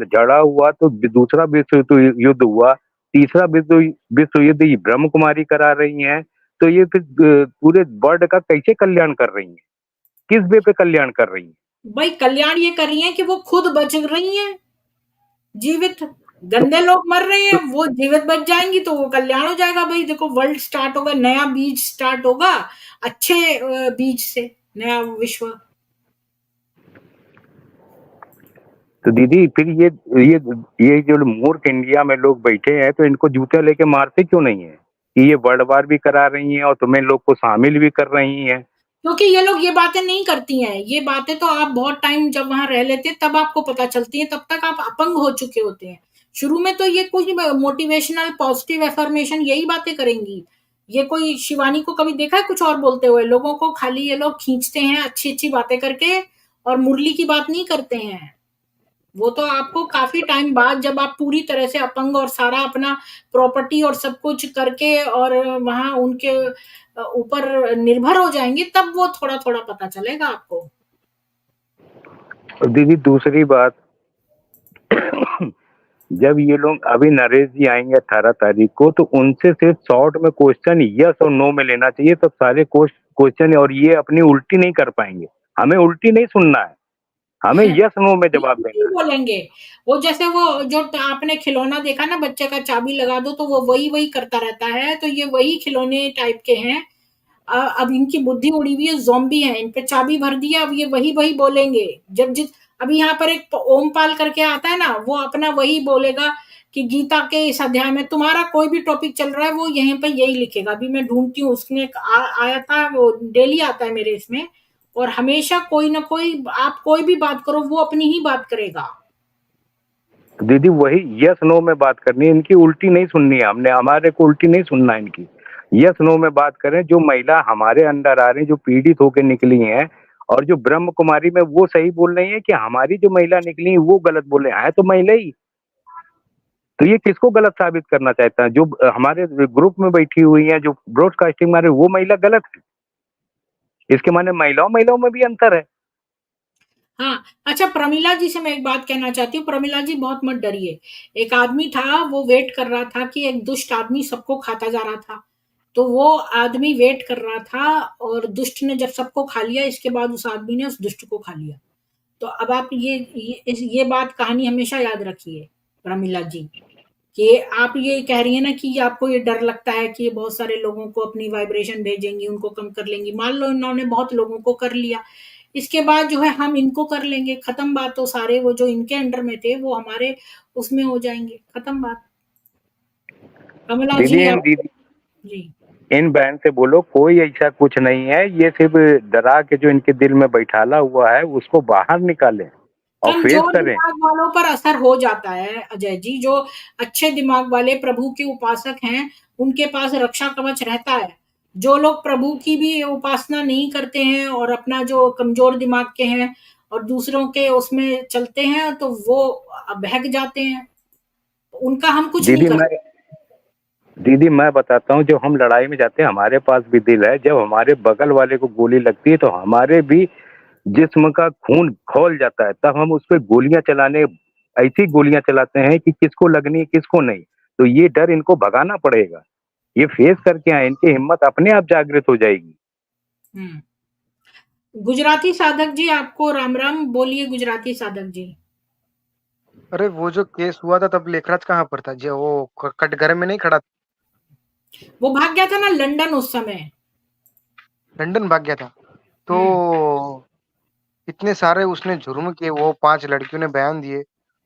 [SPEAKER 5] झड़ा हुआ तो दूसरा विश्व युद्ध हुआ, तीसरा विश्व युद्ध ये ब्रह्म कुमारी करा रही हैं, तो ये फिर पूरे वर्ल्ड का कैसे कल्याण कर रही हैं, किस वे पे कल्याण कर रही हैं?
[SPEAKER 2] भाई कल्याण ये कर रही है कि वो खुद बच रही हैं, जीवित।
[SPEAKER 5] तो,
[SPEAKER 2] गंदे लोग मर रहे हैं,
[SPEAKER 5] तो
[SPEAKER 2] वो जीवित बच जाएंगी तो वो कल्याण हो जाएगा। भाई देखो, वर्ल्ड स्टार्ट होगा, नया बीज स्टार्ट होगा, अच्छे बीज से नया विश्व।
[SPEAKER 5] तो दीदी फिर ये जो मूर्ख इंडिया में लोग बैठे हैं, तो इनको जूते लेके मारते क्यों नहीं है कि ये वर्ल्ड वार भी करा रही हैं और तुम्हें लोग को शामिल भी कर रही हैं?
[SPEAKER 2] क्योंकि ये लोग ये बातें नहीं करती हैं। ये बातें तो आप बहुत टाइम जब वहां रह लेते हैं तब आपको पता चलती है, तब तक आप अपंग हो चुके होते हैं। शुरू में तो ये कुछ मोटिवेशनल पॉजिटिव एफर्मेशन यही बातें करेंगी। ये कोई शिवानी को कभी देखा है कुछ और बोलते हुए? लोगों को खाली ये लोग खींचते हैं अच्छी अच्छी बातें करके, और मुरली की बात नहीं करते हैं। वो तो आपको काफी टाइम बाद, जब आप पूरी तरह से अपंग और सारा अपना प्रॉपर्टी और सब कुछ करके और वहां उनके ऊपर निर्भर हो जाएंगे, तब वो थोड़ा थोड़ा पता चलेगा आपको।
[SPEAKER 5] और दीदी दूसरी बात, जब ये लोग अभी नरेश जी आएंगे 18 तारीख को, तो उनसे सिर्फ शॉर्ट में क्वेश्चन यस और नो में लेना चाहिए, तब सारे क्वेश्चन, और ये अपनी उल्टी नहीं कर पाएंगे। हमें उल्टी नहीं सुनना है, हमें यस नो में जवाब
[SPEAKER 2] नहीं
[SPEAKER 5] देना है।
[SPEAKER 2] बोलेंगे। वो जैसे वो जो आपने खिलौना देखा ना, बच्चे का चाबी लगा दो तो वो वही वही करता रहता है, तो ये वही खिलौने टाइप के हैं। अब इनकी बुद्धि उड़ी हुई है, ज़ॉम्बी हैं, इन पे चाबी भर दिया, अब ये वही वही बोलेंगे। जब जिस अभी यहाँ पर एक ओमपाल करके आता है ना, वो अपना वही बोलेगा कि गीता के इस अध्याय में तुम्हारा कोई भी टॉपिक चल रहा है, वो यहीं पे यही लिखेगा। अभी मैं ढूंढती हूँ, उसने आया था, वो डेली आता है मेरे इसमें, और हमेशा कोई ना कोई, आप कोई भी बात करो वो अपनी ही बात करेगा।
[SPEAKER 5] दीदी वही यस नो में बात करनी है, इनकी उल्टी नहीं सुननी है, हमने हमारे को उल्टी नहीं सुनना है इनकी। यस नो में बात करें, जो महिला हमारे अंडर आ रही, जो पीड़ित होकर निकली हैं, और जो ब्रह्म कुमारी में वो सही बोल रही है कि हमारी जो महिला निकली वो गलत बोल रहे हैं, तो महिला ही, तो ये किसको गलत साबित करना चाहता है? जो हमारे ग्रुप में बैठी हुई है, जो ब्रॉडकास्टिंग मारे, वो महिला गलत है, इसके माने महिलाओं महिलाओं में भी अंतर है।
[SPEAKER 2] हाँ, अच्छा प्रमिला जी से मैं एक बात कहना चाहती हूँ। प्रमिला जी बहुत मत डरिए। एक आदमी था, वो वेट कर रहा था कि एक दुष्ट आदमी सबको खाता जा रहा था। तो वो आदमी वेट कर रहा था, और दुष्ट ने जब सबको खा लिया, इसके बाद उस आदमी ने उस दुष्ट को खा लिया। तो अब आप ये बात कहानी हमेशा याद रखिए प्रमिला जी, कि आप ये कह रही है ना कि आपको ये डर लगता है कि ये बहुत सारे लोगों को अपनी वाइब्रेशन भेजेंगी, उनको कम कर लेंगी। मान लो इन्होंने बहुत लोगों को कर लिया, इसके बाद जो है हम इनको कर लेंगे, खत्म बात। हो सारे वो जो इनके अंडर में थे वो हमारे उसमें हो जाएंगे, खत्म बात। कमला जी आप
[SPEAKER 5] दीदी
[SPEAKER 2] जी
[SPEAKER 5] इन बहन से बोलो कोई ऐसा कुछ नहीं है, ये सिर्फ डरा के जो इनके दिल में बैठाला हुआ है उसको बाहर निकालें और फेस
[SPEAKER 2] कमजोर
[SPEAKER 5] करें।
[SPEAKER 2] दिमाग वालों पर असर हो जाता है अजय जी। जो अच्छे दिमाग वाले प्रभु के उपासक हैं, उनके पास रक्षा कवच रहता है। जो लोग प्रभु की भी उपासना नहीं करते हैं और अपना जो कमजोर दिमाग के हैं और दूसरों के उसमें चलते हैं, तो वो बहक जाते हैं। उनका हम कुछ नहीं
[SPEAKER 5] दीदी
[SPEAKER 2] कर
[SPEAKER 5] मैं
[SPEAKER 2] सकते।
[SPEAKER 5] दीदी मैं बताता हूँ, जब हम लड़ाई में जाते हैं हमारे पास भी दिल है, जब हमारे बगल वाले को गोली लगती है तो हमारे भी जिस्म का खून खौल जाता है, तब हम उस पर गोलियां चलाने, ऐसी गोलियां चलाते हैं कि किसको लगनी है किसको नहीं। तो ये डर इनको भगाना पड़ेगा, ये फेस करके आए, इनकी हिम्मत अपने आप जागृत हो जाएगी।
[SPEAKER 2] गुजराती साधक जी आपको राम राम। बोलिए गुजराती साधक जी।
[SPEAKER 6] अरे वो जो केस हुआ था तब लेखराज कहाँ पर था? जो वो कटघरे में नहीं खड़ा,
[SPEAKER 2] वो भाग गया था ना लंदन उस समय।
[SPEAKER 6] लंदन भाग गया था। तो इतने सारे उसने जुर्म किए, वो 5 लड़कियों ने बयान दिए,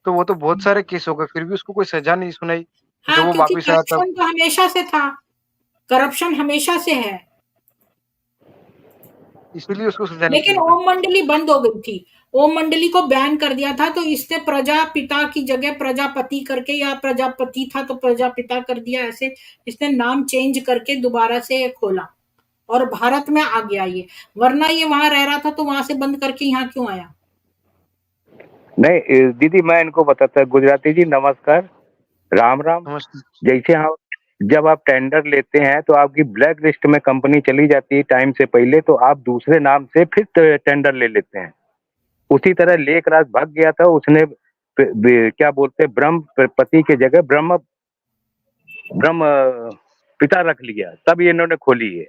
[SPEAKER 6] तो वो तो बहुत सारे केस हो गए, फिर भी उसको कोई सजा नहीं सुनाई। जब
[SPEAKER 2] हाँ,
[SPEAKER 6] वो
[SPEAKER 2] क्योंकि
[SPEAKER 6] वापिस आया तब
[SPEAKER 2] करप्शन तो हमेशा से था, करप्शन हमेशा से है।
[SPEAKER 6] इसीलिए उसको सजा नहीं
[SPEAKER 2] लेकिन
[SPEAKER 6] सुनी गई।
[SPEAKER 2] ओम मंडली बंद हो गई थी। ओम मंडली को बैन कर दिया था, तो इसने प्रजापिता की जगह प्रजापति करके, या प्रजापति था तो प्रजापिता कर दिया, ऐसे इसने नाम चेंज करके दोबारा से खोला और भारत में आ गया ये। वरना ये वहां रह रहा था तो वहां से बंद करके यहाँ क्यों आया?
[SPEAKER 5] नहीं दीदी, मैं इनको बताता, गुजराती जी नमस्कार, राम राम।
[SPEAKER 6] नमस्ते।
[SPEAKER 5] जैसे हम जब आप टेंडर लेते हैं तो आपकी ब्लैक लिस्ट में कंपनी चली जाती है टाइम से पहले, तो आप दूसरे नाम से फिर टेंडर ले लेते हैं। उसी तरह लेखराज भाग गया था, उसने क्या बोलते हैं ब्रह्मपति की जगह ब्रह्म पिता रख लिया, तब ये इन्होंने खोली है।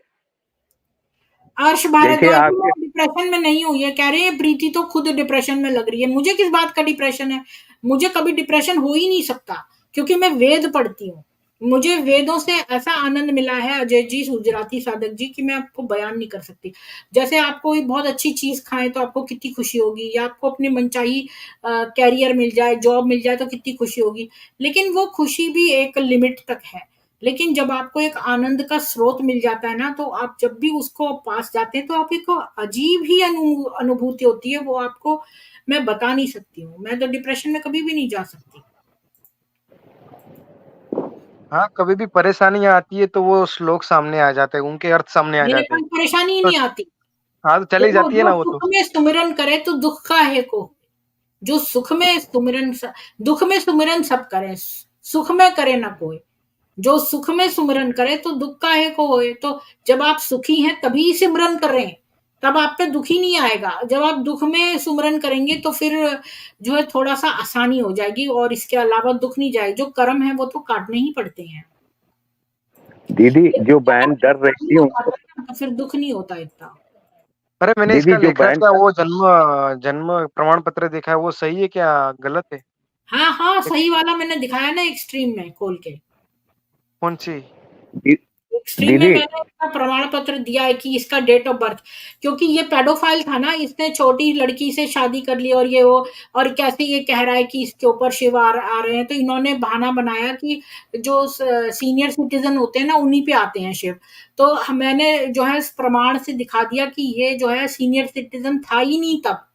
[SPEAKER 2] हर्ष
[SPEAKER 5] जैसे
[SPEAKER 2] भारद्वाज
[SPEAKER 5] आपके
[SPEAKER 2] डिप्रेशन में नहीं हुई है, कह रहे हैं प्रीति तो खुद डिप्रेशन में लग रही है। मुझे किस बात का डिप्रेशन है? मुझे कभी डिप्रेशन हो ही नहीं सकता, क्योंकि मैं वेद पढ़ती हूँ। मुझे वेदों से ऐसा आनंद मिला है अजय जी, गुजराती साधक जी, कि मैं आपको बयान नहीं कर सकती। जैसे आप कोई बहुत अच्छी चीज खाएं तो आपको कितनी खुशी होगी, या आपको अपनी मनचाही कैरियर मिल जाए, जॉब मिल जाए तो कितनी खुशी होगी। लेकिन वो खुशी भी एक लिमिट तक है। लेकिन जब आपको एक आनंद का स्रोत मिल जाता है ना, तो आप जब भी उसको पास जाते हैं तो आप एक अजीब ही अनुभूति होती है, वो आपको मैं बता नहीं सकती हूँ। मैं तो डिप्रेशन में कभी भी नहीं जा सकती।
[SPEAKER 6] हाँ, कभी भी परेशानियां आती है तो वो श्लोक सामने आ जाते हैं, उनके अर्थ सामने आ
[SPEAKER 2] मेरे
[SPEAKER 6] जाते
[SPEAKER 2] पास
[SPEAKER 6] हैं।
[SPEAKER 2] परेशानी ही
[SPEAKER 6] तो
[SPEAKER 2] नहीं आती।
[SPEAKER 6] हाँ, तो चली
[SPEAKER 2] देखो,
[SPEAKER 6] जाती है
[SPEAKER 2] जो
[SPEAKER 6] ना वो तो।
[SPEAKER 2] सुख में सुमिरन करे तो दुख का है को, जो सुख में सुमिरन दुख में सुमिरन सब करे, सुख में करे ना कोई। जो सुख में सुमिरन करे तो दुख काहे को होए। तो जब आप सुखी हैं तभी सिमरन कर रहे हैं, तब आप पे दुख ही नहीं आएगा। जब आप दुख में सुमिरन करेंगे तो फिर जो है थोड़ा सा आसानी हो जाएगी, और इसके अलावा दुख नहीं जाएगा। जो कर्म है वो तो काटने ही पड़ते हैं।
[SPEAKER 5] दीदी
[SPEAKER 2] लेकिन
[SPEAKER 5] जो
[SPEAKER 2] जब
[SPEAKER 5] बहन
[SPEAKER 2] आप
[SPEAKER 5] डर रही
[SPEAKER 2] सुखी
[SPEAKER 5] थी
[SPEAKER 2] हो
[SPEAKER 5] उनको,
[SPEAKER 2] जाते हैं ना, तो फिर दुख नहीं होता इतना।
[SPEAKER 6] अरे मैंने
[SPEAKER 5] दीदी
[SPEAKER 6] इसका
[SPEAKER 5] जो
[SPEAKER 6] लेखराज
[SPEAKER 5] बहन
[SPEAKER 6] का वो जन्म प्रमाण पत्र देखा है, वो सही है क्या गलत है?
[SPEAKER 2] हाँ हाँ,
[SPEAKER 6] एक
[SPEAKER 2] सही वाला मैंने दिखाया ना एक स्ट्रीम में खोल के।
[SPEAKER 6] कौन सी?
[SPEAKER 5] दी,
[SPEAKER 2] स्ट्रीम में
[SPEAKER 5] दीदी
[SPEAKER 2] मैंने इसका प्रमाण पत्र दिया है कि इसका डेट ऑफ बर्थ, क्योंकि ये पेडोफाइल था ना, इसने छोटी लड़की से शादी कर ली, और ये वो, और कैसे ये कह रहा है कि इसके ऊपर शिव आ रहे हैं, तो इन्होंने बहाना बनाया कि जो सीनियर सिटीजन होते हैं ना उन्हीं पे आते हैं शिव। तो मैंने जो है इस प्रमाण से दिखा दिया कि ये जो है सीनियर सिटीजन था ही नहीं तब।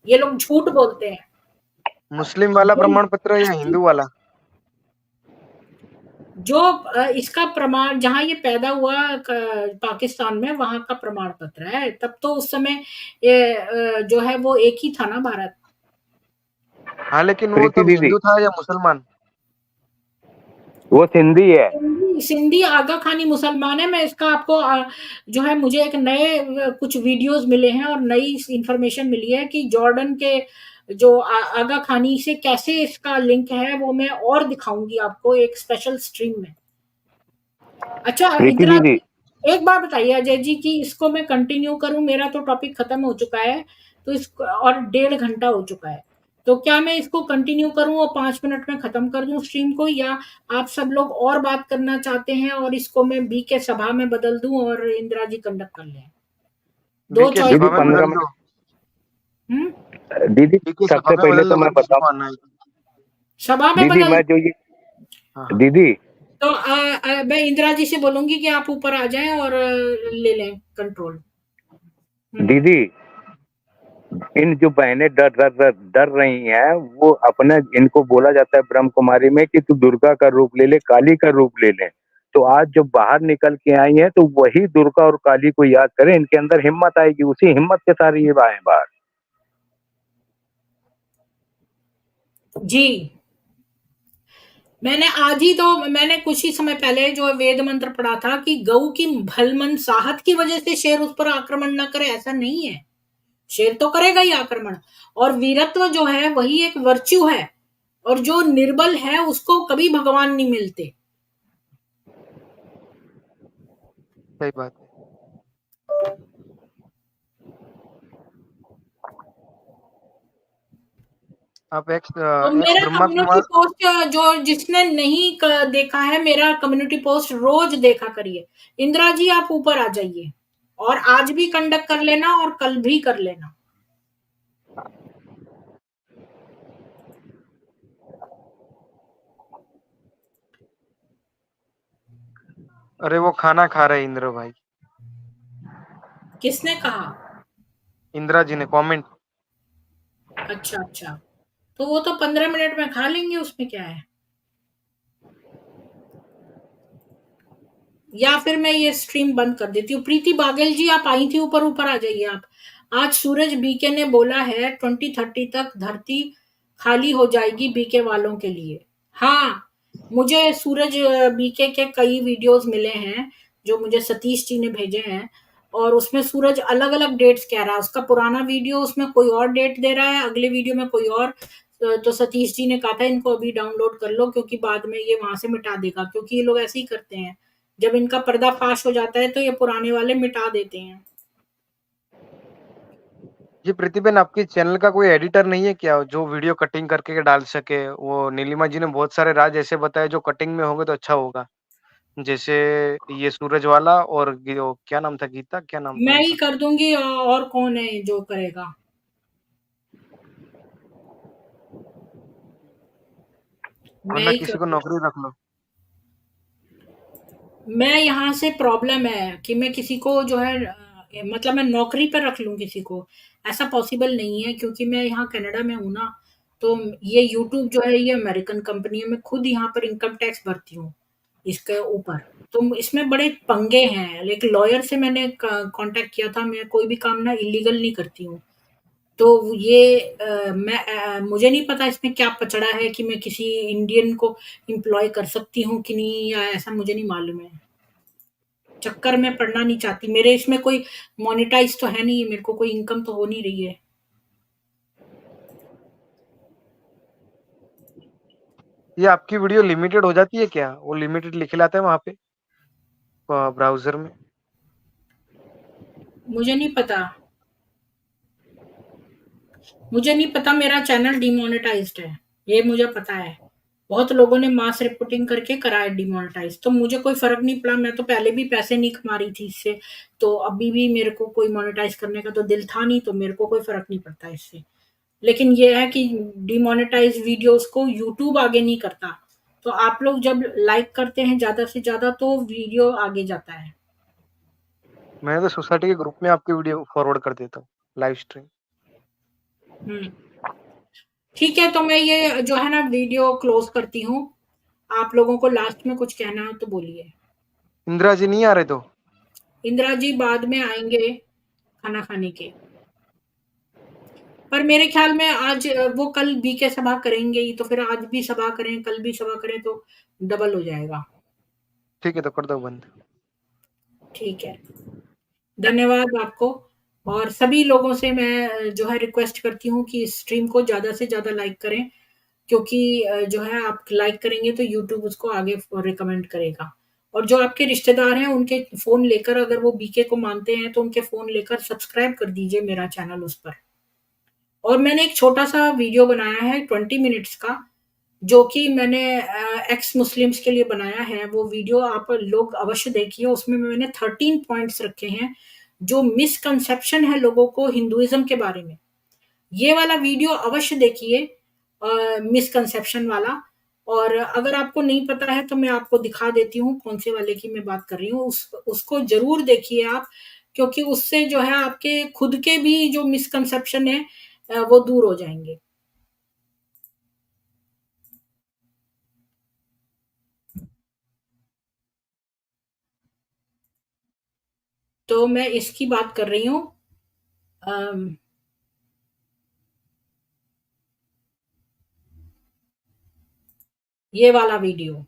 [SPEAKER 2] ये लोग झूठ बोलते हैं।
[SPEAKER 6] मुस्लिम वाला प्रमाण पत्र या हिंदू वाला?
[SPEAKER 2] जो इसका प्रमाण, जहाँ ये पैदा हुआ पाकिस्तान में, वहां का प्रमाण पत्र है। तब तो उस समय ये जो है वो एक ही था ना भारत।
[SPEAKER 6] हाँ, लेकिन वो
[SPEAKER 5] प्रीति
[SPEAKER 6] तब
[SPEAKER 5] दीदी,
[SPEAKER 6] हिंदू था या मुसलमान?
[SPEAKER 5] वो सिंधी है।
[SPEAKER 2] सिंधी आगा खानी मुसलमान है। मैं इसका आपको जो है, मुझे एक नए कुछ वीडियोस मिले हैं और नई इंफॉर्मेशन मिली है कि जॉर्डन के जो आगा खानी से कैसे इसका लिंक है, वो मैं और दिखाऊंगी आपको एक स्पेशल स्ट्रीम में। अच्छा
[SPEAKER 5] प्रीति
[SPEAKER 2] इंदिरा
[SPEAKER 5] दीदी,
[SPEAKER 2] जी, एक बात बताइए अजय जी कि इसको मैं कंटिन्यू करूं? मेरा तो टॉपिक खत्म हो चुका है, तो इसको और 1.5 घंटा हो चुका है, तो क्या मैं इसको कंटिन्यू करूं और 5 मिनट में खत्म कर दूं स्ट्रीम को, या आप सब लोग और बात करना चाहते हैं और इसको मैं बी के सभा में बदल दूं और इंदिरा जी कंडक्ट कर लें? दो
[SPEAKER 6] बीके
[SPEAKER 2] चॉइस।
[SPEAKER 5] दीदी
[SPEAKER 6] सभा में
[SPEAKER 5] 15
[SPEAKER 6] बदल दो।
[SPEAKER 5] मिनट। दीदी
[SPEAKER 6] बीके सभा
[SPEAKER 5] सबसे
[SPEAKER 6] में
[SPEAKER 5] पहले
[SPEAKER 6] बदल
[SPEAKER 5] तो
[SPEAKER 6] दो,
[SPEAKER 5] मैं
[SPEAKER 6] फिर किसी
[SPEAKER 5] बताऊं,
[SPEAKER 6] को आना है।
[SPEAKER 2] सभा में
[SPEAKER 5] दीदी
[SPEAKER 2] बदल।
[SPEAKER 5] मैं जो ये
[SPEAKER 6] हाँ,
[SPEAKER 5] दीदी
[SPEAKER 2] तो मैं इंदिरा जी से बोलूंगी कि आप ऊपर आ जाएं और ले लें कंट्रोल।
[SPEAKER 5] दीदी इन जो बहनें डर रही हैं, वो अपने, इनको बोला जाता है ब्रह्म कुमारी में कि तू दुर्गा का रूप ले ले, काली का रूप ले ले। तो आज जो बाहर निकल के आई हैं तो वही दुर्गा और काली को याद करें, इनके अंदर हिम्मत आएगी, उसी हिम्मत के साथ ये आए बाहर।
[SPEAKER 2] जी, मैंने कुछ ही समय पहले जो वेद मंत्र पढ़ा था कि गऊ की भलमन साहत की वजह से शेर उस पर आक्रमण ना करे, ऐसा नहीं है। शेर तो करेगा ही आक्रमण, और वीरत्व जो है वही एक वर्च्यू है, और जो निर्बल है उसको कभी भगवान नहीं मिलते।
[SPEAKER 6] सही बात है। आप एक्स
[SPEAKER 2] तो
[SPEAKER 6] एक्स
[SPEAKER 2] मेरा
[SPEAKER 6] ब्रह्मा
[SPEAKER 2] कम्युनिटी
[SPEAKER 6] कुमार।
[SPEAKER 2] पोस्ट जो जिसने नहीं देखा है, मेरा कम्युनिटी पोस्ट रोज देखा करिए। इंदिरा जी आप ऊपर आ जाइए, और आज भी कंडक्ट कर लेना और कल भी कर लेना।
[SPEAKER 6] अरे वो खाना खा रहे इंद्र भाई।
[SPEAKER 2] किसने कहा?
[SPEAKER 6] इंदिरा जी ने कमेंट।
[SPEAKER 2] अच्छा, अच्छा। तो वो तो 15 मिनट में खा लेंगे, उसमें क्या है? या फिर मैं ये स्ट्रीम बंद कर देती हूँ। प्रीति बागेल जी, आप आई थी ऊपर, ऊपर आ जाइए आप। आज सूरज बीके ने बोला है 2030 तक धरती खाली हो जाएगी बीके वालों के लिए। हाँ, मुझे सूरज बीके के कई वीडियोस मिले हैं जो मुझे सतीश जी ने भेजे हैं, और उसमें सूरज अलग अलग डेट्स कह रहा है। उसका पुराना वीडियो उसमें कोई और डेट दे रहा है, अगले वीडियो में कोई और। तो सतीश जी ने कहा था इनको अभी डाउनलोड कर लो, क्योंकि बाद में ये वहां से मिटा देगा, क्योंकि ये लोग ऐसे ही करते हैं। जब इनका पर्दाफाश हो जाता है तो ये पुराने वाले मिटा देते हैं।
[SPEAKER 6] जी प्रतिबेन, आपके चैनल का कोई एडिटर नहीं है क्या जो वीडियो कटिंग करके डाल सके? वो नीलिमा जी ने बहुत सारे राज ऐसे बताए जो कटिंग में होंगे तो अच्छा होगा, जैसे ये सूरज वाला और वो क्या नाम था, गीता क्या नाम था
[SPEAKER 2] मैं ही
[SPEAKER 6] उनका?
[SPEAKER 2] कर दूंगी, और कौन है जो करेगा? मैं
[SPEAKER 6] वरना
[SPEAKER 2] ही कर
[SPEAKER 6] किसी को
[SPEAKER 2] दूंगी।
[SPEAKER 6] नौकरी रख लो।
[SPEAKER 2] मैं यहाँ से प्रॉब्लम है कि मैं किसी को जो है मतलब मैं नौकरी पर रख लूँ किसी को, ऐसा पॉसिबल नहीं है, क्योंकि मैं यहाँ कनाडा में हूँ ना। तो ये यूट्यूब जो है ये अमेरिकन कंपनी है, मैं खुद यहाँ पर इनकम टैक्स भरती हूँ इसके ऊपर। तो इसमें बड़े पंगे हैं। एक लॉयर से मैंने कांटेक्ट किया था, मैं कोई भी काम ना इलीगल नहीं करती हूँ। तो ये मुझे नहीं पता इसमें क्या पचड़ा है कि मैं किसी इंडियन को एम्प्लॉय कर सकती हूँ कि नहीं, या ऐसा मुझे नहीं मालूम है। चक्कर में पड़ना नहीं चाहती। मेरे इसमें कोई मोनेटाइज तो है नहीं, मेरे को कोई इनकम तो हो नहीं रही है।
[SPEAKER 6] ये आपकी वीडियो लिमिटेड हो जाती है क्या? वो लिमिटेड लिखे लाता है वहां पे ब्राउजर में?
[SPEAKER 2] मुझे नहीं पता। मुझे नहीं पता, मेरा चैनल डिमोनेटाइज्ड है, ये मुझे पता है। बहुत लोगों ने मास रिपोर्टिंग करके करा है डिमोनेटाइज, तो मुझे कोई फर्क नहीं पड़ा। मैं तो पहले भी पैसे नहीं कमा रही थी इससे, तो अभी भी मेरे को कोई मोनेटाइज करने का तो दिल था नहीं, तो मेरे को कोई फर्क नहीं पड़ता इससे। लेकिन ये है कि डिमोनेटाइज वीडियोस को यूट्यूब आगे नहीं करता। तो आप लोग जब लाइक करते हैं ज्यादा से ज्यादा तो वीडियो आगे जाता है।
[SPEAKER 6] मैं तो सोसाइटी के ग्रुप में आपकी वीडियो फॉरवर्ड कर देता हूँ, लाइव स्ट्रीम।
[SPEAKER 2] हम्म। ठीक है, तो मैं ये जो है ना वीडियो क्लोज करती हूँ। आप लोगों को लास्ट में कुछ कहना हो तो बोलिए।
[SPEAKER 6] इंदिरा जी नहीं आ रहे तो?
[SPEAKER 2] इंदिरा जी बाद में आएंगे खाना खाने के। पर मेरे ख्याल में आज वो कल बीके सभा करेंगे ही, तो फिर आज भी सभा करें कल भी सभा करें तो डबल हो जाएगा।
[SPEAKER 6] ठीक है, तो कर दो बंद।
[SPEAKER 2] ठीक है, धन्यवाद आपको। और सभी लोगों से मैं जो है रिक्वेस्ट करती हूँ कि इस स्ट्रीम को ज़्यादा से ज़्यादा लाइक करें, क्योंकि जो है आप लाइक करेंगे तो यूट्यूब उसको आगे रिकमेंड करेगा। और जो आपके रिश्तेदार हैं उनके फ़ोन लेकर, अगर वो बीके को मानते हैं तो उनके फ़ोन लेकर सब्सक्राइब कर दीजिए मेरा चैनल उस पर। और मैंने एक छोटा-सा वीडियो बनाया है 20 मिनट्स का, जो कि मैंने एक्स मुस्लिम्स के लिए बनाया है। वो वीडियो आप लोग अवश्य देखिए। उसमें मैंने 13 पॉइंट्स रखे हैं जो मिसकंसेप्शन है लोगों को हिंदुइज्म के बारे में। ये वाला वीडियो अवश्य देखिए, मिसकंसेप्शन वाला। और अगर आपको नहीं पता है तो मैं आपको दिखा देती हूँ कौन से वाले की मैं बात कर रही हूँ। उसको जरूर देखिए आप, क्योंकि उससे जो है आपके खुद के भी जो मिसकंसेप्शन है वो दूर हो जाएंगे। तो मैं इसकी बात कर रही हूँ। अम, ये वाला वीडियो,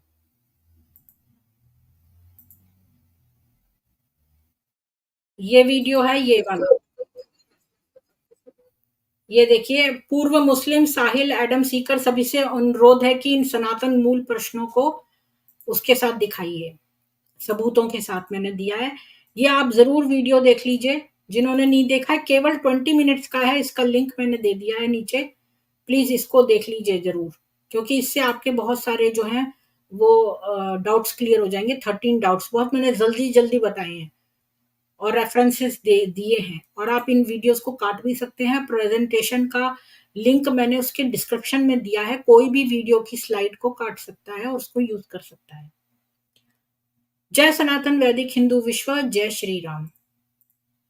[SPEAKER 2] ये वीडियो है ये वाला। ये देखिए, पूर्व मुस्लिम साहिल एडम सीकर सभी से अनुरोध है कि इन सनातन मूल प्रश्नों को उसके साथ दिखाइए। सबूतों के साथ मैंने दिया है। ये आप जरूर वीडियो देख लीजिए। जिन्होंने नहीं देखा है, केवल 20 मिनट्स का है, इसका लिंक मैंने दे दिया है नीचे। प्लीज इसको देख लीजिए जरूर, क्योंकि इससे आपके बहुत सारे जो हैं वो डाउट्स क्लियर हो जाएंगे। 13 डाउट्स बहुत मैंने जल्दी जल्दी बताए हैं और रेफरेंसेस दे दिए हैं। और आप इन वीडियोस को काट भी सकते हैं। प्रेजेंटेशन का लिंक मैंने उसके डिस्क्रिप्शन में दिया है, कोई भी वीडियो की स्लाइड को काट सकता है और उसको यूज कर सकता है। जय सनातन वैदिक हिंदू विश्व, जय श्री राम।